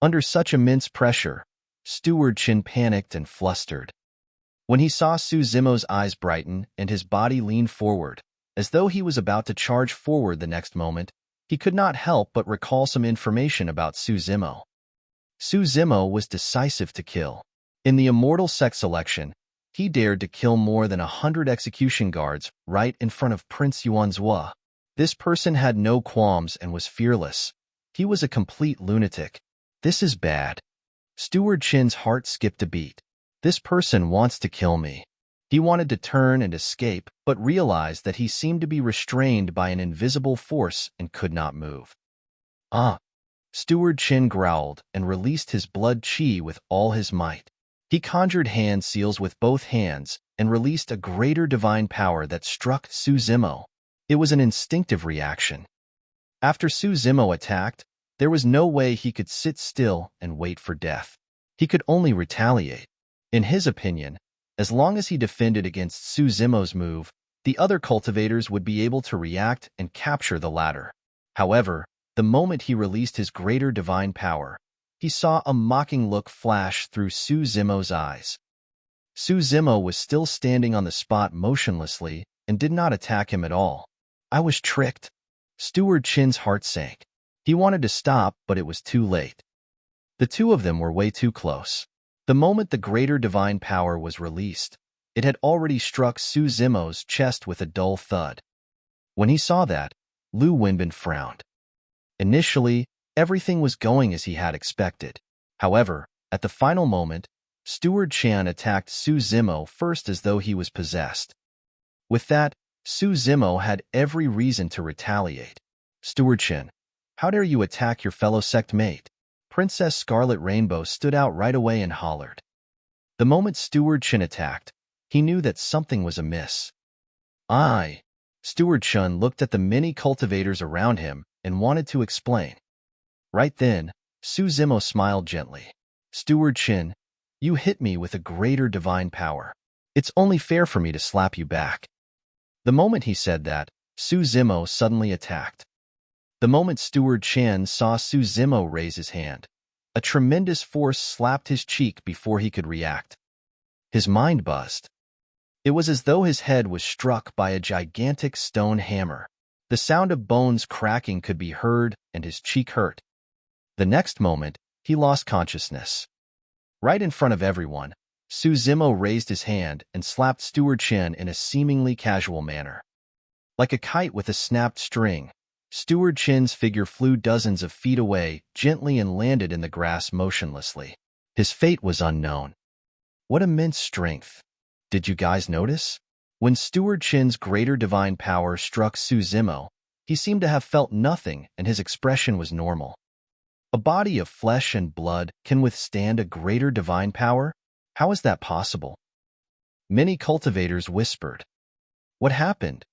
Under such immense pressure, Steward Chen panicked and flustered. When he saw Su Zimo's eyes brighten and his body lean forward, as though he was about to charge forward the next moment, he could not help but recall some information about Su Zimo. Su Zimo was decisive to kill. In the Immortal Sect selection, he dared to kill more than 100 execution guards right in front of Prince Yuanzhua. This person had no qualms and was fearless. He was a complete lunatic. This is bad. Steward Chen's heart skipped a beat. This person wants to kill me. He wanted to turn and escape, but realized that he seemed to be restrained by an invisible force and could not move. Ah! Steward Chen growled and released his blood chi with all his might. He conjured hand seals with both hands and released a greater divine power that struck Su Zimo. It was an instinctive reaction. After Su Zimo attacked, there was no way he could sit still and wait for death. He could only retaliate. In his opinion, as long as he defended against Su Zimo's move, the other cultivators would be able to react and capture the latter. However, the moment he released his greater divine power, he saw a mocking look flash through Su Zimo's eyes. Su Zimo was still standing on the spot motionlessly and did not attack him at all. I was tricked. Steward Chen's heart sank. He wanted to stop, but it was too late. The two of them were way too close. The moment the greater divine power was released, it had already struck Su Zimo's chest with a dull thud. When he saw that, Lu Wenbin frowned. Initially, everything was going as he had expected. However, at the final moment, Steward Chan attacked Su Zimo first as though he was possessed. With that, Su Zimo had every reason to retaliate. "Steward Chan, how dare you attack your fellow sect mate?" Princess Scarlet Rainbow stood out right away and hollered. The moment Steward Chan attacked, he knew that something was amiss. Steward Chan looked at the many cultivators around him and wanted to explain. Right then, Su Zimo smiled gently. "Steward Chan, you hit me with a greater divine power. It's only fair for me to slap you back." The moment he said that, Su Zimo suddenly attacked. The moment Steward Chan saw Su Zimo raise his hand, a tremendous force slapped his cheek before he could react. His mind buzzed. It was as though his head was struck by a gigantic stone hammer. The sound of bones cracking could be heard, and his cheek hurt. The next moment, he lost consciousness. Right in front of everyone, Su Zimo raised his hand and slapped Steward Chan in a seemingly casual manner. Like a kite with a snapped string, Steward Chin's figure flew dozens of feet away, gently, and landed in the grass motionlessly. His fate was unknown. What immense strength! Did you guys notice? When Steward Chin's greater divine power struck Su Zimo, he seemed to have felt nothing and his expression was normal. A body of flesh and blood can withstand a greater divine power? How is that possible? Many cultivators whispered. What happened?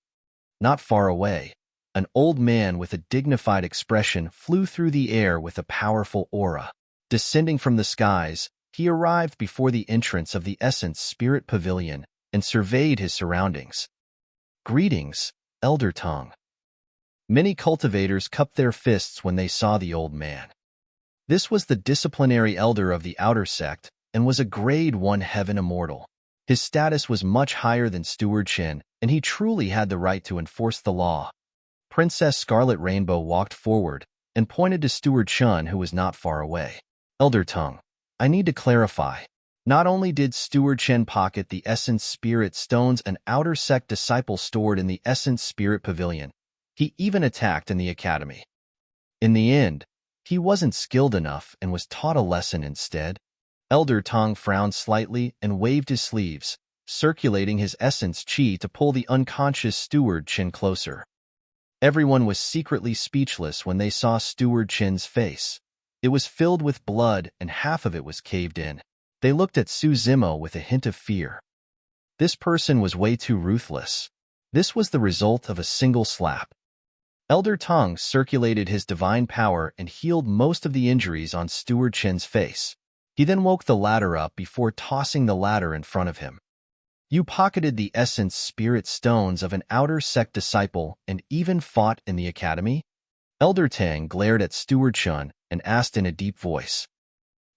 Not far away, an old man with a dignified expression flew through the air with a powerful aura. Descending from the skies, he arrived before the entrance of the Essence Spirit Pavilion and surveyed his surroundings. "Greetings, Elder Tong." Many cultivators cupped their fists when they saw the old man. This was the disciplinary elder of the Outer Sect and was a Grade 1 Heaven Immortal. His status was much higher than Steward Chin, and he truly had the right to enforce the law. Princess Scarlet Rainbow walked forward and pointed to Steward Chun, who was not far away. "Elder Tong, I need to clarify. Not only did Steward Chen pocket the Essence Spirit Stones an Outer Sect disciple stored in the Essence Spirit Pavilion, he even attacked in the academy. In the end, he wasn't skilled enough and was taught a lesson instead." Elder Tong frowned slightly and waved his sleeves, circulating his essence chi to pull the unconscious Steward Chen closer. Everyone was secretly speechless when they saw Steward Chen's face. It was filled with blood and half of it was caved in. They looked at Su Zimo with a hint of fear. This person was way too ruthless. This was the result of a single slap. Elder Tong circulated his divine power and healed most of the injuries on Steward Chen's face. He then woke the ladder up before tossing the ladder in front of him. "You pocketed the Essence Spirit Stones of an Outer Sect disciple and even fought in the academy?" Elder Tang glared at Steward Chun and asked in a deep voice.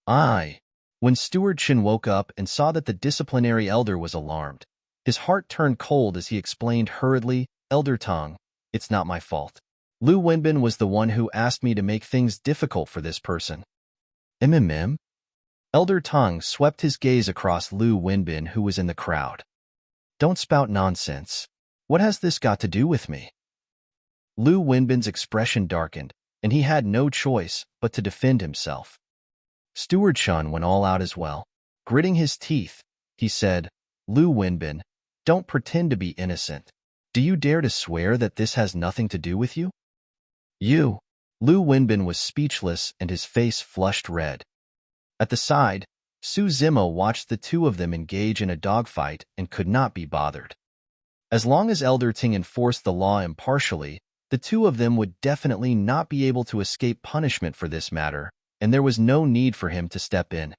"Aye." When Steward Chin woke up and saw that the disciplinary elder was alarmed, his heart turned cold as he explained hurriedly, "Elder Tong, it's not my fault. Lu Wenbin was the one who asked me to make things difficult for this person." "MMM?" Elder Tong swept his gaze across Lu Wenbin, who was in the crowd. "Don't spout nonsense. What has this got to do with me?" Lu Wenbin's expression darkened, and he had no choice but to defend himself. Steward Chun went all out as well. Gritting his teeth, he said, "Lu Wenbin, don't pretend to be innocent. Do you dare to swear that this has nothing to do with you?" "You." Lu Wenbin was speechless and his face flushed red. At the side, Su Zimo watched the two of them engage in a dogfight and could not be bothered. As long as Elder Ting enforced the law impartially, the two of them would definitely not be able to escape punishment for this matter, and there was no need for him to step in.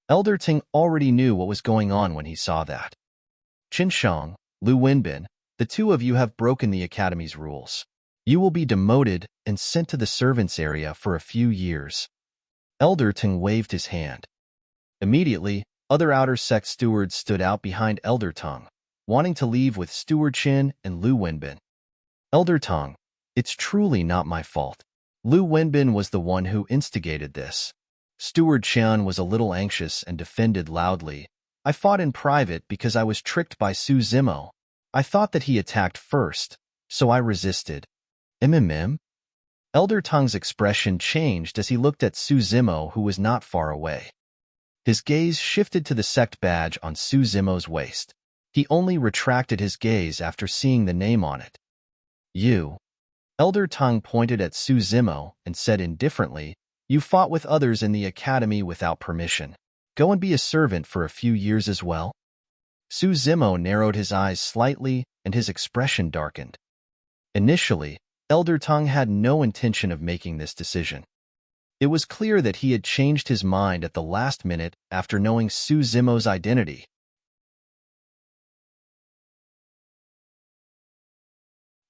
Elder Ting already knew what was going on when he saw that. "Qin Shang, Lu Wenbin, the two of you have broken the Academy's rules. You will be demoted and sent to the servants' area for a few years." Elder Ting waved his hand. Immediately, other Outer Sect stewards stood out behind Elder Tong, wanting to leave with Steward Chin and Lu Wenbin. "Elder Tong, it's truly not my fault. Lu Wenbin was the one who instigated this." Steward Qian was a little anxious and defended loudly. I fought in private because I was tricked by Su Zimo. I thought that he attacked first, so I resisted. Mm. Elder Tang's expression changed as he looked at Su Zimo, who was not far away. His gaze shifted to the sect badge on Su Zimo's waist. He only retracted his gaze after seeing the name on it. You. Elder Tang pointed at Su Zimo and said indifferently, you fought with others in the academy without permission. Go and be a servant for a few years as well. Su Zimo narrowed his eyes slightly and his expression darkened. Initially, Elder Tang had no intention of making this decision. It was clear that he had changed his mind at the last minute after knowing Su Zimo's identity.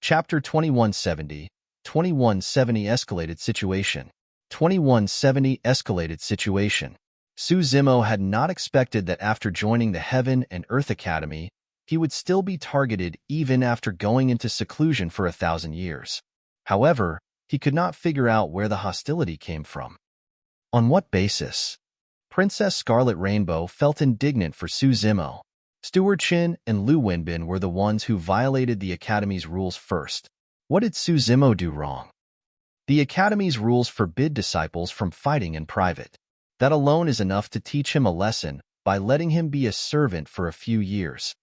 Chapter 2170, 2170 Escalated Situation. 2170 Escalated Situation. Su Zimo had not expected that after joining the Heaven and Earth Academy, he would still be targeted even after going into seclusion for 1,000 years. However, he could not figure out where the hostility came from. On what basis? Princess Scarlet Rainbow felt indignant for Su Zimo. Steward Qin and Lu Wenbin were the ones who violated the Academy's rules first. What did Su Zimo do wrong? The Academy's rules forbid disciples from fighting in private. That alone is enough to teach him a lesson by letting him be a servant for a few years.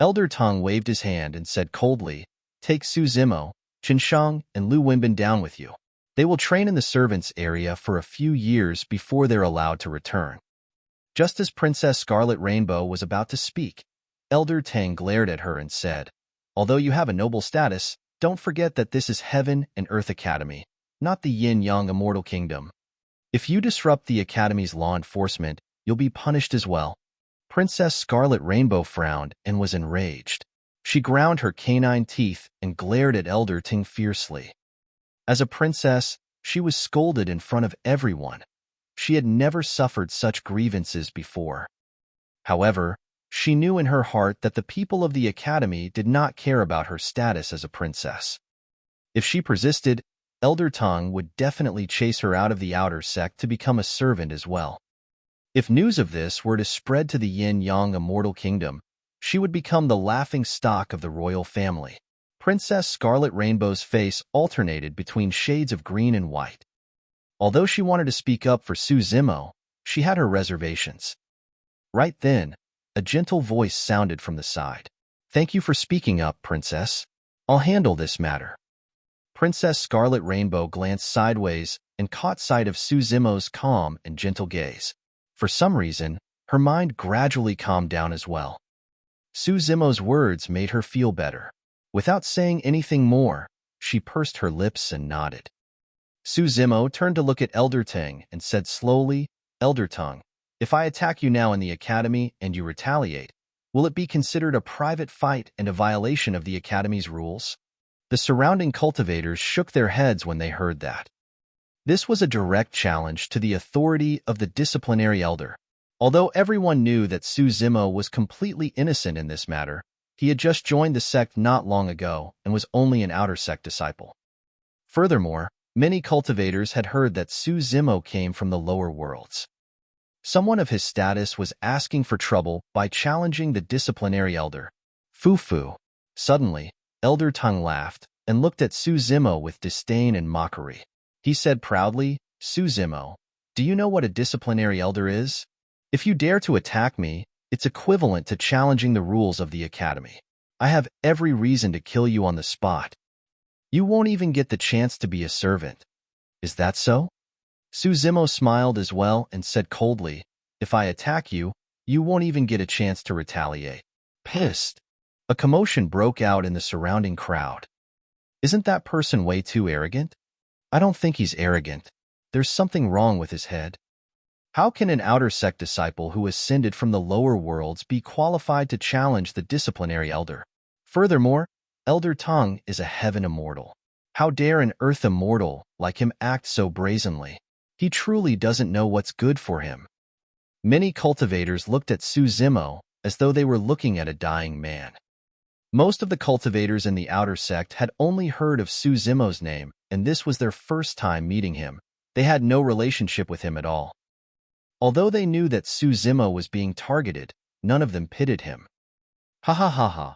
Elder Tang waved his hand and said coldly, take Su Zimo, Qinshang, and Lu Wenbin down with you. They will train in the servants' area for a few years before they're allowed to return. Just as Princess Scarlet Rainbow was about to speak, Elder Tang glared at her and said, although you have a noble status, don't forget that this is Heaven and Earth Academy, not the Yin-Yang Immortal Kingdom. If you disrupt the Academy's law enforcement, you'll be punished as well. Princess Scarlet Rainbow frowned and was enraged. She ground her canine teeth and glared at Elder Tang fiercely. As a princess, she was scolded in front of everyone. She had never suffered such grievances before. However, she knew in her heart that the people of the Academy did not care about her status as a princess. If she persisted, Elder Tang would definitely chase her out of the outer sect to become a servant as well. If news of this were to spread to the Yin-Yang Immortal Kingdom, she would become the laughing stock of the royal family. Princess Scarlet Rainbow's face alternated between shades of green and white. Although she wanted to speak up for Su Zimo, she had her reservations. Right then, a gentle voice sounded from the side. Thank you for speaking up, Princess. I'll handle this matter. Princess Scarlet Rainbow glanced sideways and caught sight of Su Zimo's calm and gentle gaze. For some reason, her mind gradually calmed down as well. Su Zimo's words made her feel better. Without saying anything more, she pursed her lips and nodded. Su Zimo turned to look at Elder Tang and said slowly, Elder Tang, if I attack you now in the Academy and you retaliate, will it be considered a private fight and a violation of the Academy's rules? The surrounding cultivators shook their heads when they heard that. This was a direct challenge to the authority of the disciplinary elder. Although everyone knew that Su Zimo was completely innocent in this matter, he had just joined the sect not long ago and was only an outer sect disciple. Furthermore, many cultivators had heard that Su Zimo came from the lower worlds. Someone of his status was asking for trouble by challenging the disciplinary elder. Fu. Suddenly, Elder Tang laughed and looked at Su Zimo with disdain and mockery. He said proudly, Su Zimo, do you know what a disciplinary elder is? If you dare to attack me, it's equivalent to challenging the rules of the Academy. I have every reason to kill you on the spot. You won't even get the chance to be a servant. Is that so? Su Zimo smiled as well and said coldly, if I attack you, you won't even get a chance to retaliate. Pissed. A commotion broke out in the surrounding crowd. Isn't that person way too arrogant? I don't think he's arrogant. There's something wrong with his head. How can an outer sect disciple who ascended from the lower worlds be qualified to challenge the disciplinary elder? Furthermore, Elder Tang is a heaven immortal. How dare an earth immortal like him act so brazenly? He truly doesn't know what's good for him. Many cultivators looked at Su Zimo as though they were looking at a dying man. Most of the cultivators in the outer sect had only heard of Su Zimo's name, and this was their first time meeting him. They had no relationship with him at all. Although they knew that Su Zimo was being targeted, none of them pitied him. Ha ha ha ha.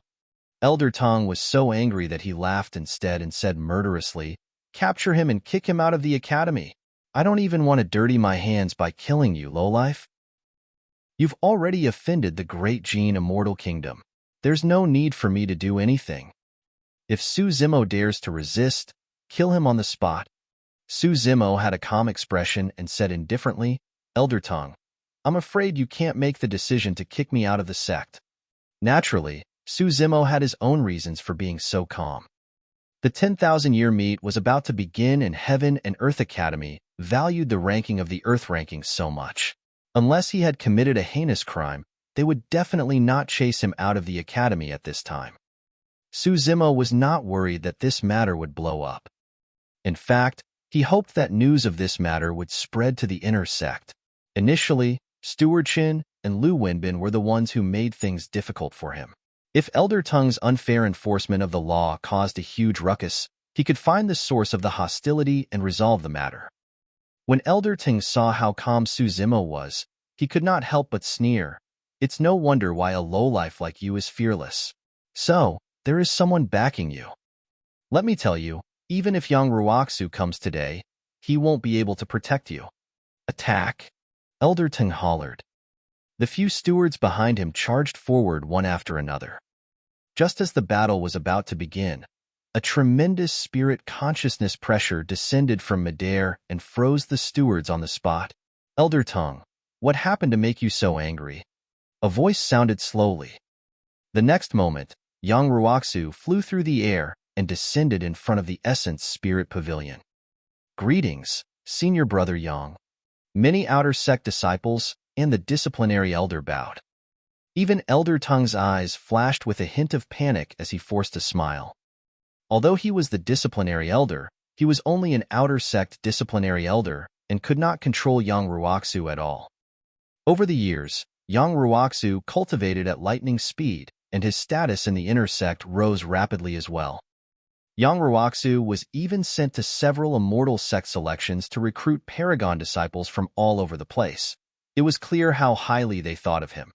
Elder Tong was so angry that he laughed instead and said murderously, "Capture him and kick him out of the academy. I don't even want to dirty my hands by killing you, lowlife. You've already offended the great Jin Immortal Kingdom. There's no need for me to do anything. If Su Zimo dares to resist, kill him on the spot." Su Zimo had a calm expression and said indifferently, "Elder Tong, I'm afraid you can't make the decision to kick me out of the sect." Naturally, Su Zimo had his own reasons for being so calm. The 10,000-year meet was about to begin, and Heaven and Earth Academy valued the ranking of the Earth rankings so much. Unless he had committed a heinous crime, they would definitely not chase him out of the academy at this time. Su Zimo was not worried that this matter would blow up. In fact, he hoped that news of this matter would spread to the inner sect. Initially, Steward Qin and Lu Wenbin were the ones who made things difficult for him. If Elder Tong's unfair enforcement of the law caused a huge ruckus, he could find the source of the hostility and resolve the matter. When Elder Tong saw how calm Su Zimo was, he could not help but sneer. "It's no wonder why a lowlife like you is fearless. So, there is someone backing you. Let me tell you, even if Yang Ruoxu comes today, he won't be able to protect you." "Attack!" Elder Tong hollered. The few stewards behind him charged forward one after another. Just as the battle was about to begin, a tremendous spirit consciousness pressure descended from midair and froze the stewards on the spot. "Elder Tong, what happened to make you so angry?" A voice sounded slowly. The next moment, Yang Ruoxu flew through the air and descended in front of the Essence Spirit Pavilion. "Greetings, Senior Brother Yang." Many Outer Sect disciples and the disciplinary elder bowed. Even Elder Tong's eyes flashed with a hint of panic as he forced a smile. Although he was the disciplinary elder, he was only an Outer Sect disciplinary elder and could not control Yang Ruoxu at all. Over the years, Yang Ruoxu cultivated at lightning speed, and his status in the inner sect rose rapidly as well. Yang Ruoxu was even sent to several immortal sect selections to recruit Paragon disciples from all over the place. It was clear how highly they thought of him.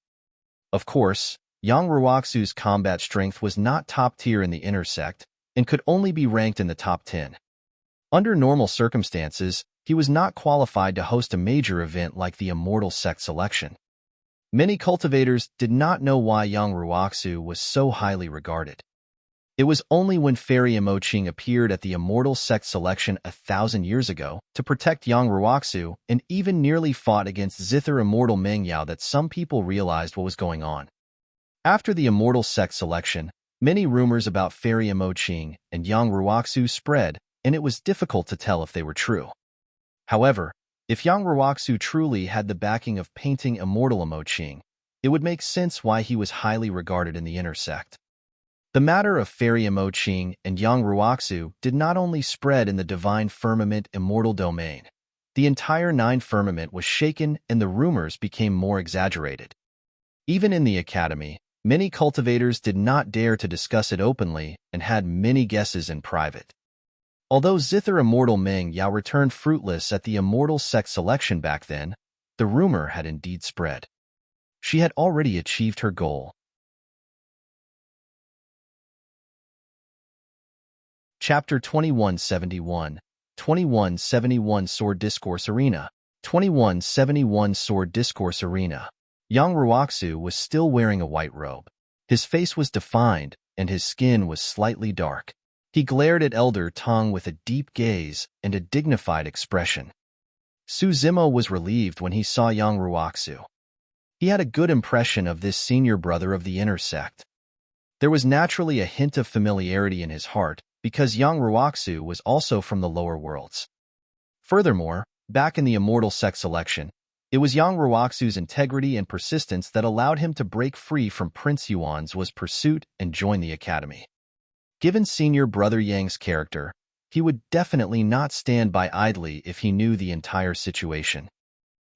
Of course, Yang Ruoxu's combat strength was not top tier in the inner sect and could only be ranked in the top 10. Under normal circumstances, he was not qualified to host a major event like the immortal sect selection. Many cultivators did not know why Yang Ruoxu was so highly regarded. It was only when Fairy Emoqing appeared at the Immortal Sect selection 1,000 years ago to protect Yang Ruoxu and even nearly fought against Zither Immortal Meng Yao that some people realized what was going on. After the Immortal Sect selection, many rumors about Fairy Emoqing and Yang Ruoxu spread, and it was difficult to tell if they were true. However, if Yang Ruoxu truly had the backing of painting Immortal Emoqing, it would make sense why he was highly regarded in the inner sect. The matter of Fairy Emoqing and Yang Ruoxu did not only spread in the Divine Firmament Immortal Domain. The entire Nine Firmament was shaken and the rumors became more exaggerated. Even in the academy, many cultivators did not dare to discuss it openly and had many guesses in private. Although Zither Immortal Meng Yao returned fruitless at the Immortal Sect selection back then, the rumor had indeed spread. She had already achieved her goal. Chapter 2171, 2171 Sword Discourse Arena, 2171 Sword Discourse Arena. Yang Ruoxu was still wearing a white robe. His face was defined, and his skin was slightly dark. He glared at Elder Tong with a deep gaze and a dignified expression. Su Zimo was relieved when he saw Yang Ruoxu. He had a good impression of this senior brother of the inner sect. There was naturally a hint of familiarity in his heart, because Yang Ruoxu was also from the lower worlds. Furthermore, back in the Immortal Sect selection, it was Yang Ruoxu's integrity and persistence that allowed him to break free from Prince Yuan's pursuit and join the academy. Given senior brother Yang's character, he would definitely not stand by idly if he knew the entire situation.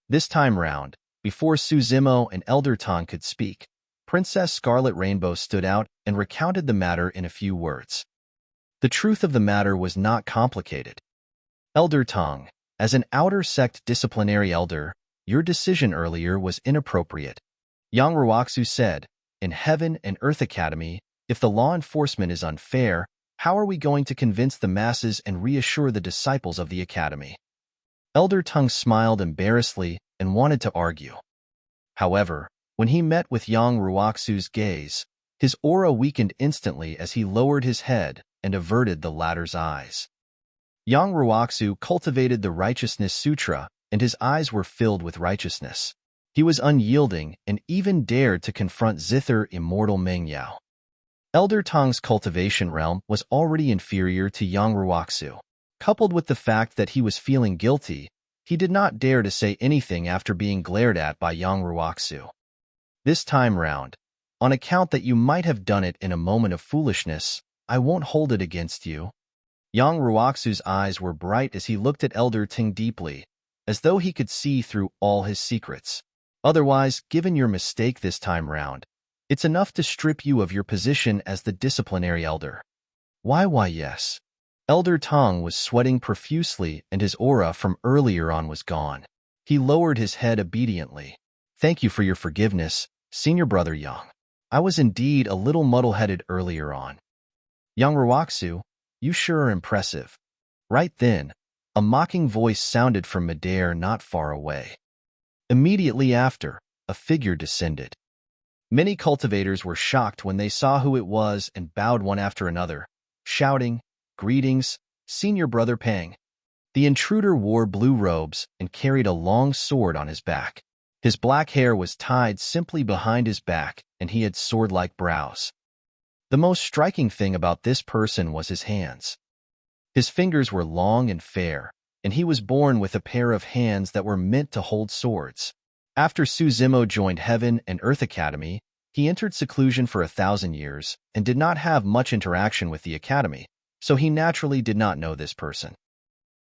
This time round, before Su Zimo and Elder Tong could speak, Princess Scarlet Rainbow stood out and recounted the matter in a few words. The truth of the matter was not complicated. Elder Tong, as an outer sect disciplinary elder, Your decision earlier was inappropriate. Yang Ruoxu said, in Heaven and Earth Academy, if the law enforcement is unfair, how are we going to convince the masses and reassure the disciples of the academy? Elder Tongue smiled embarrassedly and wanted to argue. However, when he met with Yang Ruoxu's gaze, his aura weakened instantly as he lowered his head and averted the latter's eyes. Yang Ruoxu cultivated the Righteousness Sutra, and his eyes were filled with righteousness. He was unyielding and even dared to confront zither immortal Mengyao. Elder Tong's cultivation realm was already inferior to Yang Ruoxu. Coupled with the fact that he was feeling guilty, he did not dare to say anything after being glared at by Yang Ruoxu. This time round, on account that you might have done it in a moment of foolishness, I won't hold it against you. Yang Ruoxu's eyes were bright as he looked at Elder Ting deeply, as though he could see through all his secrets. Otherwise, given your mistake this time round, it's enough to strip you of your position as the disciplinary elder. Why yes. Elder Tong was sweating profusely and his aura from earlier on was gone. He lowered his head obediently. Thank you for your forgiveness, Senior Brother Yang. I was indeed a little muddle-headed earlier on. Yang Ruoxu, you sure are impressive. Right then, a mocking voice sounded from midair not far away. Immediately after, a figure descended. Many cultivators were shocked when they saw who it was and bowed one after another, shouting, "Greetings, Senior Brother Pang." The intruder wore blue robes and carried a long sword on his back. His black hair was tied simply behind his back, and he had sword-like brows. The most striking thing about this person was his hands. His fingers were long and fair, and he was born with a pair of hands that were meant to hold swords. After Su Zimo joined Heaven and Earth Academy, he entered seclusion for 1,000 years and did not have much interaction with the academy, so he naturally did not know this person.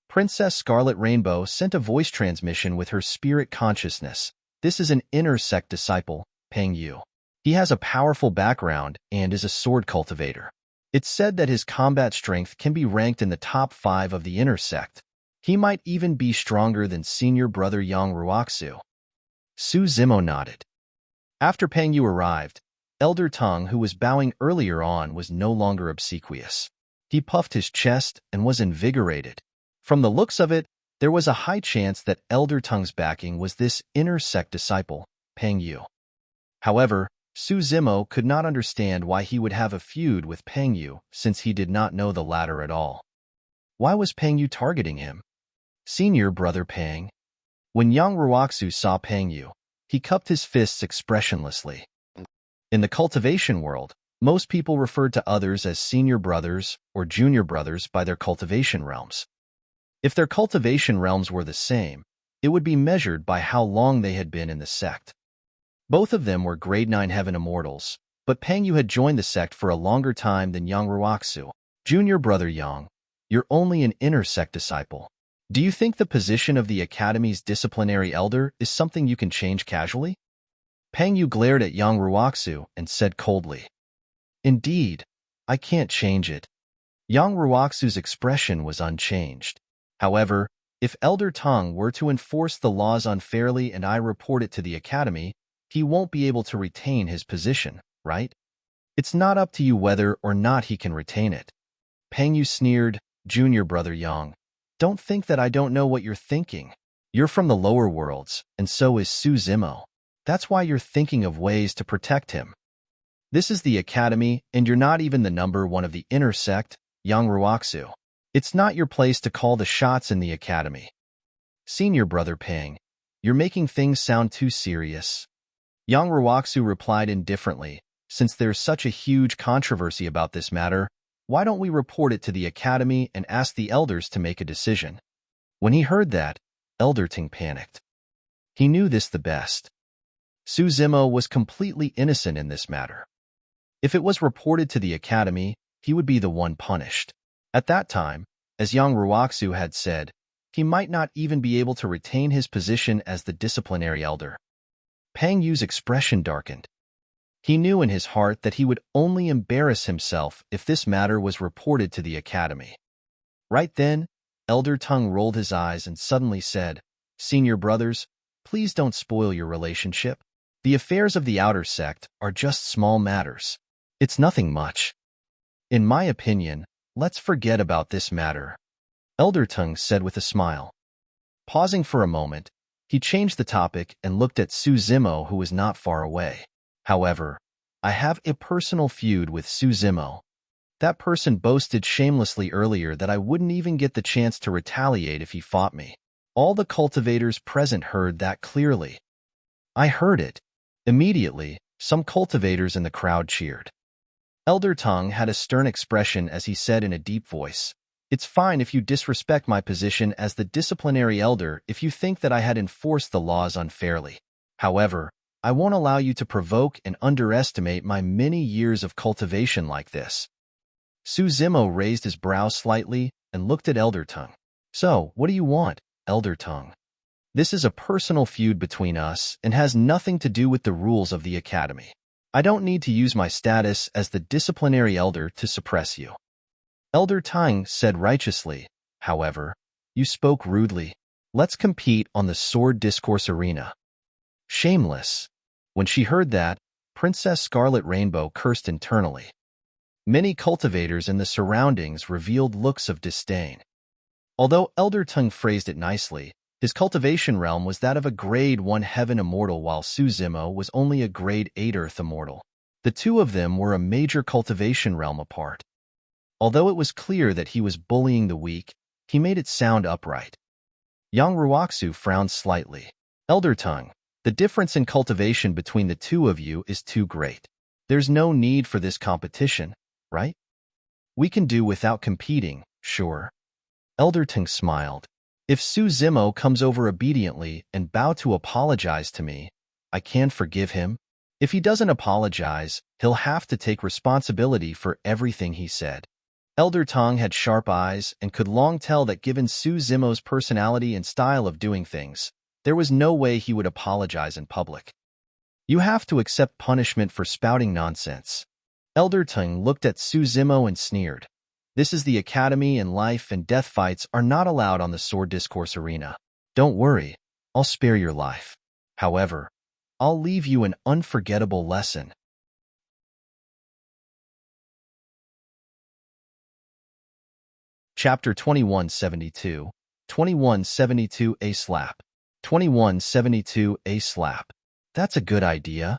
Princess Scarlet Rainbow sent a voice transmission with her spirit consciousness. This is an inner sect disciple, Pang Yu. He has a powerful background and is a sword cultivator. It's said that his combat strength can be ranked in the top 5 of the inner sect. He might even be stronger than Senior Brother Yang Ruoxu. Su Zimo nodded. After Pang Yu arrived, Elder Tong, who was bowing earlier on, was no longer obsequious. He puffed his chest and was invigorated. From the looks of it, there was a high chance that Elder Tong's backing was this inner sect disciple, Pang Yu. However, Su Zimo could not understand why he would have a feud with Pang Yu since he did not know the latter at all. Why was Pang Yu targeting him? Senior Brother Pang. When Yang Ruoxu saw Pang Yu, he cupped his fists expressionlessly. In the cultivation world, most people referred to others as senior brothers or junior brothers by their cultivation realms. If their cultivation realms were the same, it would be measured by how long they had been in the sect. Both of them were grade 9 heaven immortals, but Pang Yu had joined the sect for a longer time than Yang Ruoxu. Junior Brother Yang, you're only an inner sect disciple. Do you think the position of the academy's disciplinary elder is something you can change casually? Pang Yu glared at Yang Ruoxu and said coldly, Indeed, I can't change it. Yang Ruoxu's expression was unchanged. However, if Elder Tong were to enforce the laws unfairly and I report it to the academy, he won't be able to retain his position, right? It's not up to you whether or not he can retain it. Pang Yu sneered, Junior Brother Yang. Don't think that I don't know what you're thinking. You're from the lower worlds, and so is Su Zimo. That's why you're thinking of ways to protect him. This is the academy, and you're not even the number 1 of the inner sect, Yang Ruoxu. It's not your place to call the shots in the academy. Senior Brother Pang, you're making things sound too serious. Yang Ruoxu replied indifferently, since there's such a huge controversy about this matter, why don't we report it to the academy and ask the elders to make a decision? When he heard that, Elder Ting panicked. He knew this the best. Su Zimo was completely innocent in this matter. If it was reported to the academy, he would be the one punished. At that time, as Yang Ruoxu had said, he might not even be able to retain his position as the disciplinary elder. Pang Yu's expression darkened. He knew in his heart that he would only embarrass himself if this matter was reported to the academy. Right then, Elder Tongue rolled his eyes and suddenly said, Senior brothers, please don't spoil your relationship. The affairs of the outer sect are just small matters. It's nothing much. In my opinion, let's forget about this matter, Elder Tung said with a smile. Pausing for a moment, he changed the topic and looked at Su Zimo, who was not far away. However, I have a personal feud with Su Zimo. That person boasted shamelessly earlier that I wouldn't even get the chance to retaliate if he fought me. All the cultivators present heard that clearly. I heard it. Immediately, some cultivators in the crowd cheered. Elder Tung had a stern expression as he said in a deep voice, "It's fine if you disrespect my position as the disciplinary elder if you think that I had enforced the laws unfairly. However, I won't allow you to provoke and underestimate my many years of cultivation like this." Su Zimo raised his brow slightly and looked at Elder Tung. "So, what do you want, Elder Tung? This is a personal feud between us and has nothing to do with the rules of the academy. I don't need to use my status as the disciplinary elder to suppress you." Elder Tung said righteously, "However, you spoke rudely. Let's compete on the sword discourse arena." Shameless. When she heard that, Princess Scarlet Rainbow cursed internally. Many cultivators in the surroundings revealed looks of disdain. Although Elder Tung phrased it nicely, his cultivation realm was that of a Grade 1 Heaven Immortal while Su Zimo was only a Grade 8 Earth Immortal. The two of them were a major cultivation realm apart. Although it was clear that he was bullying the weak, he made it sound upright. Yang Ruoxu frowned slightly. "Elder Tung, the difference in cultivation between the two of you is too great. There's no need for this competition, right? We can do without competing, sure." Elder Tung smiled. "If Su Zimo comes over obediently and bow to apologize to me, I can forgive him. If he doesn't apologize, he'll have to take responsibility for everything he said." Elder Tung had sharp eyes and could long tell that given Su Zimo's personality and style of doing things, there was no way he would apologize in public. "You have to accept punishment for spouting nonsense." Elder Tung looked at Su Zimo and sneered. "This is the academy and life and death fights are not allowed on the sword discourse arena. Don't worry, I'll spare your life. However, I'll leave you an unforgettable lesson." Chapter 2172, 2172 A Slap. 2172 A Slap. That's a good idea.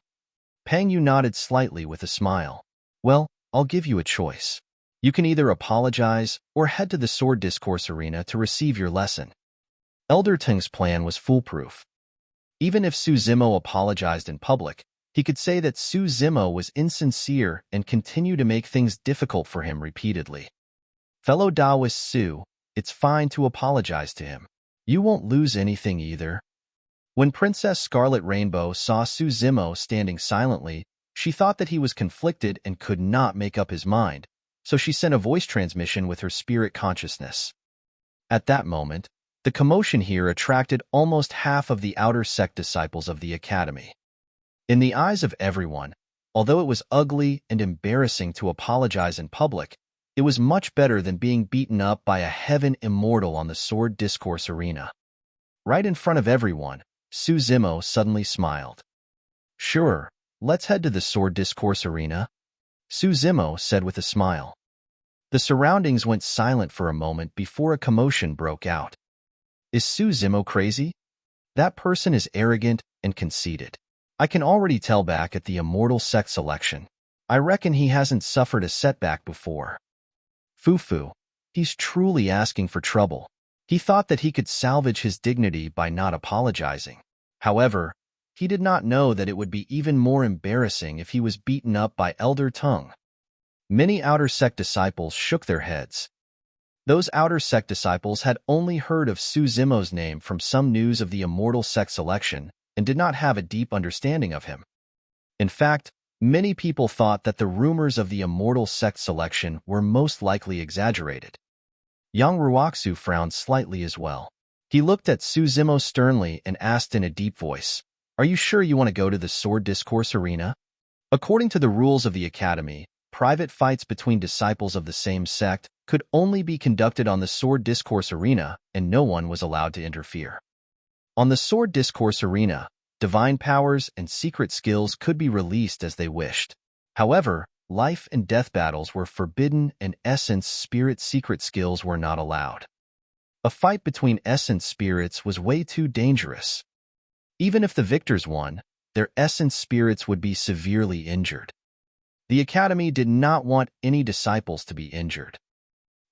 Pang Yu nodded slightly with a smile. "Well, I'll give you a choice. You can either apologize or head to the sword discourse arena to receive your lesson." Elder Tung's plan was foolproof. Even if Su Zimo apologized in public, he could say that Su Zimo was insincere and continue to make things difficult for him repeatedly. "Fellow Taoist Su, it's fine to apologize to him. You won't lose anything either." When Princess Scarlet Rainbow saw Su Zimo standing silently, she thought that he was conflicted and could not make up his mind, so she sent a voice transmission with her spirit consciousness. At that moment, the commotion here attracted almost half of the outer sect disciples of the academy. In the eyes of everyone, although it was ugly and embarrassing to apologize in public, it was much better than being beaten up by a heaven immortal on the sword discourse arena. Right in front of everyone, Su Zimo suddenly smiled. "Sure, let's head to the sword discourse arena," Su Zimo said with a smile. The surroundings went silent for a moment before a commotion broke out. Is Su Zimo crazy? That person is arrogant and conceited. I can already tell back at the Immortal Sect selection. I reckon he hasn't suffered a setback before. Fufu, he's truly asking for trouble. He thought that he could salvage his dignity by not apologizing. However, he did not know that it would be even more embarrassing if he was beaten up by Elder Tung. Many Outer Sect disciples shook their heads. Those Outer Sect disciples had only heard of Su Zimo's name from some news of the Immortal Sect selection and did not have a deep understanding of him. In fact, many people thought that the rumors of the Immortal Sect selection were most likely exaggerated. Yang Ruoxu frowned slightly as well. He looked at Su Zimo sternly and asked in a deep voice, "Are you sure you want to go to the sword discourse arena?" According to the rules of the academy, private fights between disciples of the same sect could only be conducted on the sword discourse arena, and no one was allowed to interfere. On the Sword Discourse arena, divine powers and secret skills could be released as they wished. However, life and death battles were forbidden and essence spirit secret skills were not allowed. A fight between essence spirits was way too dangerous. Even if the victors won, their essence spirits would be severely injured. The Academy did not want any disciples to be injured.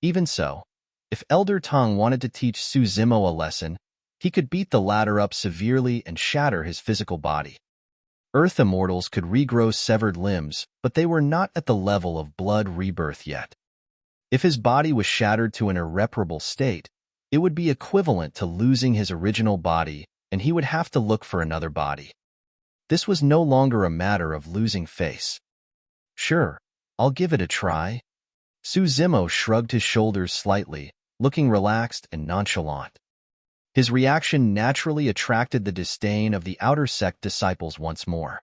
Even so, if Elder Tang wanted to teach Su Zimo a lesson, he could beat the latter up severely and shatter his physical body. Earth immortals could regrow severed limbs, but they were not at the level of blood rebirth yet. If his body was shattered to an irreparable state, it would be equivalent to losing his original body, and he would have to look for another body. This was no longer a matter of losing face. Sure, I'll give it a try. Su Zimo shrugged his shoulders slightly, looking relaxed and nonchalant. His reaction naturally attracted the disdain of the outer sect disciples once more.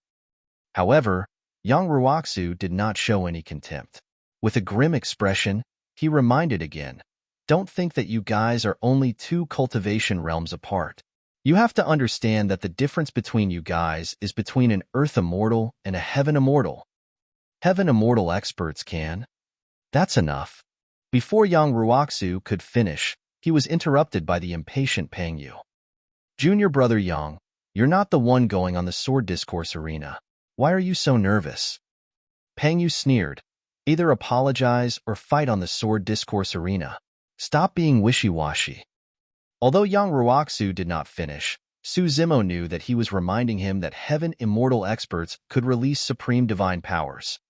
However, Yang Ruoxu did not show any contempt. With a grim expression, he reminded again, "Don't think that you guys are only 2 cultivation realms apart. You have to understand that the difference between you guys is between an Earth Immortal and a Heaven Immortal. Heaven Immortal experts can." That's enough. Before Yang Ruoxu could finish, he was interrupted by the impatient Pang Yu. "Junior brother Yang, you're not the one going on the Sword Discourse arena. Why are you so nervous?" Pang Yu sneered. "Either apologize or fight on the Sword Discourse arena. Stop being wishy-washy." Although Yang Ruoxu did not finish, Su Zimo knew that he was reminding him that Heaven Immortal experts could release supreme divine powers.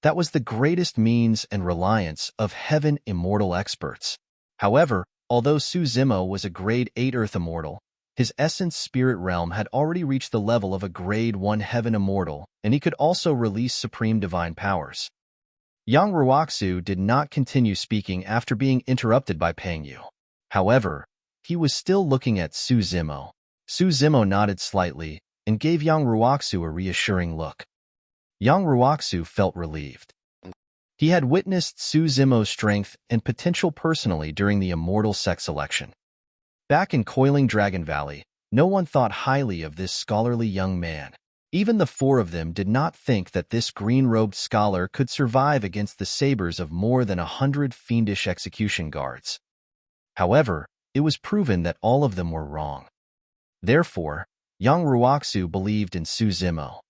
That was the greatest means and reliance of Heaven Immortal experts. However, although Su Zimo was a Grade 8 Earth Immortal, his essence spirit realm had already reached the level of a Grade 1 Heaven Immortal, and he could also release supreme divine powers. Yang Ruoxu did not continue speaking after being interrupted by Pang Yu. However, he was still looking at Su Zimo. Su Zimo nodded slightly and gave Yang Ruoxu a reassuring look. Yang Ruoxu felt relieved. He had witnessed Su Zimo's strength and potential personally during the Immortal Sect selection. Back in Coiling Dragon Valley, no one thought highly of this scholarly young man. Even the 4 of them did not think that this green-robed scholar could survive against the sabers of more than 100 fiendish execution guards. However, it was proven that all of them were wrong. Therefore, Yang Ruoxu believed in Su Zimo.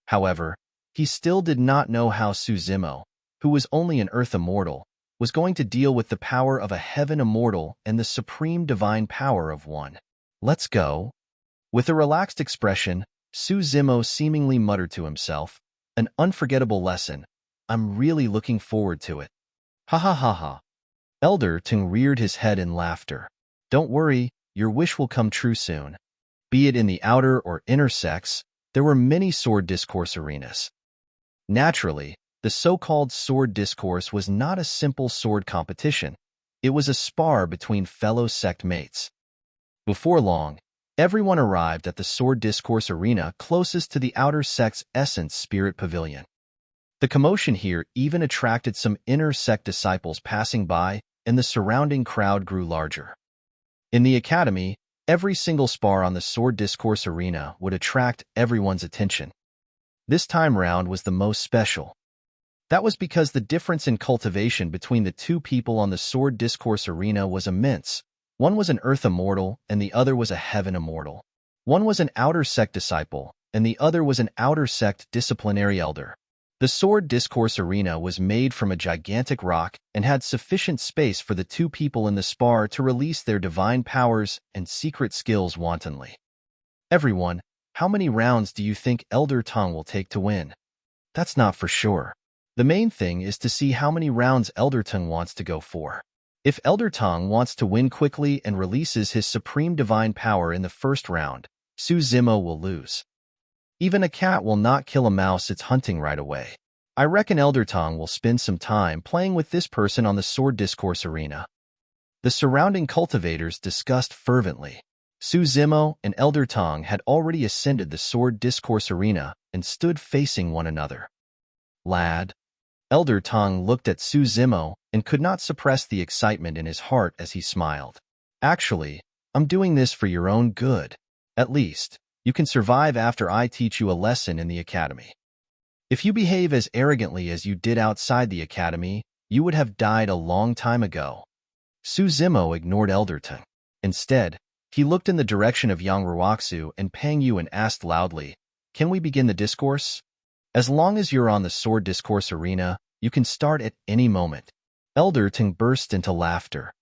However, he still did not know how Su Zimo, who was only an Earth Immortal, was going to deal with the power of a Heaven Immortal and the supreme divine power of one. "Let's go." With a relaxed expression, Su Zimo seemingly muttered to himself, "An unforgettable lesson. I'm really looking forward to it." "Ha ha ha ha." Elder Tang reared his head in laughter. "Don't worry, your wish will come true soon." Be it in the outer or inner sects, there were many Sword Discourse arenas. Naturally, the so-called Sword Discourse was not a simple sword competition. It was a spar between fellow sect mates. Before long, everyone arrived at the Sword Discourse arena closest to the outer sect's Essence Spirit Pavilion. The commotion here even attracted some inner sect disciples passing by, and the surrounding crowd grew larger. In the Academy, every single spar on the Sword Discourse arena would attract everyone's attention. This time round was the most special. That was because the difference in cultivation between the 2 people on the Sword Discourse arena was immense. One was an Earth Immortal, and the other was a Heaven Immortal. One was an Outer Sect disciple, and the other was an Outer Sect disciplinary elder. The Sword Discourse arena was made from a gigantic rock and had sufficient space for the 2 people in the spar to release their divine powers and secret skills wantonly. "Everyone, how many rounds do you think Elder Tang will take to win?" "That's not for sure. The main thing is to see how many rounds Elder Tang wants to go for. If Elder Tang wants to win quickly and releases his supreme divine power in the first round, Su Zimo will lose. Even a cat will not kill a mouse it's hunting right away. I reckon Elder Tang will spend some time playing with this person on the Sword Discourse arena." The surrounding cultivators discussed fervently. Su Zimo and Elder Tang had already ascended the Sword Discourse arena and stood facing one another. "Lad." Elder Tang looked at Su Zimo and could not suppress the excitement in his heart as he smiled. Actually, I'm doing this for your own good. At least, you can survive after I teach you a lesson in the academy. If you behave as arrogantly as you did outside the academy, you would have died a long time ago." Su Zimo ignored Elder Tang. Instead, he looked in the direction of Yang Ruoxu and Pang Yu and asked loudly, "Can we begin the discourse? As long as you're on the sword discourse arena, you can start at any moment." Elder Tang burst into laughter.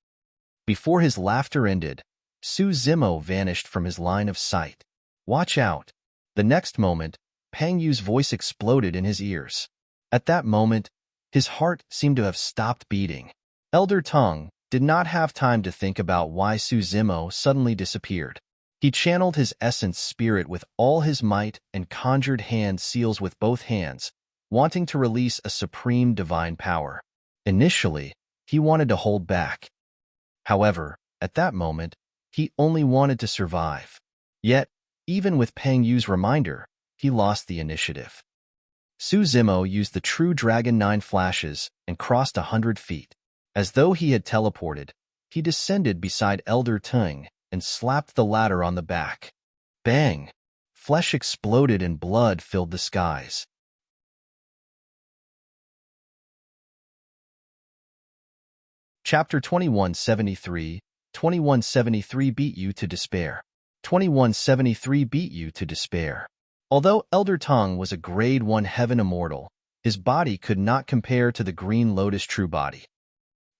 Before his laughter ended, Su Zimo vanished from his line of sight. "Watch out." The next moment, Pang Yu's voice exploded in his ears. At that moment, his heart seemed to have stopped beating. Elder Tang did not have time to think about why Su Zimo suddenly disappeared. He channeled his essence spirit with all his might and conjured hand seals with both hands, wanting to release a supreme divine power. Initially, he wanted to hold back. However, at that moment, he only wanted to survive. Yet, even with Pang Yu's reminder, he lost the initiative. Su Zimo used the true Dragon 9 flashes and crossed 100 feet. As though he had teleported, he descended beside Elder Tang and slapped the latter on the back. Bang! Flesh exploded and blood filled the skies. Chapter 2173. 2173 beat you to despair. 2173 beat you to despair. Although Elder Tang was a Grade 1 Heaven Immortal, his body could not compare to the Green Lotus True Body.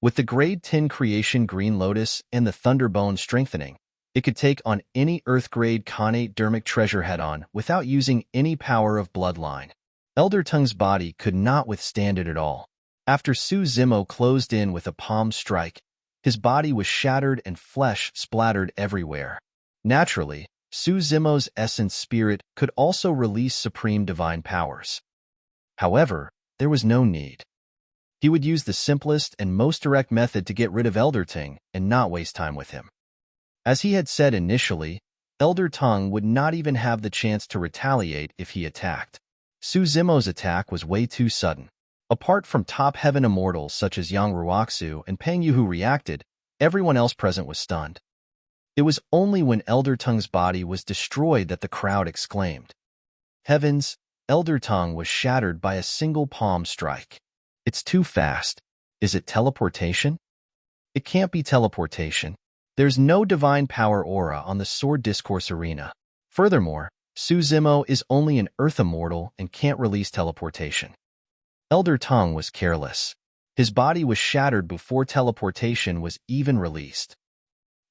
With the Grade 10 Creation Green Lotus and the Thunderbone Strengthening, it could take on any Earth-grade Khanate Dermic treasure head-on without using any power of bloodline. Elder Tang's body could not withstand it at all. After Su Zimo closed in with a palm strike, his body was shattered and flesh splattered everywhere. Naturally, Su Zimo's essence spirit could also release supreme divine powers. However, there was no need. He would use the simplest and most direct method to get rid of Elder Tang and not waste time with him. As he had said initially, Elder Tang would not even have the chance to retaliate if he attacked. Su Zimo's attack was way too sudden. Apart from top heaven immortals such as Yang Ruoxu and Pang Yu who reacted, everyone else present was stunned. It was only when Elder Tang's body was destroyed that the crowd exclaimed. Heavens, Elder Tang was shattered by a single palm strike. It's too fast. Is it teleportation? It can't be teleportation. There's no divine power aura on the sword discourse arena. Furthermore, Su Zimo is only an earth immortal and can't release teleportation. Elder Tang was careless. His body was shattered before teleportation was even released.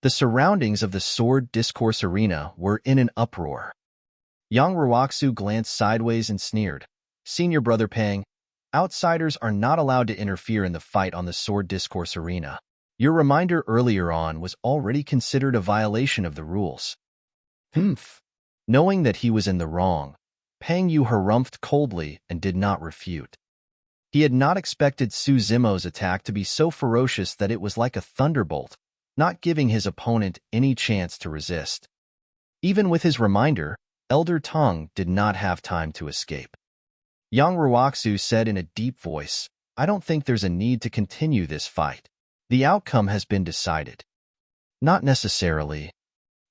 The surroundings of the sword discourse arena were in an uproar. Yang Ruoxu glanced sideways and sneered. "Senior Brother Pang, outsiders are not allowed to interfere in the fight on the sword discourse arena. Your reminder earlier on was already considered a violation of the rules." Humph. Knowing that he was in the wrong, Pang Yu harumphed coldly and did not refute. He had not expected Su Zimo's attack to be so ferocious that it was like a thunderbolt, not giving his opponent any chance to resist. Even with his reminder, Elder Tang did not have time to escape. Yang Ruoxu said in a deep voice, "I don't think there's a need to continue this fight. The outcome has been decided." "Not necessarily,"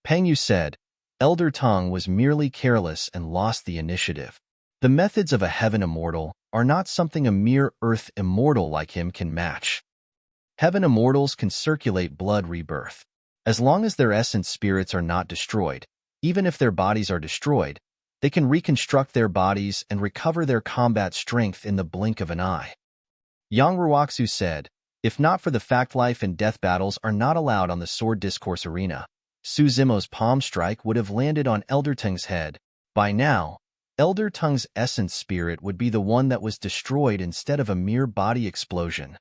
Pang Yu said. Elder Tang was merely careless and lost the initiative. The methods of a heaven immortal are not something a mere earth immortal like him can match. Heaven immortals can circulate blood rebirth. As long as their essence spirits are not destroyed, even if their bodies are destroyed, they can reconstruct their bodies and recover their combat strength in the blink of an eye. Yang Ruoxu said, "If not for the fact life and death battles are not allowed on the sword discourse arena, Su Zimo's palm strike would have landed on Elder Tang's head. By now, Elder Tang's essence spirit would be the one that was destroyed instead of a mere body explosion."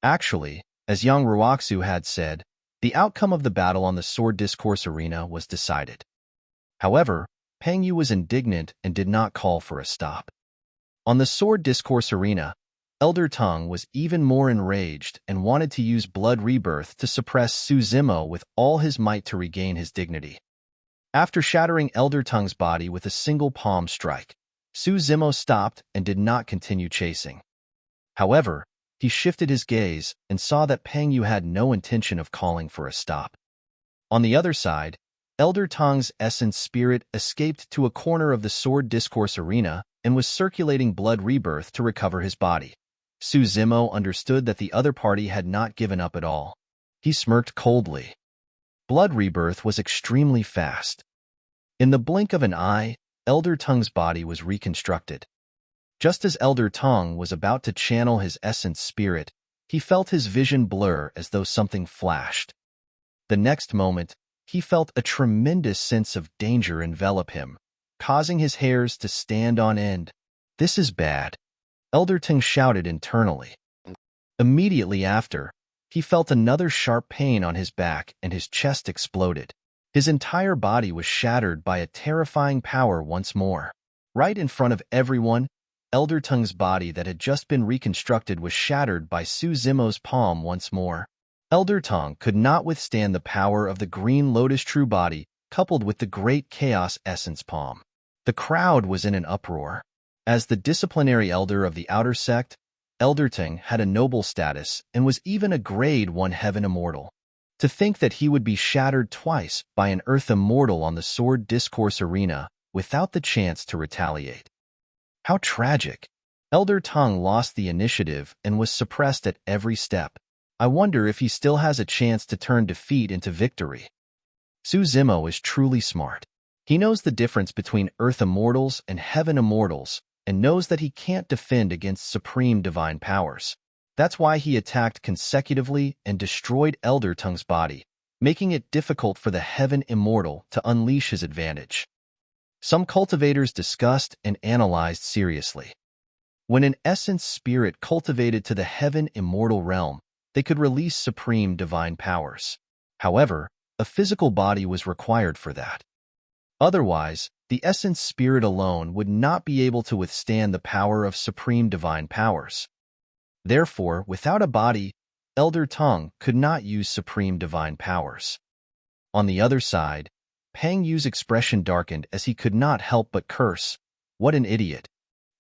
Actually, as Yang Ruoxu had said, the outcome of the battle on the sword discourse arena was decided. However, Pang Yu was indignant and did not call for a stop. On the sword discourse arena, Elder Tang was even more enraged and wanted to use blood rebirth to suppress Su Zimo with all his might to regain his dignity. After shattering Elder Tang's body with a single palm strike, Su Zimo stopped and did not continue chasing. However, he shifted his gaze and saw that Pang Yu had no intention of calling for a stop. On the other side, Elder Tong's essence spirit escaped to a corner of the sword discourse arena and was circulating blood rebirth to recover his body. Su Zimo understood that the other party had not given up at all. He smirked coldly. Blood rebirth was extremely fast. In the blink of an eye, Elder Tong's body was reconstructed. Just as Elder Tong was about to channel his essence spirit, he felt his vision blur as though something flashed. The next moment, he felt a tremendous sense of danger envelop him, causing his hairs to stand on end. "This is bad," Elder Tong shouted internally. Immediately after, he felt another sharp pain on his back and his chest exploded. His entire body was shattered by a terrifying power once more. Right in front of everyone, Elder Tong's body that had just been reconstructed was shattered by Su Zimo's palm once more. Elder Tong could not withstand the power of the Green Lotus True Body coupled with the Great Chaos Essence palm. The crowd was in an uproar. As the disciplinary elder of the Outer Sect, Elder Tong had a noble status and was even a Grade 1 Heaven Immortal. To think that he would be shattered twice by an Earth Immortal on the Sword Discourse arena without the chance to retaliate. How tragic. Elder Tong lost the initiative and was suppressed at every step. I wonder if he still has a chance to turn defeat into victory. Su Zimo is truly smart. He knows the difference between Earth Immortals and Heaven Immortals and knows that he can't defend against supreme divine powers. That's why he attacked consecutively and destroyed Elder Tong's body, making it difficult for the Heaven Immortal to unleash his advantage. Some cultivators discussed and analyzed seriously. When an essence spirit cultivated to the Heaven Immortal realm, they could release supreme divine powers. However, a physical body was required for that. Otherwise, the essence spirit alone would not be able to withstand the power of supreme divine powers. Therefore, without a body, Elder Tong could not use supreme divine powers. On the other side, Pang Yu's expression darkened as he could not help but curse. What an idiot.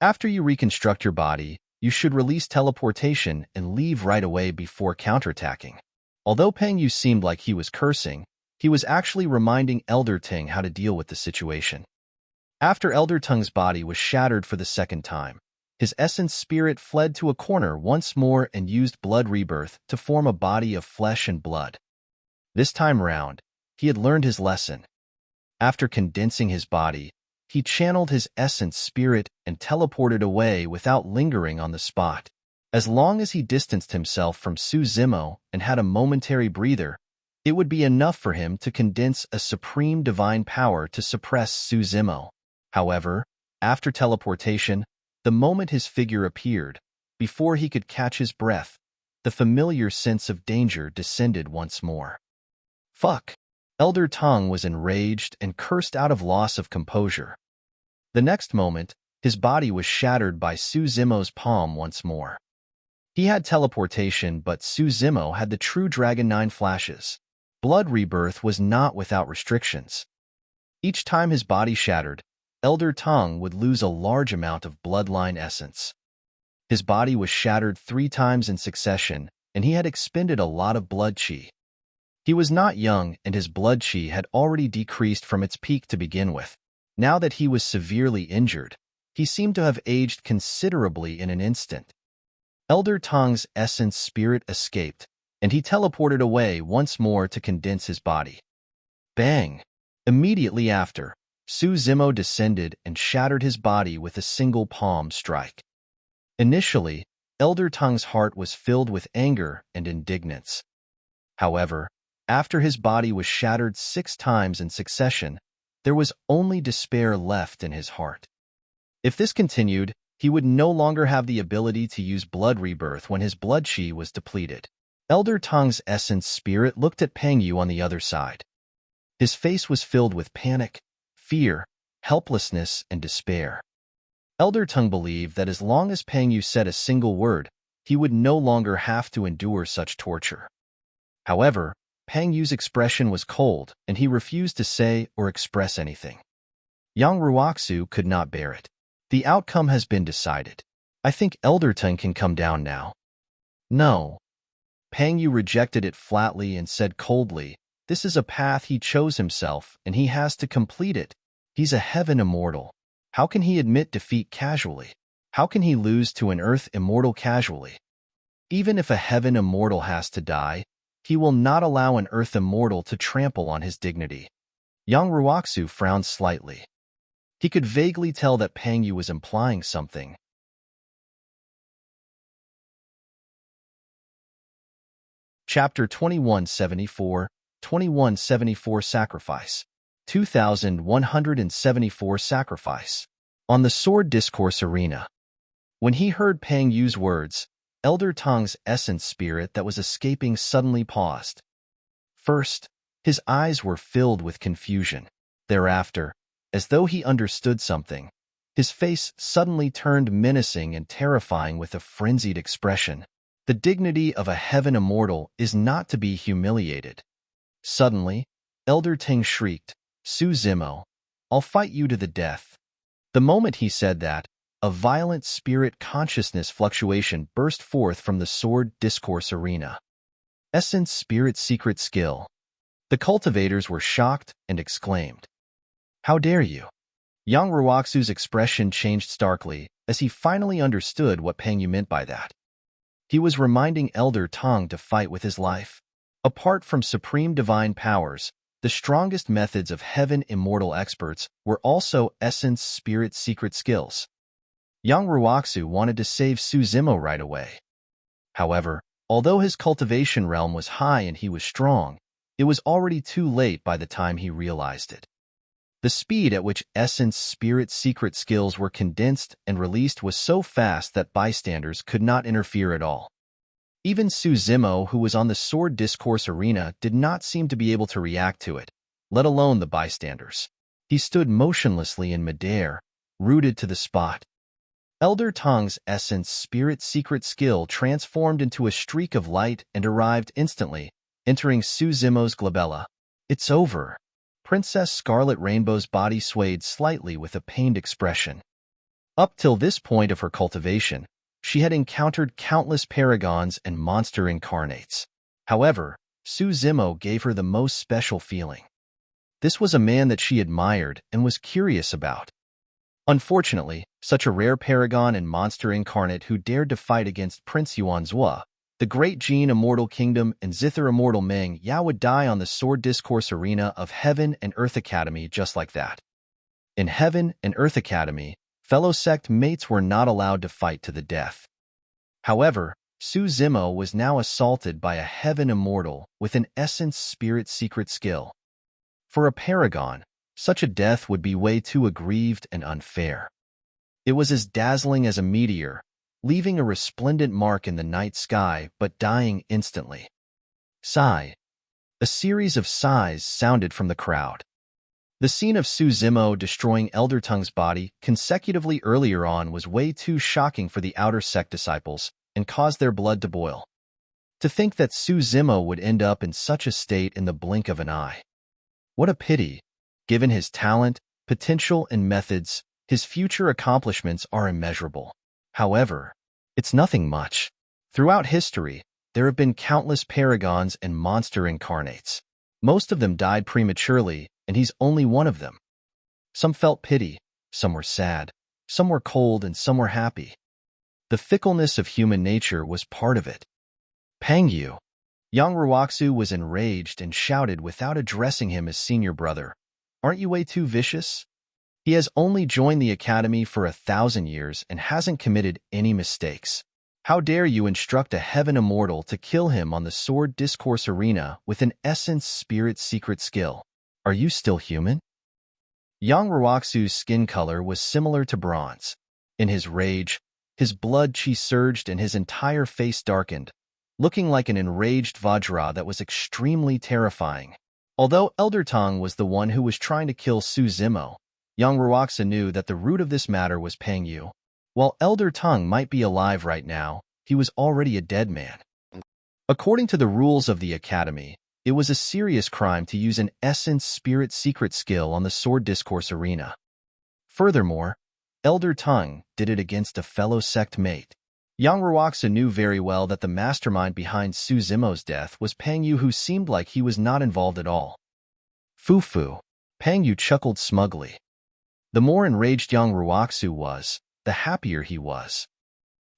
After you reconstruct your body, you should release teleportation and leave right away before counterattacking. Although Pang Yu seemed like he was cursing, he was actually reminding Elder Tong how to deal with the situation. After Elder Tong's body was shattered for the second time, his essence spirit fled to a corner once more and used blood rebirth to form a body of flesh and blood. This time round, he had learned his lesson. After condensing his body, he channeled his essence spirit and teleported away without lingering on the spot. As long as he distanced himself from Su Zimo and had a momentary breather, it would be enough for him to condense a supreme divine power to suppress Su Zimo. However, after teleportation, the moment his figure appeared, before he could catch his breath, the familiar sense of danger descended once more. Fuck! Elder Tong was enraged and cursed out of loss of composure. The next moment, his body was shattered by Su Zimo's palm once more. He had teleportation, but Su Zimo had the true Dragon 9 flashes. Blood rebirth was not without restrictions. Each time his body shattered, Elder Tong would lose a large amount of bloodline essence. His body was shattered 3 times in succession, and he had expended a lot of blood qi. He was not young, and his blood qi had already decreased from its peak to begin with. Now that he was severely injured, he seemed to have aged considerably in an instant. Elder Tong's essence spirit escaped, and he teleported away once more to condense his body. Bang! Immediately after, Su Zimo descended and shattered his body with a single palm strike. Initially, Elder Tong's heart was filled with anger and indignance. However, after his body was shattered 6 times in succession, there was only despair left in his heart. If this continued, he would no longer have the ability to use blood rebirth when his blood qi was depleted. Elder Tong's essence spirit looked at Pang Yu on the other side. His face was filled with panic, fear, helplessness, and despair. Elder Tong believed that as long as Pang Yu said a single word, he would no longer have to endure such torture. However, Pang Yu's expression was cold, and he refused to say or express anything. Yang Ruoxu could not bear it. The outcome has been decided. I think Elder Tong can come down now. No. Pang Yu rejected it flatly and said coldly, This is a path he chose himself, and he has to complete it. He's a heaven immortal. How can he admit defeat casually? How can he lose to an earth immortal casually? Even if a heaven immortal has to die, he will not allow an earth immortal to trample on his dignity. Yang Ruoxu frowned slightly. He could vaguely tell that Pang Yu was implying something. Chapter 2174, 2174 Sacrifice. 2174 Sacrifice. On the Sword Discourse Arena. When he heard Pang Yu's words, Elder Tang's essence spirit that was escaping suddenly paused. First, his eyes were filled with confusion. Thereafter, as though he understood something, his face suddenly turned menacing and terrifying with a frenzied expression. The dignity of a heaven immortal is not to be humiliated. Suddenly, Elder Tang shrieked, "Su Zimo, I'll fight you to the death." The moment he said that, a violent spirit consciousness fluctuation burst forth from the Sword Discourse Arena. Essence Spirit Secret Skill. The cultivators were shocked and exclaimed, "How dare you?" Yang Ruoxu's expression changed starkly as he finally understood what Pang Yu meant by that. He was reminding Elder Tang to fight with his life. Apart from supreme divine powers, the strongest methods of heaven immortal experts were also essence spirit secret skills. Yang Ruoxu wanted to save Su Zimo right away. However, although his cultivation realm was high and he was strong, it was already too late by the time he realized it. The speed at which essence spirit secret skills were condensed and released was so fast that bystanders could not interfere at all. Even Su Zimo, who was on the Sword Discourse Arena, did not seem to be able to react to it, let alone the bystanders. He stood motionlessly in midair, rooted to the spot. Elder Tang's essence spirit secret skill transformed into a streak of light and arrived instantly, entering Su Zimo's glabella. "It's over." Princess Scarlet Rainbow's body swayed slightly with a pained expression. Up till this point of her cultivation, she had encountered countless paragons and monster incarnates. However, Su Zimo gave her the most special feeling. This was a man that she admired and was curious about. Unfortunately, such a rare paragon and monster incarnate who dared to fight against Prince Yuanzhua, the Great Jin Immortal Kingdom and Zither Immortal Meng Yao would die on the Sword Discourse Arena of Heaven and Earth Academy just like that. In Heaven and Earth Academy, fellow sect mates were not allowed to fight to the death. However, Su Zimo was now assaulted by a Heaven Immortal with an Essence Spirit secret skill. For a paragon, such a death would be way too aggrieved and unfair. It was as dazzling as a meteor, leaving a resplendent mark in the night sky but dying instantly. Sigh. A series of sighs sounded from the crowd. The scene of Su Zimo destroying Elder Tang's body consecutively earlier on was way too shocking for the outer sect disciples and caused their blood to boil. To think that Su Zimo would end up in such a state in the blink of an eye. What a pity. Given his talent, potential, and methods, his future accomplishments are immeasurable. However, it's nothing much. Throughout history, there have been countless paragons and monster incarnates. Most of them died prematurely, and he's only one of them. Some felt pity, some were sad, some were cold, and some were happy. The fickleness of human nature was part of it. Pang Yu. Yang Ruoxu was enraged and shouted without addressing him as senior brother, "Aren't you way too vicious? He has only joined the academy for 1,000 years and hasn't committed any mistakes. How dare you instruct a Heaven Immortal to kill him on the Sword Discourse Arena with an Essence Spirit secret skill? Are you still human?" Yang Ruoxu's skin color was similar to bronze. In his rage, his blood chi surged and his entire face darkened, looking like an enraged Vajra that was extremely terrifying. Although Elder Tang was the one who was trying to kill Su Zimo, Yang Ruoxu knew that the root of this matter was Pang Yu. While Elder Tang might be alive right now, he was already a dead man. According to the rules of the Academy, it was a serious crime to use an Essence Spirit secret skill on the Sword Discourse Arena. Furthermore, Elder Tang did it against a fellow sect mate. Yang Ruoxia knew very well that the mastermind behind Su Zimo's death was Pang Yu, who seemed like he was not involved at all. Fu. Pang Yu chuckled smugly. The more enraged Yang Ruoxia was, the happier he was.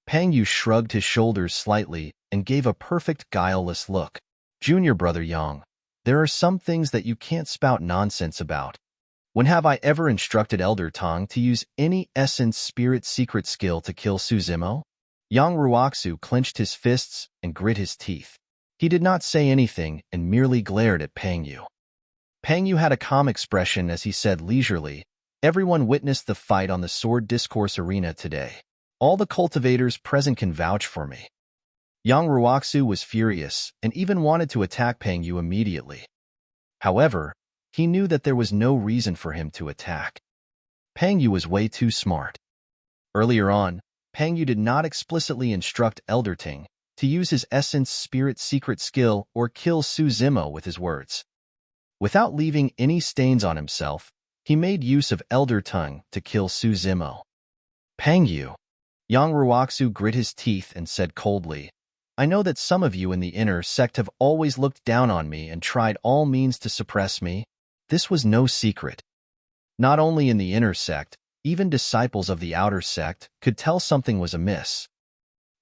Pang Yu shrugged his shoulders slightly and gave a perfect guileless look. Junior brother Yang, there are some things that you can't spout nonsense about. When have I ever instructed Elder Tang to use any essence spirit secret skill to kill Su Zimo? Yang Ruoxia clenched his fists and grit his teeth. He did not say anything and merely glared at Pang Yu. Pang Yu had a calm expression as he said leisurely, "Everyone witnessed the fight on the Sword Discourse arena today. All the cultivators present can vouch for me." Yang Ruoxia was furious and even wanted to attack Pang Yu immediately. However, he knew that there was no reason for him to attack. Pang Yu was way too smart. Earlier on, Pang Yu did not explicitly instruct Elder Ting to use his essence spirit secret skill or kill Su Zimo with his words. Without leaving any stains on himself, he made use of Elder Tongue to kill Su Zimo. Pang Yu. Yang Ruoxia grit his teeth and said coldly, "I know that some of you in the inner sect have always looked down on me and tried all means to suppress me. This was no secret. Not only in the inner sect, even disciples of the outer sect could tell something was amiss."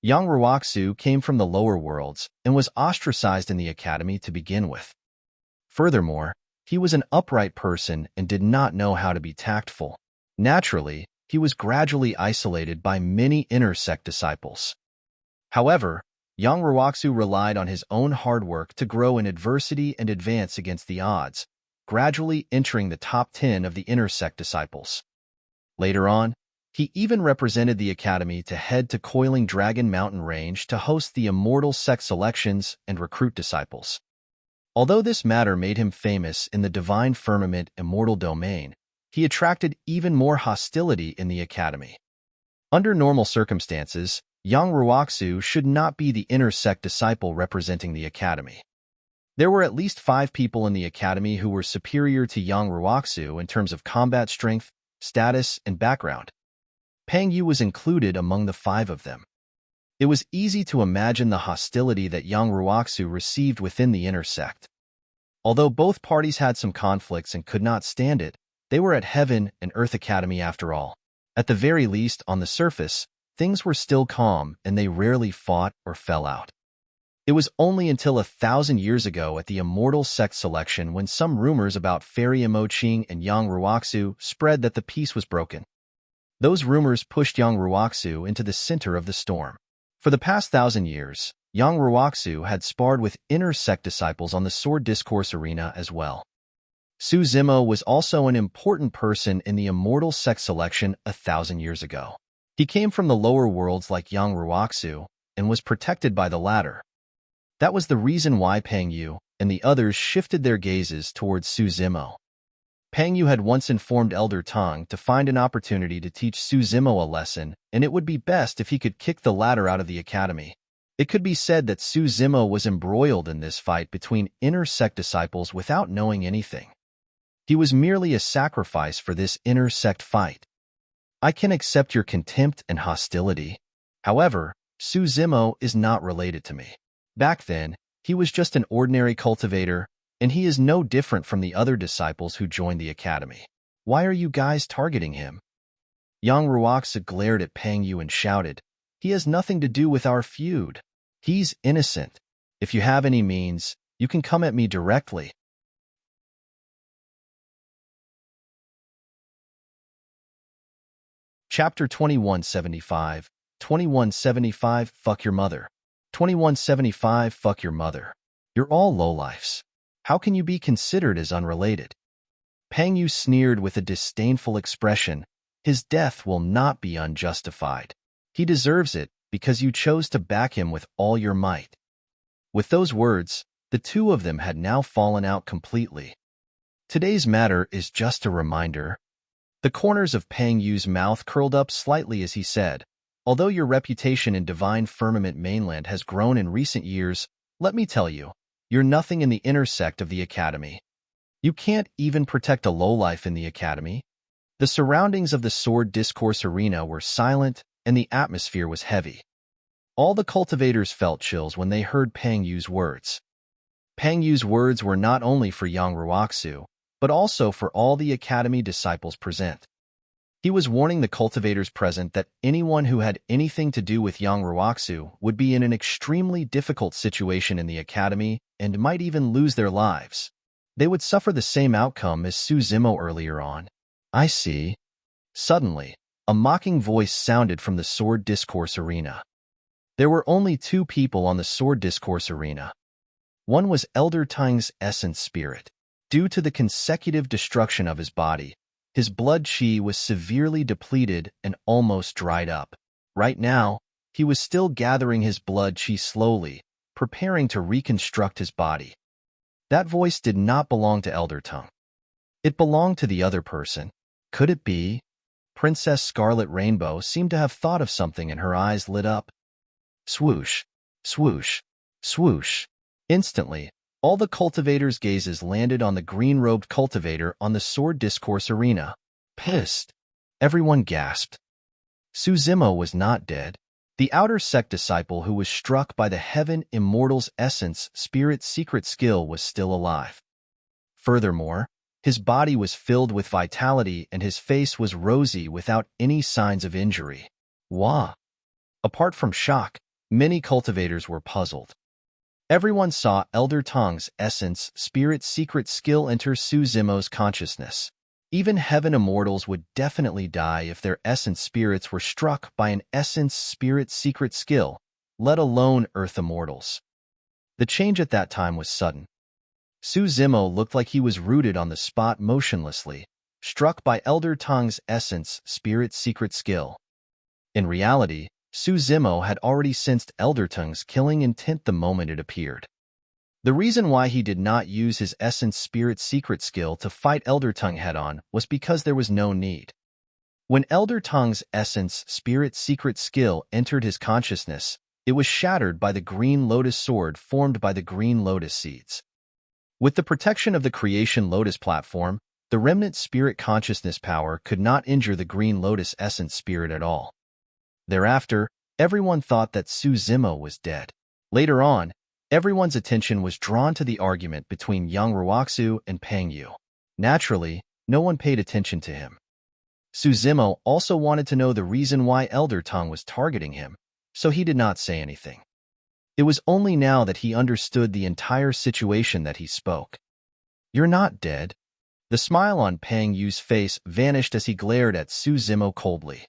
Yang Ruoxia came from the lower worlds and was ostracized in the academy to begin with. Furthermore, he was an upright person and did not know how to be tactful. Naturally, he was gradually isolated by many inner sect disciples. However, Yang Ruoxia relied on his own hard work to grow in adversity and advance against the odds, gradually entering the top 10 of the inner sect disciples. Later on, he even represented the academy to head to Coiling Dragon Mountain Range to host the Immortal Sect selections and recruit disciples. Although this matter made him famous in the Divine Firmament Immortal Domain, he attracted even more hostility in the academy. Under normal circumstances, Yang Ruoxia should not be the inner sect disciple representing the academy. There were at least 5 people in the academy who were superior to Yang Ruoxia in terms of combat strength, status, and background. Pang Yu was included among the 5 of them. It was easy to imagine the hostility that Yang Ruoxia received within the inner sect. Although both parties had some conflicts and could not stand it, they were at Heaven and Earth Academy after all. At the very least, on the surface, things were still calm and they rarely fought or fell out. It was only until 1,000 years ago at the Immortal Sect selection when some rumors about Fairy Imoqing and Yang Ruoxia spread that the peace was broken. Those rumors pushed Yang Ruoxia into the center of the storm. For the past 1,000 years, Yang Ruoxia had sparred with inner sect disciples on the Sword Discourse arena as well. Su Zimo was also an important person in the Immortal Sect selection 1,000 years ago. He came from the lower worlds like Yang Ruoxia and was protected by the latter. That was the reason why Pang Yu and the others shifted their gazes towards Su Zimo. Pang Yu had once informed Elder Tang to find an opportunity to teach Su Zimo a lesson, and it would be best if he could kick the latter out of the academy. It could be said that Su Zimo was embroiled in this fight between inner sect disciples without knowing anything. He was merely a sacrifice for this inner sect fight. I can accept your contempt and hostility. However, Su Zimo is not related to me. Back then, he was just an ordinary cultivator, and he is no different from the other disciples who joined the academy. Why are you guys targeting him? Yang Ruoxia glared at Pang Yu and shouted, "He has nothing to do with our feud. He's innocent. If you have any means, you can come at me directly." Chapter 2175, 2175, Fuck Your Mother. 2175, Fuck Your Mother. You're all lowlifes. How can you be considered as unrelated? Pang Yu sneered with a disdainful expression. His death will not be unjustified. He deserves it because you chose to back him with all your might. With those words, the two of them had now fallen out completely. Today's matter is just a reminder. The corners of Pang Yu's mouth curled up slightly as he said, "Although your reputation in Divine Firmament Mainland has grown in recent years, let me tell you, you're nothing in the inner sect of the academy. You can't even protect a lowlife in the academy." The surroundings of the Sword Discourse arena were silent and the atmosphere was heavy. All the cultivators felt chills when they heard Pang Yu's words. Pang Yu's words were not only for Yang Ruoxu, but also for all the academy disciples present. He was warning the cultivators present that anyone who had anything to do with Yang Ruoxu would be in an extremely difficult situation in the academy and might even lose their lives. They would suffer the same outcome as Su Zimo earlier on. I see. Suddenly, a mocking voice sounded from the Sword Discourse arena. There were only two people on the Sword Discourse arena. One was Elder Tang's essence spirit. Due to the consecutive destruction of his body, his blood chi was severely depleted and almost dried up. Right now, he was still gathering his blood chi slowly, preparing to reconstruct his body. That voice did not belong to Elder Tang. It belonged to the other person. Could it be? Princess Scarlet Rainbow seemed to have thought of something and her eyes lit up. Swoosh, swoosh, swoosh. Instantly, all the cultivators' gazes landed on the green-robed cultivator on the Sword Discourse arena. Pissed. Everyone gasped. Su Zimo was not dead. The outer sect disciple who was struck by the Heaven Immortal's essence spirit secret skill was still alive. Furthermore, his body was filled with vitality and his face was rosy without any signs of injury. Wah! Apart from shock, many cultivators were puzzled. Everyone saw Elder Tang's essence spirit secret skill enter Su Zimo's consciousness. Even Heaven Immortals would definitely die if their essence spirits were struck by an essence spirit secret skill, let alone Earth Immortals. The change at that time was sudden. Su Zimo looked like he was rooted on the spot motionlessly, struck by Elder Tang's essence spirit secret skill. In reality, Su Zimo had already sensed Elder Tang's killing intent the moment it appeared. The reason why he did not use his essence spirit secret skill to fight Elder Tang head-on was because there was no need. When Elder Tang's essence spirit secret skill entered his consciousness, it was shattered by the green lotus sword formed by the green lotus seeds. With the protection of the creation lotus platform, the remnant spirit consciousness power could not injure the green lotus essence spirit at all. Thereafter, everyone thought that Su Zimo was dead. Later on, everyone's attention was drawn to the argument between Yang Ruoxu and Pang Yu. Naturally, no one paid attention to him. Su Zimo also wanted to know the reason why Elder Tang was targeting him, so he did not say anything. It was only now that he understood the entire situation that he spoke. "You're not dead." The smile on Pang Yu's face vanished as he glared at Su Zimo coldly.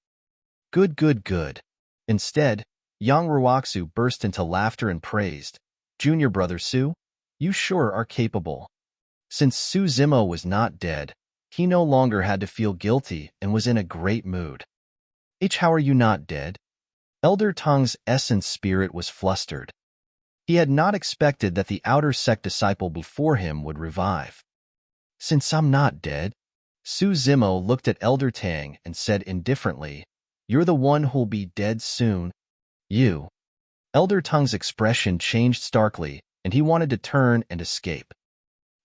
Good, good, good. Instead, Yang Ruoxu burst into laughter and praised, "Junior brother Su, you sure are capable." Since Su Zimo was not dead, he no longer had to feel guilty and was in a great mood. How are you not dead? Elder Tang's essence spirit was flustered. He had not expected that the outer sect disciple before him would revive. Since I'm not dead, Su Zimo looked at Elder Tang and said indifferently, "You're the one who'll be dead soon." You. Elder Tang's expression changed starkly, and he wanted to turn and escape.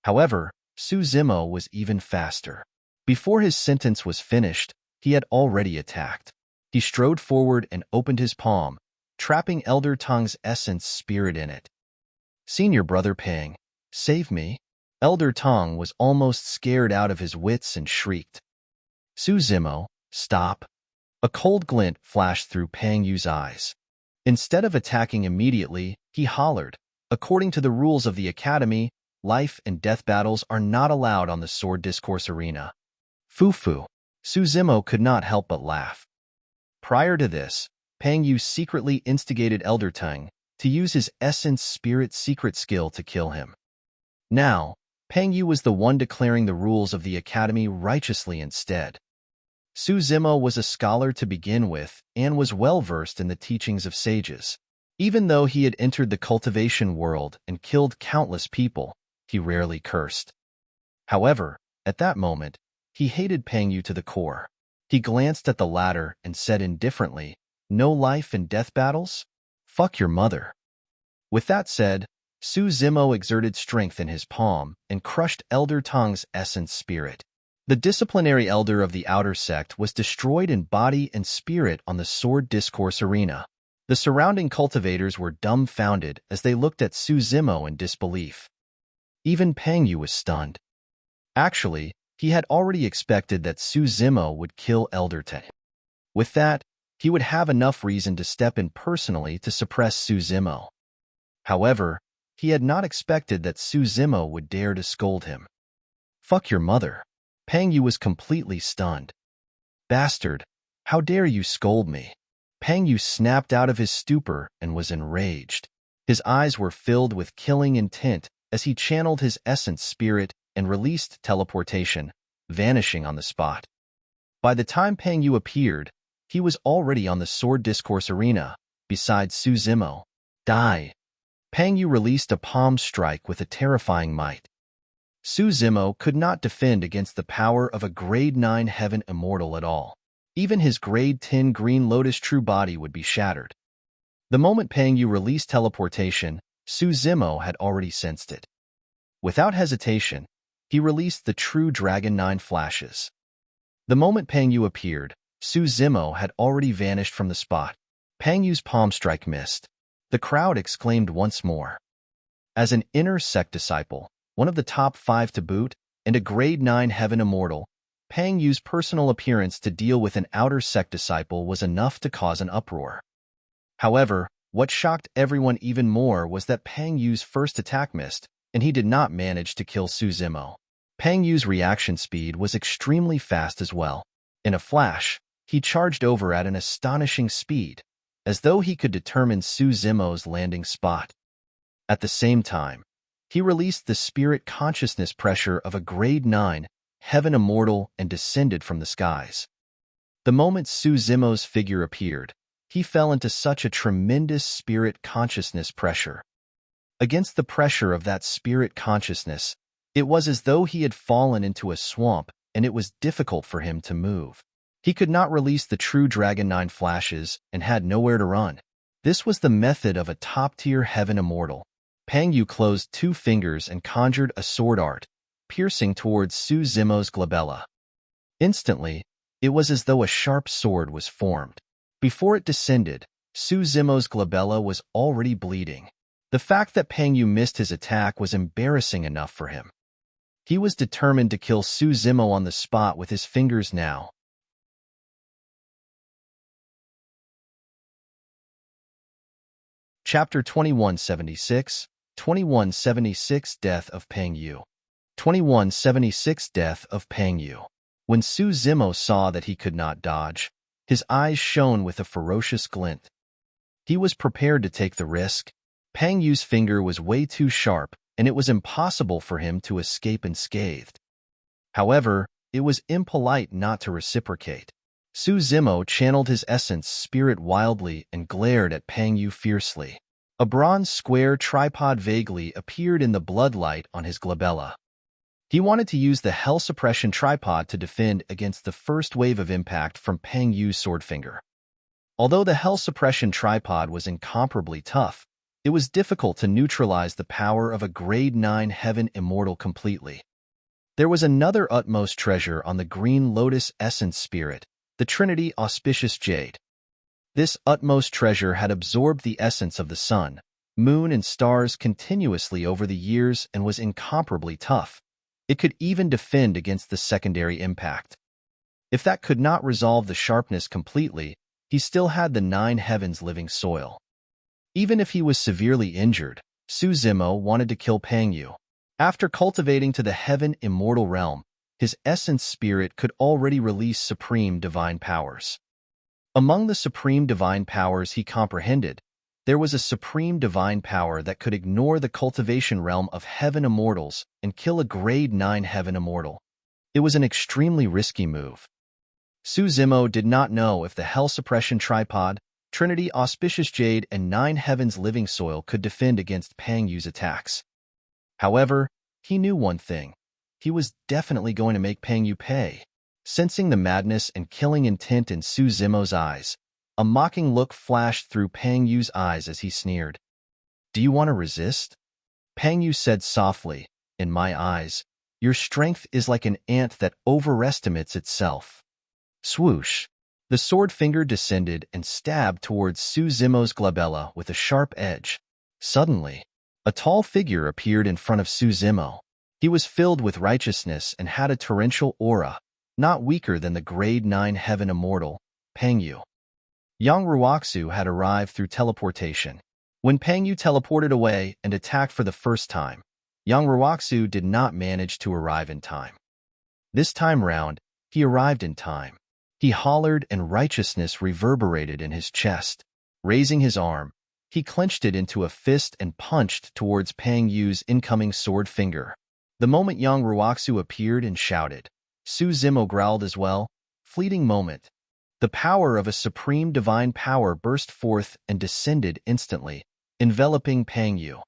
However, Su Zimo was even faster. Before his sentence was finished, he had already attacked. He strode forward and opened his palm, trapping Elder Tang's essence spirit in it. "Senior brother Pang, save me." Elder Tang was almost scared out of his wits and shrieked. "Su Zimo, stop." A cold glint flashed through Pang Yu's eyes. Instead of attacking immediately, he hollered, "According to the rules of the Academy, life and death battles are not allowed on the Sword Discourse arena." Foo-foo. Su Zimo could not help but laugh. Prior to this, Pang Yu secretly instigated Elder Tang to use his essence spirit secret skill to kill him. Now, Pang Yu was the one declaring the rules of the Academy righteously instead. Su Zimo was a scholar to begin with and was well-versed in the teachings of sages. Even though he had entered the cultivation world and killed countless people, he rarely cursed. However, at that moment, he hated Pang Yu to the core. He glanced at the latter and said indifferently, "No life and death battles? Fuck your mother." With that said, Su Zimo exerted strength in his palm and crushed Elder Tang's essence spirit. The disciplinary elder of the outer sect was destroyed in body and spirit on the Sword Discourse arena. The surrounding cultivators were dumbfounded as they looked at Su Zimo in disbelief. Even Pang Yu was stunned. Actually, he had already expected that Su Zimo would kill Elder Te. With that, he would have enough reason to step in personally to suppress Su Zimo. However, he had not expected that Su Zimo would dare to scold him. "Fuck your mother." Pang Yu was completely stunned. "Bastard, how dare you scold me?" Pang Yu snapped out of his stupor and was enraged. His eyes were filled with killing intent as he channeled his essence spirit and released teleportation, vanishing on the spot. By the time Pang Yu appeared, he was already on the sword discourse arena, beside Su Zimo. "Die!" Pang Yu released a palm strike with a terrifying might. Su Zimo could not defend against the power of a Grade 9 Heaven Immortal at all. Even his Grade 10 Green Lotus true body would be shattered. The moment Pang Yu released teleportation, Su Zimo had already sensed it. Without hesitation, he released the true Dragon 9 flashes. The moment Pang Yu appeared, Su Zimo had already vanished from the spot. Pang Yu's palm strike missed. The crowd exclaimed once more. As an inner Sect disciple, one of the top 5 to boot, and a Grade 9 Heaven Immortal, Pang Yu's personal appearance to deal with an outer Sect disciple was enough to cause an uproar. However, what shocked everyone even more was that Pang Yu's first attack missed, and he did not manage to kill Su Zimo. Pang Yu's reaction speed was extremely fast as well. In a flash, he charged over at an astonishing speed, as though he could determine Su Zimo's landing spot. At the same time, he released the spirit consciousness pressure of a Grade 9 Heaven Immortal and descended from the skies. The moment Su Zimo's figure appeared, he fell into such a tremendous spirit consciousness pressure. Against the pressure of that spirit consciousness, it was as though he had fallen into a swamp and it was difficult for him to move. He could not release the true Dragon 9 flashes and had nowhere to run. This was the method of a top-tier Heaven Immortal. Pang Yu closed 2 fingers and conjured a sword art, piercing towards Su Zimo's glabella. Instantly, it was as though a sharp sword was formed. Before it descended, Su Zimo's glabella was already bleeding. The fact that Pang Yu missed his attack was embarrassing enough for him. He was determined to kill Su Zimo on the spot with his fingers now. Chapter 2176, 2176 Death of Pang Yu. 2176 Death of Pang Yu. When Su Zimo saw that he could not dodge, his eyes shone with a ferocious glint. He was prepared to take the risk. Pang Yu's finger was way too sharp, and it was impossible for him to escape unscathed. However, it was impolite not to reciprocate. Su Zimo channeled his essence spirit wildly and glared at Pang Yu fiercely. A bronze square tripod vaguely appeared in the bloodlight on his glabella. He wanted to use the Hell Suppression tripod to defend against the first wave of impact from Pang Yu's swordfinger. Although the Hell Suppression tripod was incomparably tough, it was difficult to neutralize the power of a Grade 9 Heaven Immortal completely. There was another utmost treasure on the Green Lotus Essence Spirit, the Trinity Auspicious Jade. This utmost treasure had absorbed the essence of the sun, moon, and stars continuously over the years and was incomparably tough. It could even defend against the secondary impact. If that could not resolve the sharpness completely, he still had the 9 heavens living soil. Even if he was severely injured, Su Zimo wanted to kill Pang Yu. After cultivating to the Heaven Immortal realm, his essence spirit could already release supreme divine powers. Among the supreme divine powers he comprehended, there was a supreme divine power that could ignore the cultivation realm of Heaven Immortals and kill a Grade 9 Heaven Immortal. It was an extremely risky move. Su Zimo did not know if the Hell Suppression Tripod, Trinity Auspicious Jade, and 9 Heavens Living Soil could defend against Pang Yu's attacks. However, he knew one thing. He was definitely going to make Pang Yu pay. Sensing the madness and killing intent in Su Zimo's eyes, a mocking look flashed through Pang Yu's eyes as he sneered. "Do you want to resist?" Pang Yu said softly, "In my eyes, your strength is like an ant that overestimates itself." Swoosh. The sword finger descended and stabbed towards Su Zimo's glabella with a sharp edge. Suddenly, a tall figure appeared in front of Su Zimo. He was filled with righteousness and had a torrential aura, not weaker than the grade 9 heaven immortal, Pang Yu. Yang Ruoxu had arrived through teleportation. When Pang Yu teleported away and attacked for the first time, Yang Ruoxu did not manage to arrive in time. This time round, he arrived in time. He hollered and righteousness reverberated in his chest. Raising his arm, he clenched it into a fist and punched towards Pang Yu's incoming sword finger. The moment Yang Ruoxu appeared and shouted, Su Zimo growled as well. Fleeting moment. The power of a supreme divine power burst forth and descended instantly, enveloping Pang Yu.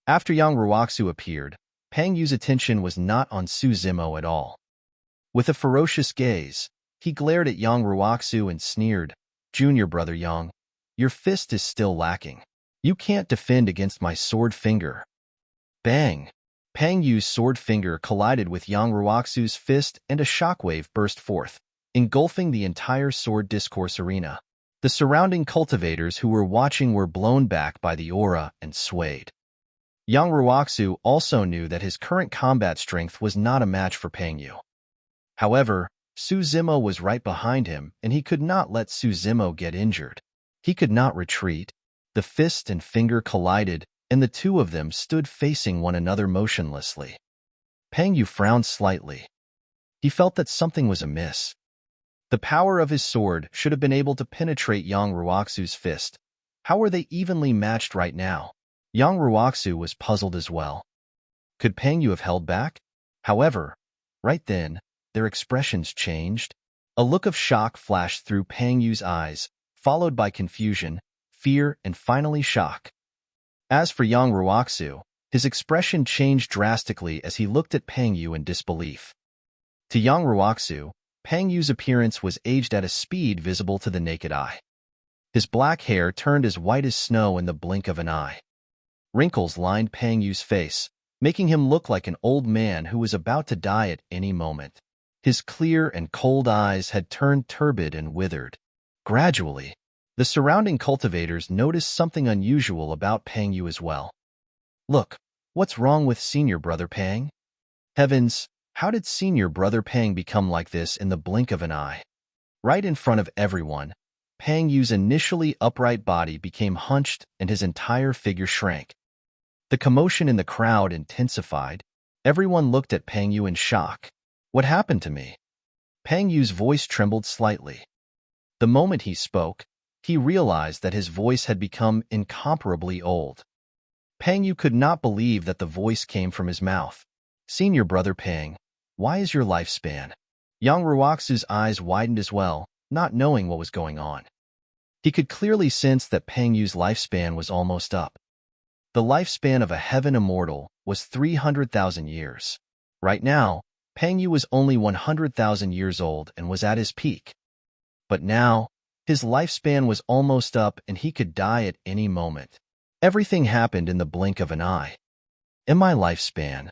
After Yang Ruoxu appeared, Pang Yu's attention was not on Su Zimo at all. With a ferocious gaze, he glared at Yang Ruoxu and sneered, "Junior brother Yang, your fist is still lacking. You can't defend against my sword finger." Bang! Pang Yu's sword finger collided with Yang Ruoxu's fist and a shockwave burst forth, engulfing the entire sword discourse arena. The surrounding cultivators who were watching were blown back by the aura and swayed. Yang Ruoxu also knew that his current combat strength was not a match for Pang Yu. However, Su Zimo was right behind him, and he could not let Su Zimo get injured. He could not retreat. The fist and finger collided, and the two of them stood facing one another motionlessly. Pang Yu frowned slightly. He felt that something was amiss. The power of his sword should have been able to penetrate Yang Ruoxu's fist. How were they evenly matched right now? Yang Ruoxu was puzzled as well. Could Pang Yu have held back? However, right then, their expressions changed. A look of shock flashed through Pang Yu's eyes, followed by confusion, fear, and finally shock. As for Yang Ruoxu, his expression changed drastically as he looked at Pang Yu in disbelief. To Yang Ruoxu, Pang Yu's appearance was aged at a speed visible to the naked eye. His black hair turned as white as snow in the blink of an eye. Wrinkles lined Pang Yu's face, making him look like an old man who was about to die at any moment. His clear and cold eyes had turned turbid and withered. Gradually, the surrounding cultivators noticed something unusual about Pang Yu as well. "Look, what's wrong with senior brother Pang? Heavens, how did senior brother Pang become like this in the blink of an eye?" Right in front of everyone, Pang Yu's initially upright body became hunched and his entire figure shrank. The commotion in the crowd intensified. Everyone looked at Pang Yu in shock. "What happened to me?" Pang Yu's voice trembled slightly. The moment he spoke, he realized that his voice had become incomparably old. Pang Yu could not believe that the voice came from his mouth. "Senior brother Pang, why is your lifespan?" Yang Ruoxu's eyes widened as well, not knowing what was going on. He could clearly sense that Pang Yu's lifespan was almost up. The lifespan of a heaven immortal was 300,000 years. Right now, Pang Yu was only 100,000 years old and was at his peak. But now, his lifespan was almost up and he could die at any moment. Everything happened in the blink of an eye. In my lifespan,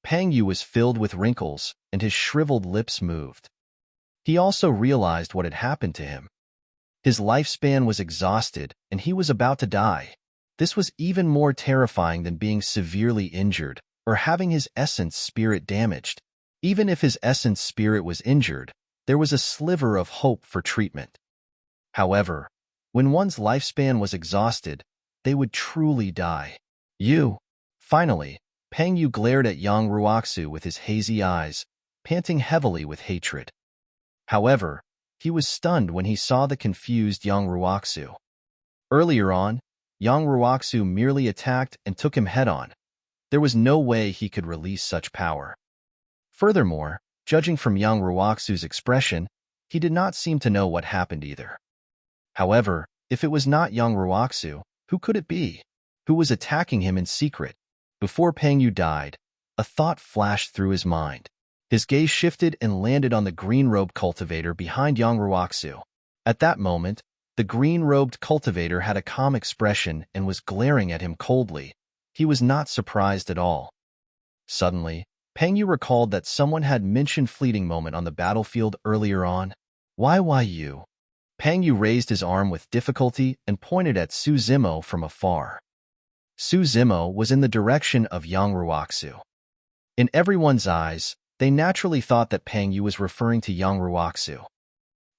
Pang Yu was filled with wrinkles and his shriveled lips moved. He also realized what had happened to him. His lifespan was exhausted and he was about to die. This was even more terrifying than being severely injured or having his essence spirit damaged. Even if his essence spirit was injured, there was a sliver of hope for treatment. However, when one's lifespan was exhausted, they would truly die. Finally, Pang Yu glared at Yang Ruoxu with his hazy eyes, panting heavily with hatred. However, he was stunned when he saw the confused Yang Ruoxu. Earlier on, Yang Ruoxu merely attacked and took him head-on. There was no way he could release such power. Furthermore, judging from Yang Ruoxu's expression, he did not seem to know what happened either. However, if it was not Yang Ruoxu, who could it be? Who was attacking him in secret? Before Pang Yu died, a thought flashed through his mind. His gaze shifted and landed on the green-robed cultivator behind Yang Ruoxu. At that moment, the green-robed cultivator had a calm expression and was glaring at him coldly. He was not surprised at all. Suddenly, Pang Yu recalled that someone had mentioned fleeting moment on the battlefield earlier on. Why you? Pang Yu raised his arm with difficulty and pointed at Su Zimo from afar. Su Zimo was in the direction of Yang Ruoxu. In everyone's eyes, they naturally thought that Pang Yu was referring to Yang Ruoxu.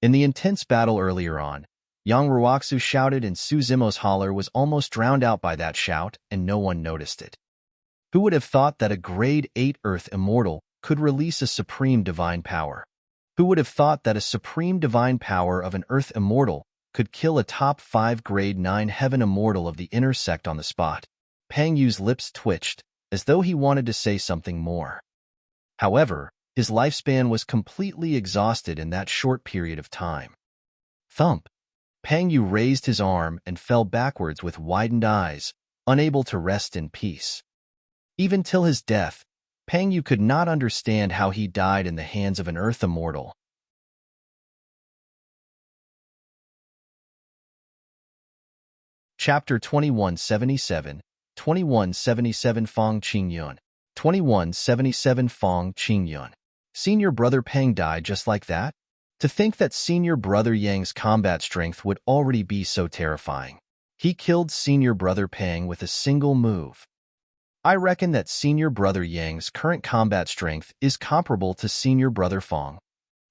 In the intense battle earlier on, Yang Ruoxu shouted and Su Zimo's holler was almost drowned out by that shout, and no one noticed it. Who would have thought that a Grade 8 Earth Immortal could release a supreme divine power? Who would have thought that a supreme divine power of an Earth Immortal could kill a top 5 Grade 9 Heaven Immortal of the inner sect on the spot? Pang Yu's lips twitched, as though he wanted to say something more. However, his lifespan was completely exhausted in that short period of time. Thump! Pang Yu raised his arm and fell backwards with widened eyes, unable to rest in peace. Even till his death, Pang Yu could not understand how he died in the hands of an Earth Immortal. Chapter 2177, 2177 Fang Qingyun. 2177 Fang Qingyun. Senior Brother Pang died just like that? To think that Senior Brother Yang's combat strength would already be so terrifying. He killed Senior Brother Pang with a single move. I reckon that Senior Brother Yang's current combat strength is comparable to Senior Brother Fang.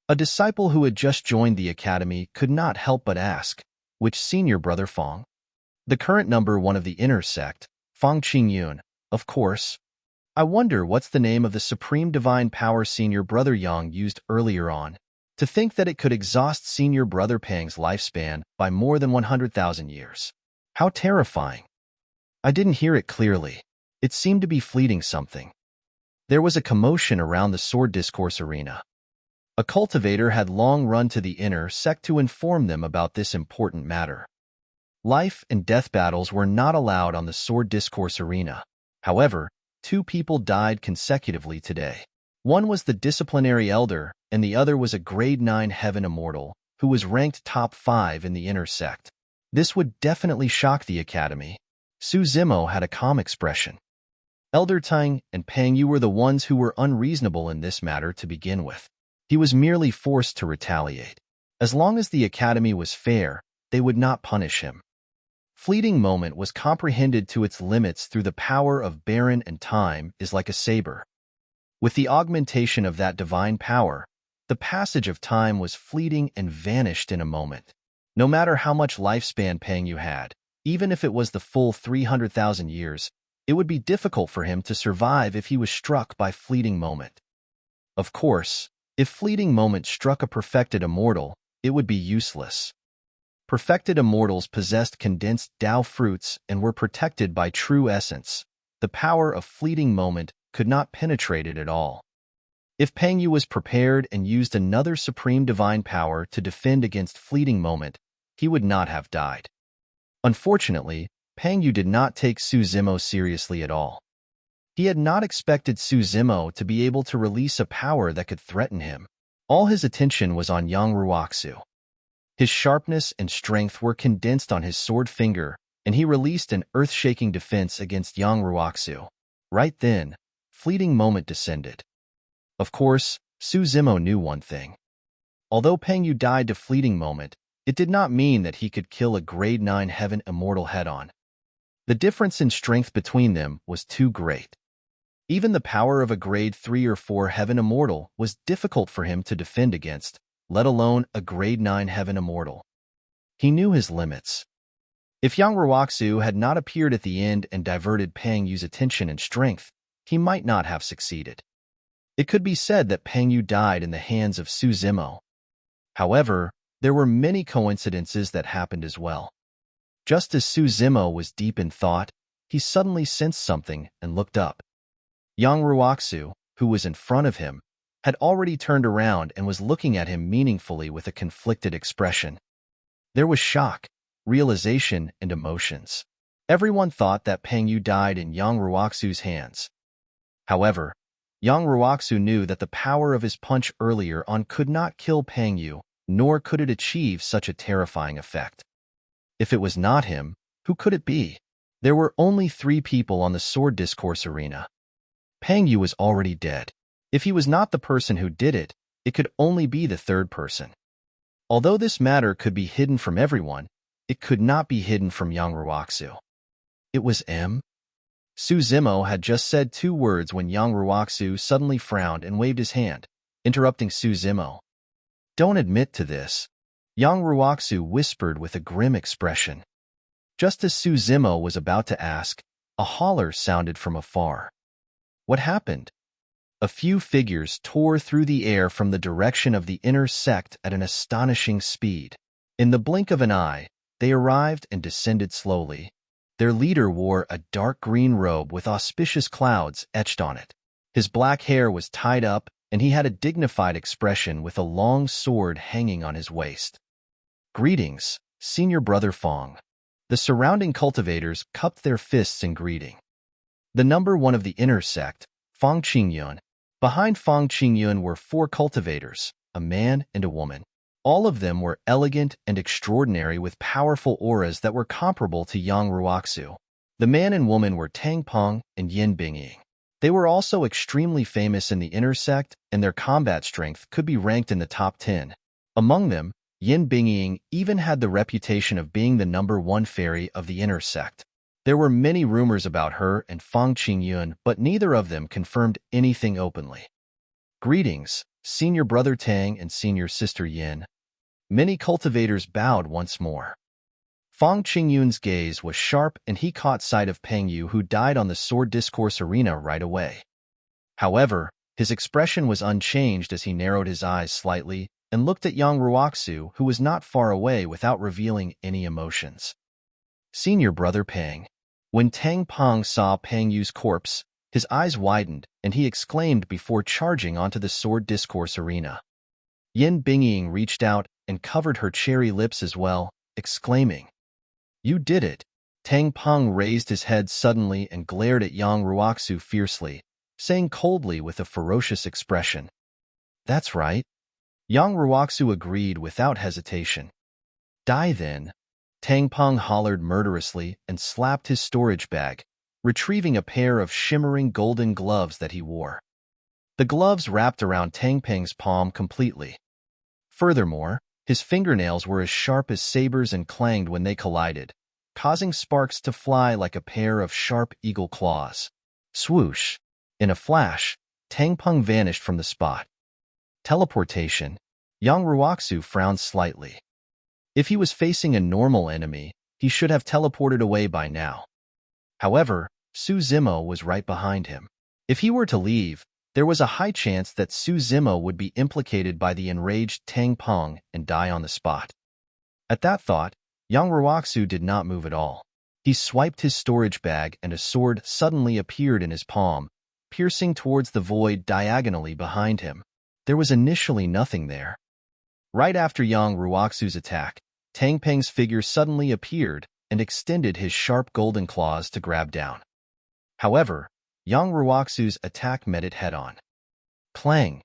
A disciple who had just joined the academy could not help but ask, which Senior Brother Fang? The current number 1 of the inner sect, Fang Qingyun, of course. I wonder what's the name of the supreme divine power Senior Brother Yang used earlier on. To think that it could exhaust Senior Brother Pang's lifespan by more than 100,000 years. How terrifying. I didn't hear it clearly. It seemed to be fleeting something. There was a commotion around the sword discourse arena. A cultivator had long run to the inner sect to inform them about this important matter. Life and death battles were not allowed on the sword discourse arena. However, 2 people died consecutively today. One was the disciplinary elder, and the other was a Grade 9 Heaven Immortal, who was ranked top 5 in the inner sect. This would definitely shock the academy. Su Zimo had a calm expression. Elder Tang and Pang Yu were the ones who were unreasonable in this matter to begin with. He was merely forced to retaliate. As long as the academy was fair, they would not punish him. Fleeting moment was comprehended to its limits through the power of Baron, and time is like a saber. With the augmentation of that divine power, the passage of time was fleeting and vanished in a moment. No matter how much lifespan Pang Yu had, even if it was the full 300,000 years, it would be difficult for him to survive if he was struck by fleeting moment. Of course, if fleeting moment struck a perfected immortal, it would be useless. Perfected immortals possessed condensed Tao fruits and were protected by true essence. The power of fleeting moment could not penetrate it at all. If Pang Yu was prepared and used another supreme divine power to defend against fleeting moment, he would not have died. Unfortunately, Pang Yu did not take Su Zimo seriously at all. He had not expected Su Zimo to be able to release a power that could threaten him. All his attention was on Yang Ruoxu. His sharpness and strength were condensed on his sword finger, and he released an earth-shaking defense against Yang Ruoxu. Right then, fleeting moment descended. Of course, Su Zimo knew one thing. Although Pang Yu died to fleeting moment, it did not mean that he could kill a Grade 9 Heaven Immortal head-on. The difference in strength between them was too great. Even the power of a Grade 3 or 4 Heaven Immortal was difficult for him to defend against, let alone a Grade 9 Heaven Immortal. He knew his limits. If Yang Ruoxu had not appeared at the end and diverted Pang Yu's attention and strength, he might not have succeeded. It could be said that Pang Yu died in the hands of Su Zimo. However, there were many coincidences that happened as well. Just as Su Zimo was deep in thought, he suddenly sensed something and looked up. Yang Ruoxu, who was in front of him, had already turned around and was looking at him meaningfully with a conflicted expression. There was shock, realization, and emotions. Everyone thought that Pang Yu died in Yang Ruoxu's hands. However, Yang Ruoxu knew that the power of his punch earlier on could not kill Pang Yu, nor could it achieve such a terrifying effect. If it was not him, who could it be? There were only 3 people on the sword discourse arena. Pang Yu was already dead. If he was not the person who did it, it could only be the third person. Although this matter could be hidden from everyone, it could not be hidden from Yang Ruoxu. It was M. Su Zimo had just said 2 words when Yang Ruoxu suddenly frowned and waved his hand, interrupting Su Zimo. Don't admit to this, Yang Ruoxu whispered with a grim expression. Just as Su Zimo was about to ask, a holler sounded from afar. What happened? A few figures tore through the air from the direction of the inner sect at an astonishing speed. In the blink of an eye, they arrived and descended slowly. Their leader wore a dark green robe with auspicious clouds etched on it. His black hair was tied up, and he had a dignified expression with a long sword hanging on his waist. Greetings, Senior Brother Fang. The surrounding cultivators cupped their fists in greeting. The number 1 of the inner sect, Fang Qingyun. Behind Fang Qingyun were 4 cultivators, a man and a woman. All of them were elegant and extraordinary with powerful auras that were comparable to Yang Ruoxu. The man and woman were Tang Peng and Yin Bingying. They were also extremely famous in the inner sect, and their combat strength could be ranked in the top 10. Among them, Yin Bingying even had the reputation of being the number 1 fairy of the inner sect. There were many rumors about her and Fang Qingyun, but neither of them confirmed anything openly. Greetings, Senior Brother Tang and Senior Sister Yin. Many cultivators bowed once more. Fang Qingyun's gaze was sharp, and he caught sight of Peng Yu, who died on the sword discourse arena right away. However, his expression was unchanged as he narrowed his eyes slightly and looked at Yang Ruoxu, who was not far away, without revealing any emotions. Senior Brother Peng. When Tang Peng saw Peng Yu's corpse, his eyes widened, and he exclaimed before charging onto the sword discourse arena. Yin Bingying reached out and covered her cherry lips as well, exclaiming, "You did it!" Tang Peng raised his head suddenly and glared at Yang Ruoxu fiercely, saying coldly with a ferocious expression, "That's right." Yang Ruoxu agreed without hesitation. "Die then." Tang Peng hollered murderously and slapped his storage bag, retrieving a pair of shimmering golden gloves that he wore. The gloves wrapped around Tang Peng's palm completely. Furthermore, his fingernails were as sharp as sabers and clanged when they collided, causing sparks to fly like a pair of sharp eagle claws. Swoosh! In a flash, Tang Peng vanished from the spot. Teleportation. Yang Ruoxu frowned slightly. If he was facing a normal enemy, he should have teleported away by now. However, Su Zimo was right behind him. If he were to leave, there was a high chance that Su Zimo would be implicated by the enraged Tang Peng and die on the spot. At that thought, Yang Ruoxu did not move at all. He swiped his storage bag and a sword suddenly appeared in his palm, piercing towards the void diagonally behind him. There was initially nothing there. Right after Yang Ruoxu's attack, Tang Peng's figure suddenly appeared and extended his sharp golden claws to grab down. However, Yang Ruoxu's attack met it head-on. Clang!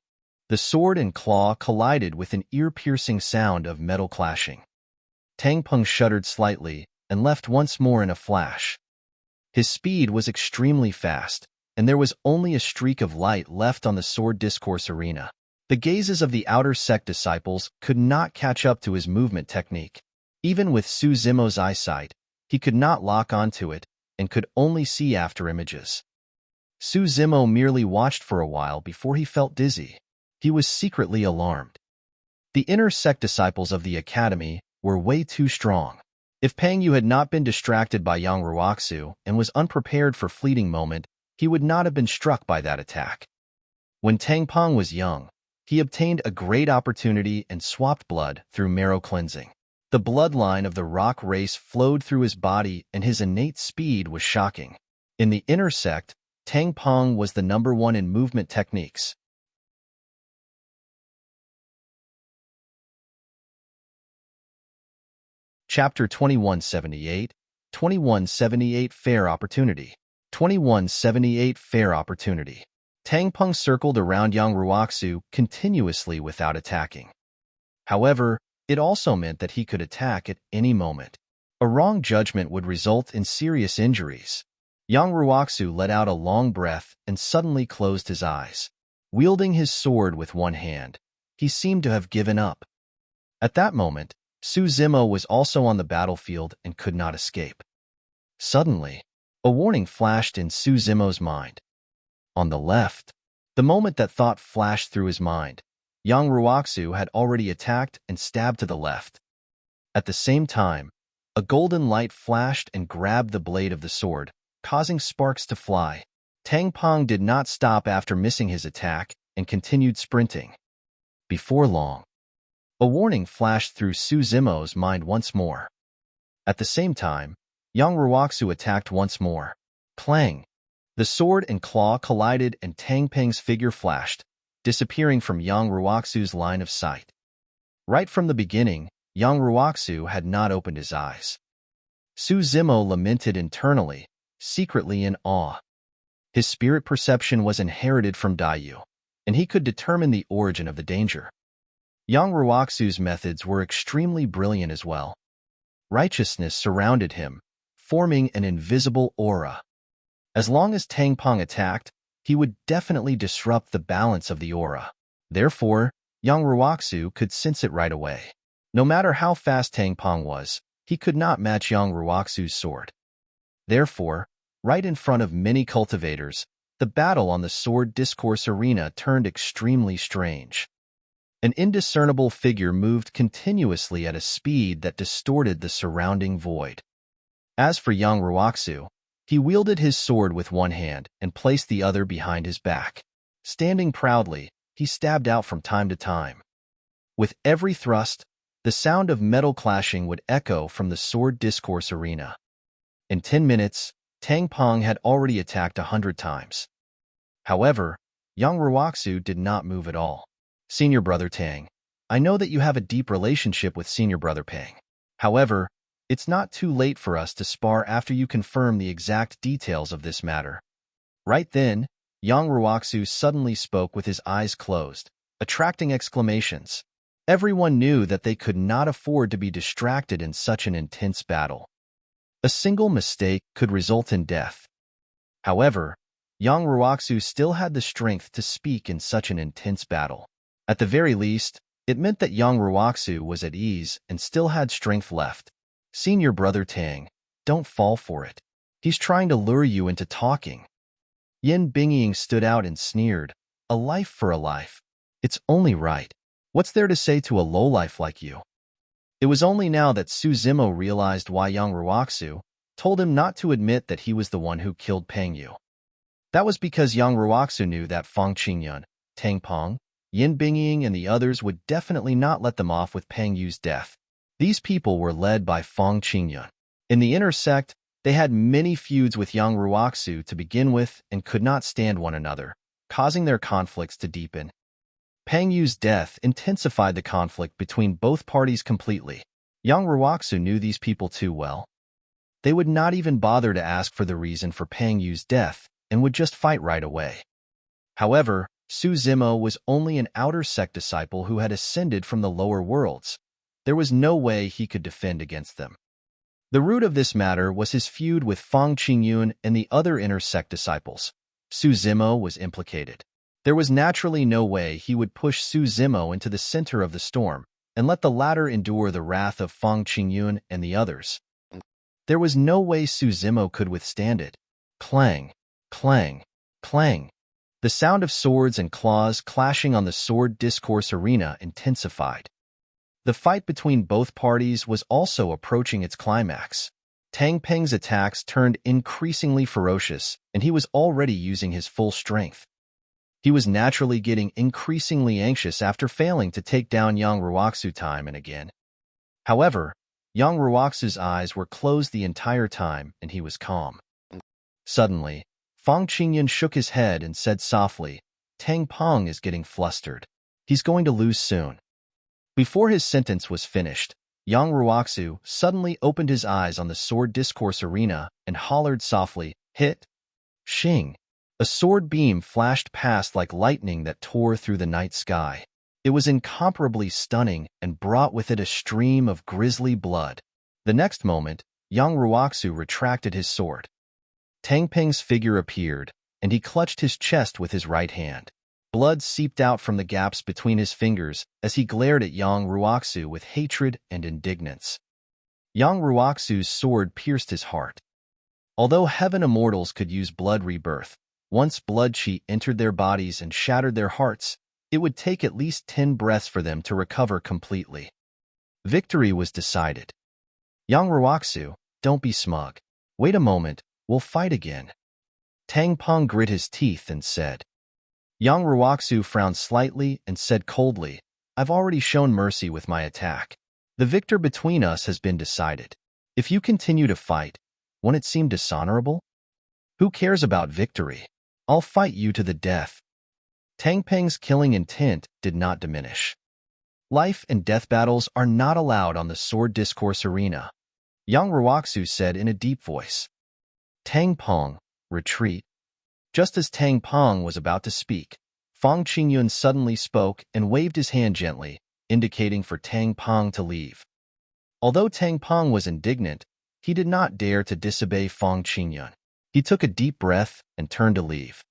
The sword and claw collided with an ear-piercing sound of metal clashing. Tang Peng shuddered slightly and left once more in a flash. His speed was extremely fast, and there was only a streak of light left on the sword discourse arena. The gazes of the outer sect disciples could not catch up to his movement technique. Even with Su Zimo's eyesight, he could not lock onto it and could only see after images. Su Zimo merely watched for a while before he felt dizzy. He was secretly alarmed. The inner sect disciples of the academy were way too strong. If Peng Yu had not been distracted by Yang Ruoxu and was unprepared for fleeting moment, he would not have been struck by that attack. When Tang Peng was young, he obtained a great opportunity and swapped blood through marrow cleansing. The bloodline of the rock race flowed through his body, and his innate speed was shocking. In the inner sect, Tang Peng was the number 1 in movement techniques. Chapter 2178, 2178 Fair Opportunity. 2178 Fair Opportunity. Tang Peng circled around Yang Ruoxu continuously without attacking. However, it also meant that he could attack at any moment. A wrong judgment would result in serious injuries. Yang Ruoxu let out a long breath and suddenly closed his eyes. Wielding his sword with one hand, he seemed to have given up. At that moment, Su Zimo was also on the battlefield and could not escape. Suddenly, a warning flashed in Su Zimo's mind. On the left, the moment that thought flashed through his mind, Yang Ruoxu had already attacked and stabbed to the left. At the same time, a golden light flashed and grabbed the blade of the sword, causing sparks to fly. Tang Peng did not stop after missing his attack and continued sprinting. Before long, a warning flashed through Su Zimo's mind once more. At the same time, Yang Ruoxu attacked once more. Clang! The sword and claw collided and Tang Peng's figure flashed, disappearing from Yang Ruoxu's line of sight. Right from the beginning, Yang Ruoxu had not opened his eyes. Su Zimo lamented internally, secretly in awe. His spirit perception was inherited from Daiyu, and he could determine the origin of the danger. Yang Ruoxu's methods were extremely brilliant as well. Righteousness surrounded him, forming an invisible aura. As long as Tang Peng attacked, he would definitely disrupt the balance of the aura. Therefore, Yang Ruoxu could sense it right away. No matter how fast Tang Peng was, he could not match Yang Ruoxu's sword. Therefore, right in front of many cultivators, the battle on the sword discourse arena turned extremely strange. An indiscernible figure moved continuously at a speed that distorted the surrounding void. As for Yang Ruoxu, he wielded his sword with one hand and placed the other behind his back. Standing proudly, he stabbed out from time to time. With every thrust, the sound of metal clashing would echo from the sword discourse arena. In 10 minutes, Tang Peng had already attacked 100 times. However, Yang Ruoxu did not move at all. Senior Brother Tang, I know that you have a deep relationship with Senior Brother Peng. However, it's not too late for us to spar after you confirm the exact details of this matter. Right then, Yang Ruoxu suddenly spoke with his eyes closed, attracting exclamations. Everyone knew that they could not afford to be distracted in such an intense battle. A single mistake could result in death. However, Yang Ruoxu still had the strength to speak in such an intense battle. At the very least, it meant that Yang Ruoxu was at ease and still had strength left. Senior Brother Tang, don't fall for it. He's trying to lure you into talking. Yin Bingying stood out and sneered, a life for a life. It's only right. What's there to say to a lowlife like you? It was only now that Su Zimo realized why Yang Ruoxu told him not to admit that he was the one who killed Peng Yu. That was because Yang Ruoxu knew that Fang Qingyun, Tang Peng, Yin Bingying, and the others would definitely not let them off with Peng Yu's death. These people were led by Fang Qingyun. In the inner sect, they had many feuds with Yang Ruoxu to begin with and could not stand one another, causing their conflicts to deepen. Peng Yu's death intensified the conflict between both parties completely. Yang Ruoxu knew these people too well. They would not even bother to ask for the reason for Peng Yu's death and would just fight right away. However, Su Zimo was only an outer sect disciple who had ascended from the lower worlds. There was no way he could defend against them. The root of this matter was his feud with Fang Qingyun and the other inner sect disciples. Su Zimo was implicated. There was naturally no way he would push Su Zimo into the center of the storm and let the latter endure the wrath of Fang Qingyun and the others. There was no way Su Zimo could withstand it. Clang, clang, clang. The sound of swords and claws clashing on the sword discourse arena intensified. The fight between both parties was also approaching its climax. Tang Peng's attacks turned increasingly ferocious, and he was already using his full strength. He was naturally getting increasingly anxious after failing to take down Yang Ruoxu time and again. However, Yang Ruoxu's eyes were closed the entire time, and he was calm. Suddenly, Fang Qingyun shook his head and said softly, Tang Peng is getting flustered. He's going to lose soon. Before his sentence was finished, Yang Ruoxu suddenly opened his eyes on the sword discourse arena and hollered softly, hit! Shing! A sword beam flashed past like lightning that tore through the night sky. It was incomparably stunning and brought with it a stream of grisly blood. The next moment, Yang Ruoxu retracted his sword. Tang Peng's figure appeared, and he clutched his chest with his right hand. Blood seeped out from the gaps between his fingers as he glared at Yang Ruoxu with hatred and indignance. Yang Ruoxu's sword pierced his heart. Although heaven immortals could use blood rebirth, once blood chi entered their bodies and shattered their hearts, it would take at least 10 breaths for them to recover completely. Victory was decided. Yang Ruoxu, don't be smug. Wait a moment, we'll fight again. Tang Peng grit his teeth and said. Yang Ruoxu frowned slightly and said coldly, I've already shown mercy with my attack. The victor between us has been decided. If you continue to fight, won't it seem dishonorable? Who cares about victory? I'll fight you to the death. Tang Peng's killing intent did not diminish. Life and death battles are not allowed on the sword discourse arena, Yang Ruoxu said in a deep voice. Tang Peng, retreat. Just as Tang Peng was about to speak, Fang Qingyun suddenly spoke and waved his hand gently, indicating for Tang Peng to leave. Although Tang Peng was indignant, he did not dare to disobey Fang Qingyun. He took a deep breath and turned to leave.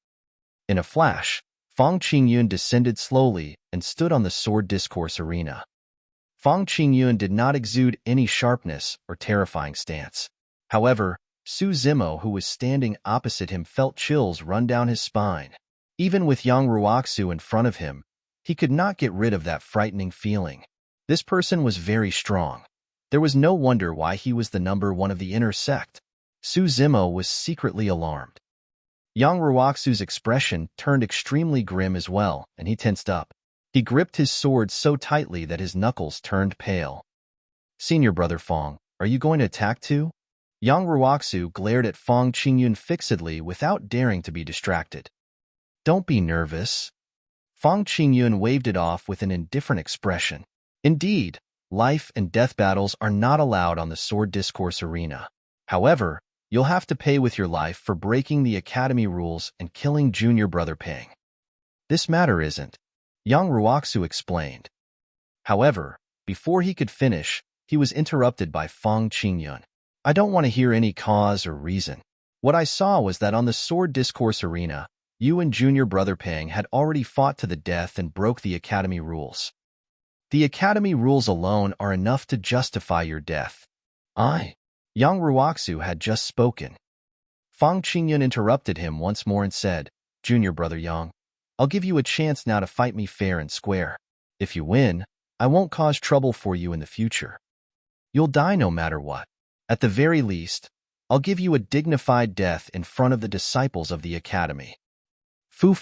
In a flash, Fang Qingyun descended slowly and stood on the sword discourse arena. Fang Qingyun did not exude any sharpness or terrifying stance. However, Su Zimo, who was standing opposite him, felt chills run down his spine. Even with Yang Ruoxu in front of him, he could not get rid of that frightening feeling. This person was very strong. There was no wonder why he was the number one of the inner sect. Su Zimo was secretly alarmed. Yang Ruoxu's expression turned extremely grim as well, and he tensed up. He gripped his sword so tightly that his knuckles turned pale. Senior brother Fang, are you going to attack too? Yang Ruoxu glared at Fang Qingyun fixedly without daring to be distracted. Don't be nervous. Fang Qingyun waved it off with an indifferent expression. Indeed, life and death battles are not allowed on the sword discourse arena. However, you'll have to pay with your life for breaking the academy rules and killing junior brother Peng. This matter isn't, Yang Ruoxu explained. However, before he could finish, he was interrupted by Fang Qingyun. I don't want to hear any cause or reason. What I saw was that on the sword discourse arena, you and junior brother Peng had already fought to the death and broke the academy rules. The academy rules alone are enough to justify your death. Yang Ruoxu had just spoken. Fang Qingyun interrupted him once more and said, Junior brother Yang, I'll give you a chance now to fight me fair and square. If you win, I won't cause trouble for you in the future. You'll die no matter what. At the very least, I'll give you a dignified death in front of the disciples of the academy. Fu.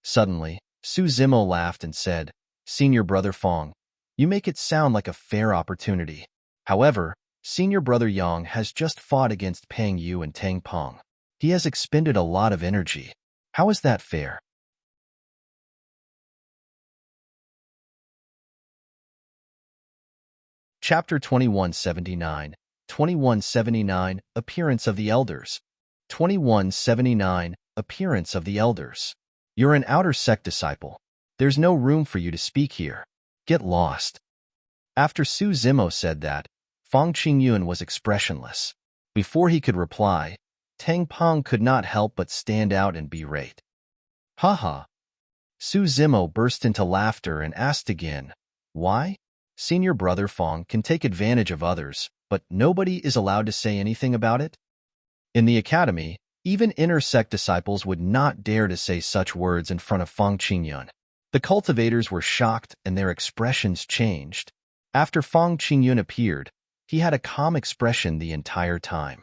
Suddenly, Su Zimo laughed and said, Senior brother Fang, you make it sound like a fair opportunity. However, Senior brother Yang has just fought against Peng Yu and Tang Peng. He has expended a lot of energy. How is that fair? Chapter 2179, 2179, Appearance of the Elders. 2179, Appearance of the Elders. You're an outer sect disciple. There's no room for you to speak here. Get lost. After Su Zimo said that, Fang Qingyun was expressionless. Before he could reply, Tang Peng could not help but stand out and berate. Haha. Su Zimo burst into laughter and asked again, why? Senior brother Fang can take advantage of others, but nobody is allowed to say anything about it? In the academy, even inner sect disciples would not dare to say such words in front of Fang Qingyun. The cultivators were shocked and their expressions changed. After Fang Qingyun appeared, he had a calm expression the entire time.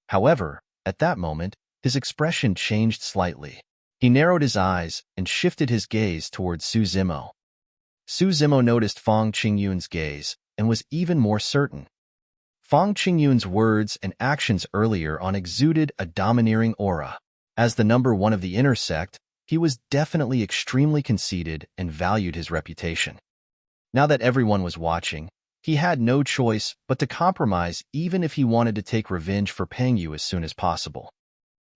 However, at that moment, his expression changed slightly. He narrowed his eyes and shifted his gaze towards Su Zimo. Su Zimo noticed Fang Qingyun's gaze and was even more certain. Fang Qingyun's words and actions earlier on exuded a domineering aura. As the number one of the inner sect, he was definitely extremely conceited and valued his reputation. Now that everyone was watching, he had no choice but to compromise even if he wanted to take revenge for Peng Yu as soon as possible.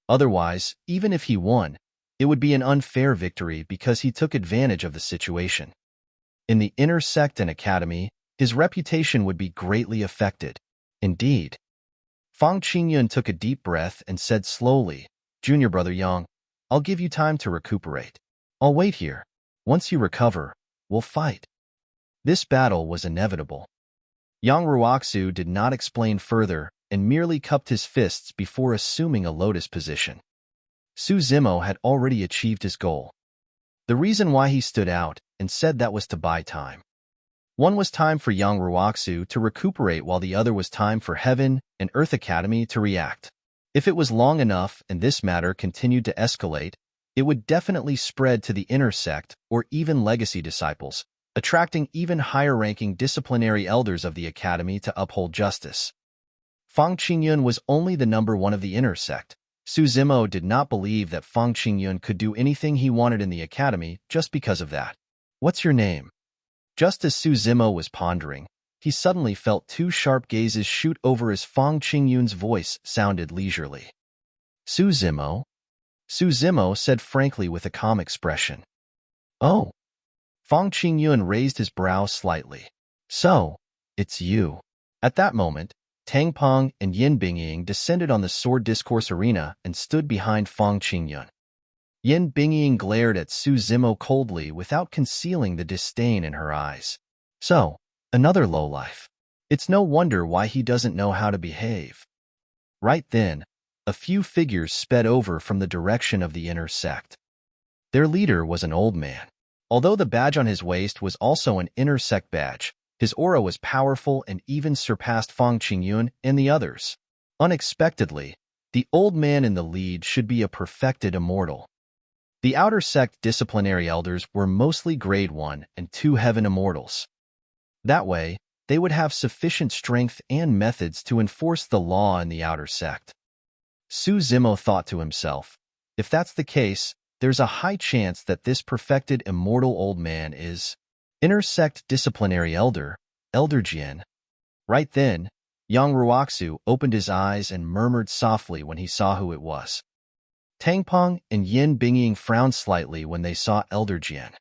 Otherwise, even if he won, it would be an unfair victory because he took advantage of the situation. In the inner sect and academy, his reputation would be greatly affected. Indeed. Fang Qingyun took a deep breath and said slowly, Junior brother Yang, I'll give you time to recuperate. I'll wait here. Once you recover, we'll fight. This battle was inevitable. Yang Ruoxu did not explain further and merely cupped his fists before assuming a lotus position. Su Zimo had already achieved his goal. The reason why he stood out and said that was to buy time. One was time for Yang Ruoxu to recuperate while the other was time for Heaven and Earth Academy to react. If it was long enough and this matter continued to escalate, it would definitely spread to the inner sect or even legacy disciples, attracting even higher-ranking disciplinary elders of the academy to uphold justice. Fang Qingyun was only the number one of the inner sect. Su Zimo did not believe that Fang Qingyun could do anything he wanted in the academy just because of that. What's your name? Just as Su Zimo was pondering, he suddenly felt two sharp gazes shoot over as Fang Qingyun's voice sounded leisurely. Su Zimo? Su Zimo said frankly with a calm expression. Oh. Fang Qingyun raised his brow slightly. So, it's you. At that moment, Tianhuang and Yin Bingying descended on the sword discourse arena and stood behind Fang Qingyun. Yin Bingying glared at Su Zimo coldly without concealing the disdain in her eyes. So, another lowlife. It's no wonder why he doesn't know how to behave. Right then, a few figures sped over from the direction of the inner sect. Their leader was an old man. Although the badge on his waist was also an inner sect badge, his aura was powerful and even surpassed Fang Qingyun and the others. Unexpectedly, the old man in the lead should be a perfected immortal. The outer sect disciplinary elders were mostly grade 1 and 2 heaven immortals. That way, they would have sufficient strength and methods to enforce the law in the outer sect. Su Zimo thought to himself, if that's the case, there's a high chance that this perfected immortal old man is inner sect disciplinary elder, Elder Jian. Right then, Yang Ruoxu opened his eyes and murmured softly when he saw who it was. Tianhuang and Yin Bingying frowned slightly when they saw Elder Jian.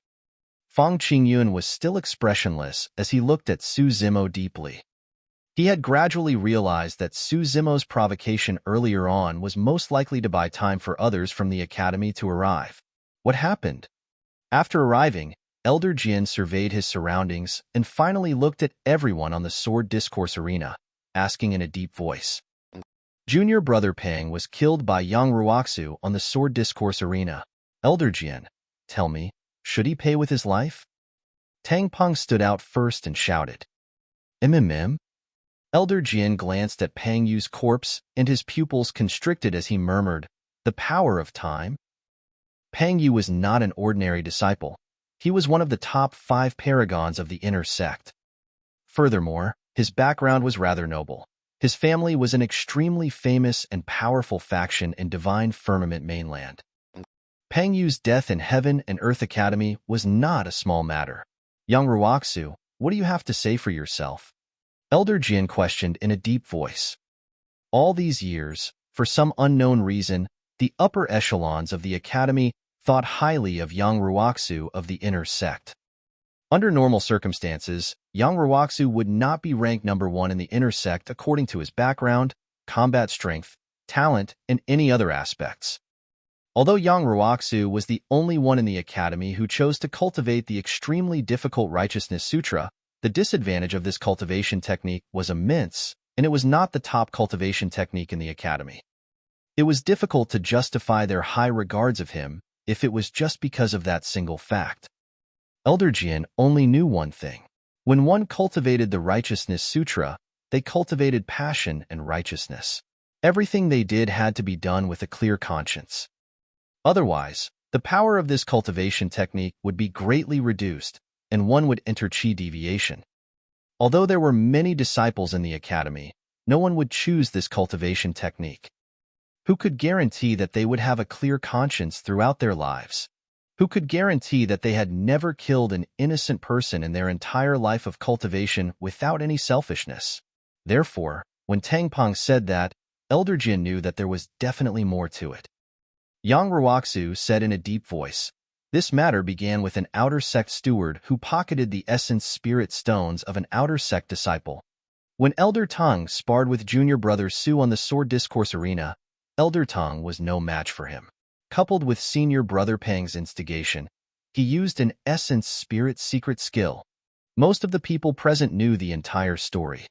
Fang Qingyun was still expressionless as he looked at Su Zimo deeply. He had gradually realized that Su Zimo's provocation earlier on was most likely to buy time for others from the academy to arrive. What happened? After arriving, Elder Jian surveyed his surroundings and finally looked at everyone on the sword discourse arena, asking in a deep voice. Junior brother Pang was killed by Yang Ruoxu on the sword discourse arena. Elder Jian, tell me, should he pay with his life? Tianhuang stood out first and shouted. Mm. Elder Jian glanced at Pang Yu's corpse and his pupils constricted as he murmured, the power of time? Pang Yu was not an ordinary disciple. He was one of the top 5 paragons of the inner sect. Furthermore, his background was rather noble. His family was an extremely famous and powerful faction in Divine Firmament mainland. Pang Yu's death in Heaven and Earth Academy was not a small matter. Yang Ruoxu, what do you have to say for yourself? Elder Jian questioned in a deep voice. All these years, for some unknown reason, the upper echelons of the academy thought highly of Yang Ruoxu of the inner sect. Under normal circumstances, Yang Ruoxu would not be ranked number 1 in the inner sect according to his background, combat strength, talent, and any other aspects. Although Yang Ruoxu was the only one in the academy who chose to cultivate the extremely difficult Righteousness Sutra, the disadvantage of this cultivation technique was immense, and it was not the top cultivation technique in the academy. It was difficult to justify their high regards of him if it was just because of that single fact. Elder Jian only knew one thing. When one cultivated the Righteousness Sutra, they cultivated passion and righteousness. Everything they did had to be done with a clear conscience. Otherwise, the power of this cultivation technique would be greatly reduced, and one would enter chi deviation. Although there were many disciples in the academy, no one would choose this cultivation technique. Who could guarantee that they would have a clear conscience throughout their lives? Who could guarantee that they had never killed an innocent person in their entire life of cultivation without any selfishness? Therefore, when Tianhuang said that, Elder Jian knew that there was definitely more to it. Yang Ruoxu said in a deep voice, this matter began with an outer sect steward who pocketed the essence spirit stones of an outer sect disciple. When Elder Tang sparred with junior brother Su on the sword discourse arena, Elder Tang was no match for him. Coupled with senior brother Pang's instigation, He used an essence spirit secret skill. Most of the people present knew the entire story.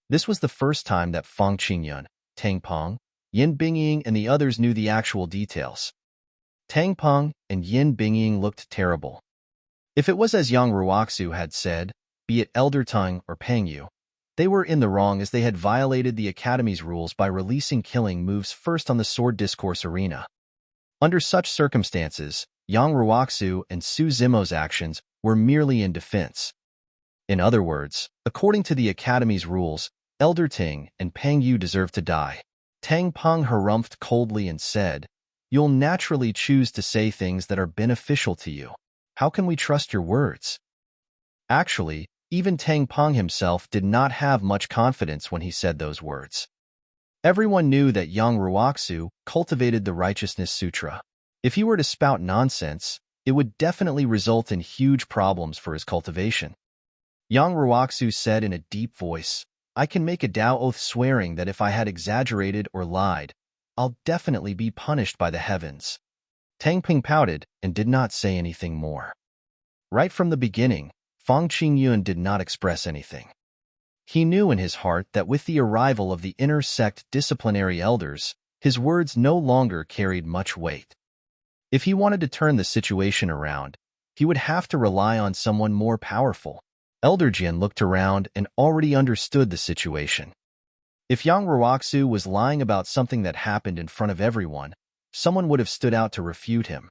This was the first time that Fang Qingyun, Tang Peng, Yin Bingying, and the others knew the actual details. Tang Peng and Yin Bingying looked terrible. If it was as Yang Ruoxu had said, be it Elder Tung or Peng Yu, they were in the wrong as they had violated the Academy's rules by releasing killing moves first on the Sword Discourse arena. Under such circumstances, Yang Ruoxu and Su Zimo's actions were merely in defense. In other words, according to the Academy's rules, Elder Ting and Peng Yu deserved to die. Tang Peng harumphed coldly and said, "You'll naturally choose to say things that are beneficial to you. How can we trust your words?" Actually, even Tang Peng himself did not have much confidence when he said those words. Everyone knew that Yang Ruoxu cultivated the Righteousness Sutra. If he were to spout nonsense, it would definitely result in huge problems for his cultivation. Yang Ruoxu said in a deep voice, "I can make a Tao oath swearing that if I had exaggerated or lied, I'll definitely be punished by the heavens." Tang Peng pouted and did not say anything more. Right from the beginning, Fang Qingyun did not express anything. He knew in his heart that with the arrival of the inner sect disciplinary elders, his words no longer carried much weight. If he wanted to turn the situation around, he would have to rely on someone more powerful. Elder Jin looked around and already understood the situation. If Yang Ruoxu was lying about something that happened in front of everyone, someone would have stood out to refute him.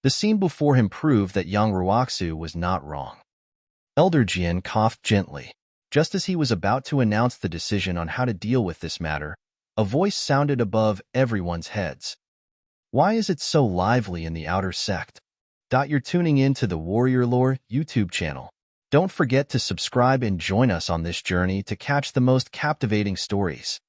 The scene before him proved that Yang Ruoxu was not wrong. Elder Jin coughed gently. Just as he was about to announce the decision on how to deal with this matter, a voice sounded above everyone's heads. "Why is it so lively in the outer sect?" You're tuning in to the Warrior Lore YouTube channel. Don't forget to subscribe and join us on this journey to catch the most captivating stories.